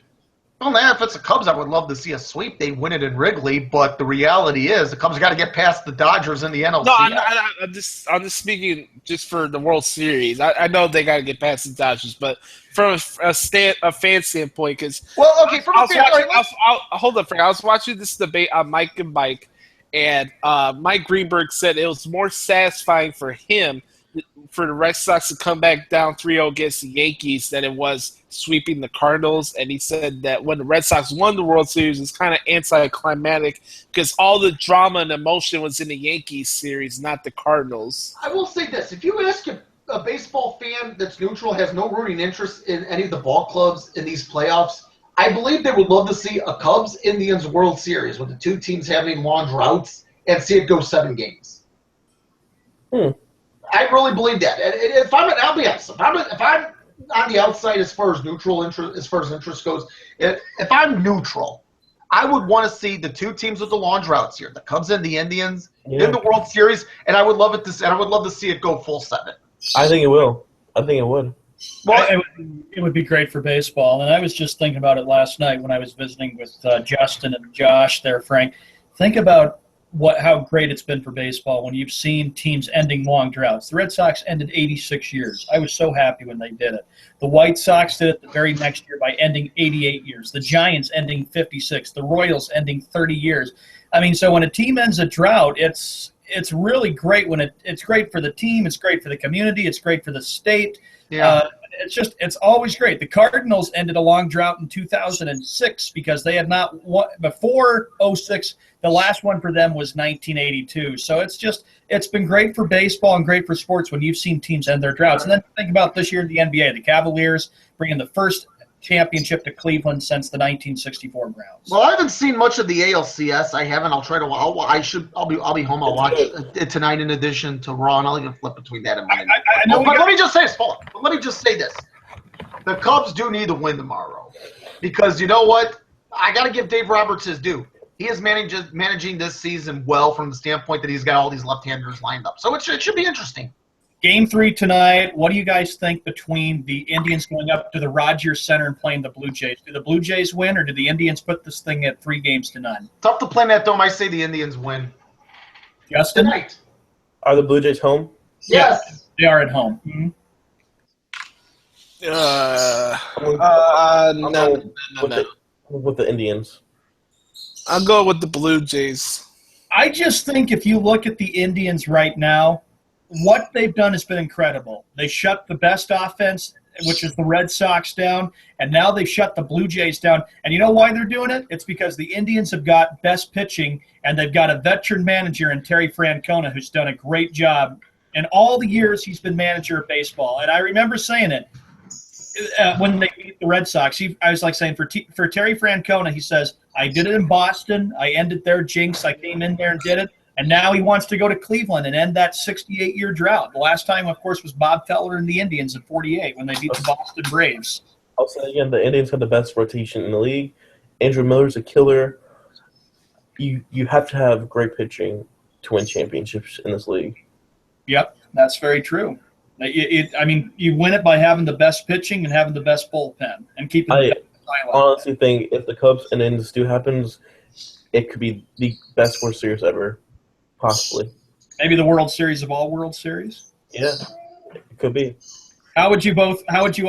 D: Well, man, if it's the Cubs, I would love to see a sweep. They win it in Wrigley, but the reality is the Cubs got to get past the Dodgers in the NLCS.
A: No, I'm just speaking just for the World Series. I know they got to get past the Dodgers, but from a fan standpoint, because
D: hold
A: on, Frank. I was watching this debate on Mike and Mike, and Mike Greenberg said it was more satisfying for him for the Red Sox to come back down 3-0 against the Yankees than it was sweeping the Cardinals. And he said that when the Red Sox won the World Series, it was kind of anticlimactic because all the drama and emotion was in the Yankees series, not the Cardinals.
D: I will say this. If you ask a baseball fan that's neutral, has no rooting interest in any of the ball clubs in these playoffs, I believe they would love to see a Cubs-Indians World Series with the two teams having long droughts and see it go 7 games. I really believe that. And I'll be honest. If I'm on the outside as far as neutral interest, as far as interest goes, if I'm neutral, I would want to see the two teams with the long droughts here, the Cubs and the Indians, in the World Series, and I would love to see it go full 7.
E: I think it will. I think it would.
C: Well, it would be great for baseball. And I was just thinking about it last night when I was visiting with Justin and Josh there, Frank. Think about how great it's been for baseball when you've seen teams ending long droughts. The Red Sox ended 86 years. I was so happy when they did it. The White Sox did it the very next year by ending 88 years. The Giants ending 56. The Royals ending 30 years. I mean, so when a team ends a drought, it's really great when it's great for the team. It's great for the community. It's great for the state.
D: Yeah.
C: It's always great. The Cardinals ended a long drought in 2006 because they had not won before 06. The last one for them was 1982. So it's been great for baseball and great for sports when you've seen teams end their droughts. And then think about this year in the NBA, the Cavaliers bringing the first championship to Cleveland since the 1964 Browns.
D: Well, I haven't seen much of the ALCS. I haven't. I'll try to. I'll be home. I'll watch it tonight in addition to Raw, and I'll even flip between that and Monday.
C: I know.
D: But let me just say this. Hold on. Let me just say this. The Cubs do need to win tomorrow because you know what? I got to give Dave Roberts his due. He is managing this season well from the standpoint that he's got all these left-handers lined up. So it should be interesting.
C: Game 3 tonight. What do you guys think between the Indians going up to the Rogers Center and playing the Blue Jays? Do the Blue Jays win, or do the Indians put this thing at 3-0?
D: Tough to play in that dome. I say the Indians win.
C: Justin?
D: Tonight.
E: Are the Blue Jays home?
D: Yes.
C: They are at home. Mm-hmm.
A: No.
E: With the Indians.
A: I'll go with the Blue Jays.
C: I just think if you look at the Indians right now, what they've done has been incredible. They shut the best offense, which is the Red Sox, down, and now they've shut the Blue Jays down. And you know why they're doing it? It's because the Indians have got best pitching, and they've got a veteran manager in Terry Francona who's done a great job in all the years he's been manager of baseball. And I remember saying it. when they beat the Red Sox, I was like saying for Terry Francona, he says, I did it in Boston. I ended their jinx. I came in there and did it. And now he wants to go to Cleveland and end that 68-year drought. The last time, of course, was Bob Feller and the Indians in '48 when they beat the Boston Braves.
E: I'll say again, the Indians have the best rotation in the league. Andrew Miller's a killer. You have to have great pitching to win championships in this league.
C: Yep, that's very true. You win it by having the best pitching and having the best bullpen and keeping.
E: I honestly think if the Cubs and Indians do happens, it could be the best World Series ever, possibly.
C: Maybe the World Series of all World Series.
E: Yeah, it could be.
C: How would you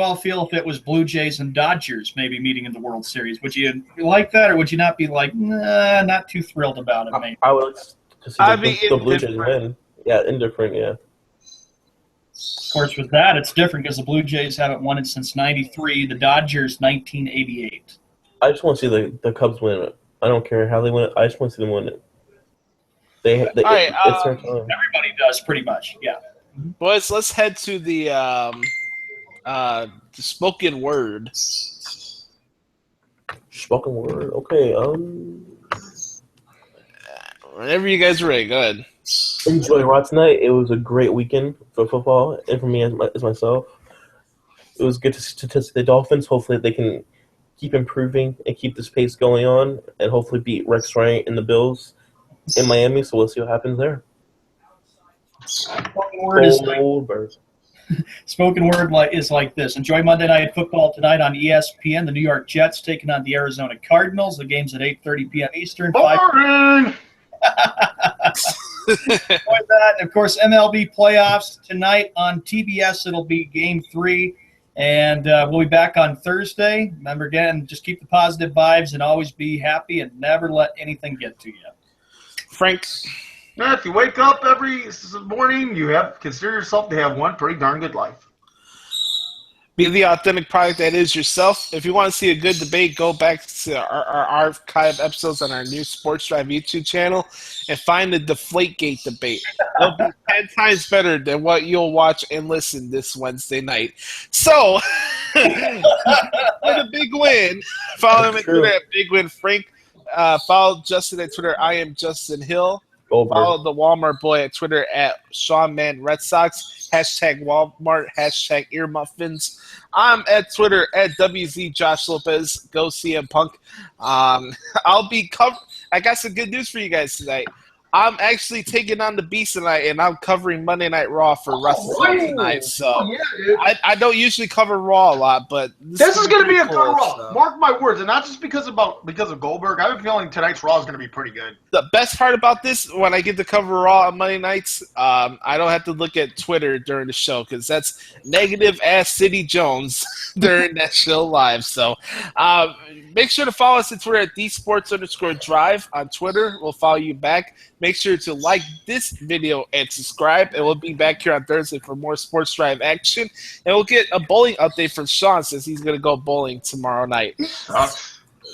C: all feel if it was Blue Jays and Dodgers maybe meeting in the World Series? Would you like that, or would you not be like, nah, not too thrilled about it? Maybe.
E: I would just see the Blue Jays win. Yeah, indifferent. Yeah.
C: Of course, with that, it's different because the Blue Jays haven't won it since '93. The Dodgers, 1988.
E: I just want to see the Cubs win it. I don't care how they win it. I just want to see them win it. It's their time.
C: Everybody does, pretty much. Yeah.
A: Boys, let's head to the spoken word.
E: Spoken word. Okay.
A: Whenever you guys are ready, go ahead.
E: Enjoy Raw tonight. It was a great weekend for football and for me as myself. It was good to see the Dolphins. Hopefully they can keep improving and keep this pace going on and hopefully beat Rex Ryan and the Bills in Miami. So we'll see what happens there.
C: Spoken word is like this. Enjoy Monday Night Football tonight on ESPN. The New York Jets taking on the Arizona Cardinals. The game's at 8:30 p.m. Eastern.
D: Boring!
C: Enjoy that. And of course, MLB playoffs tonight on TBS. It'll be Game 3. And we'll be back on Thursday. Remember, again, just keep the positive vibes and always be happy and never let anything get to you.
A: Frank?
D: Yeah, if you wake up every morning, consider yourself to have one pretty darn good life.
A: Be the authentic product that is yourself. If you want to see a good debate, go back to our archive episodes on our new Sports Drive YouTube channel and find the Deflategate debate. It'll be 10 times better than what you'll watch and listen this Wednesday night. So, for the Big Win, follow him at Twitter at Big Win Frank. Follow Justin at Twitter. I am Justin Hill. Follow the Walmart boy at Twitter at Sean Man Red Sox. Hashtag Walmart. Hashtag Ear Muffins. I'm at Twitter at WZ Josh Lopez. Go CM Punk. I'll be I got some good news for you guys tonight. I'm actually taking on the Beast tonight, and I'm covering Monday Night Raw for Russell tonight. So I don't usually cover Raw a lot, but
D: this is going to be a good Raw. So. Mark my words, and not just because of Goldberg. I have a feeling tonight's Raw is going to be pretty good.
A: The best part about this, when I get to cover Raw on Monday nights, I don't have to look at Twitter during the show because that's negative-ass City Jones during that show live. So make sure to follow us on Twitter at @DSports_Drive on Twitter. We'll follow you back. Make sure to like this video and subscribe. And we'll be back here on Thursday for more Sports Drive action. And we'll get a bowling update from Sean since he's going to go bowling tomorrow night.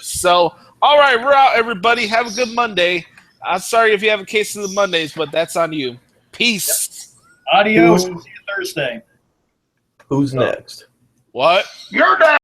A: So, all right, we're out, everybody. Have a good Monday. I'm sorry if you have a case of the Mondays, but that's on you. Peace.
C: Adios. See you Thursday.
E: Who's next?
A: What?
D: You're next.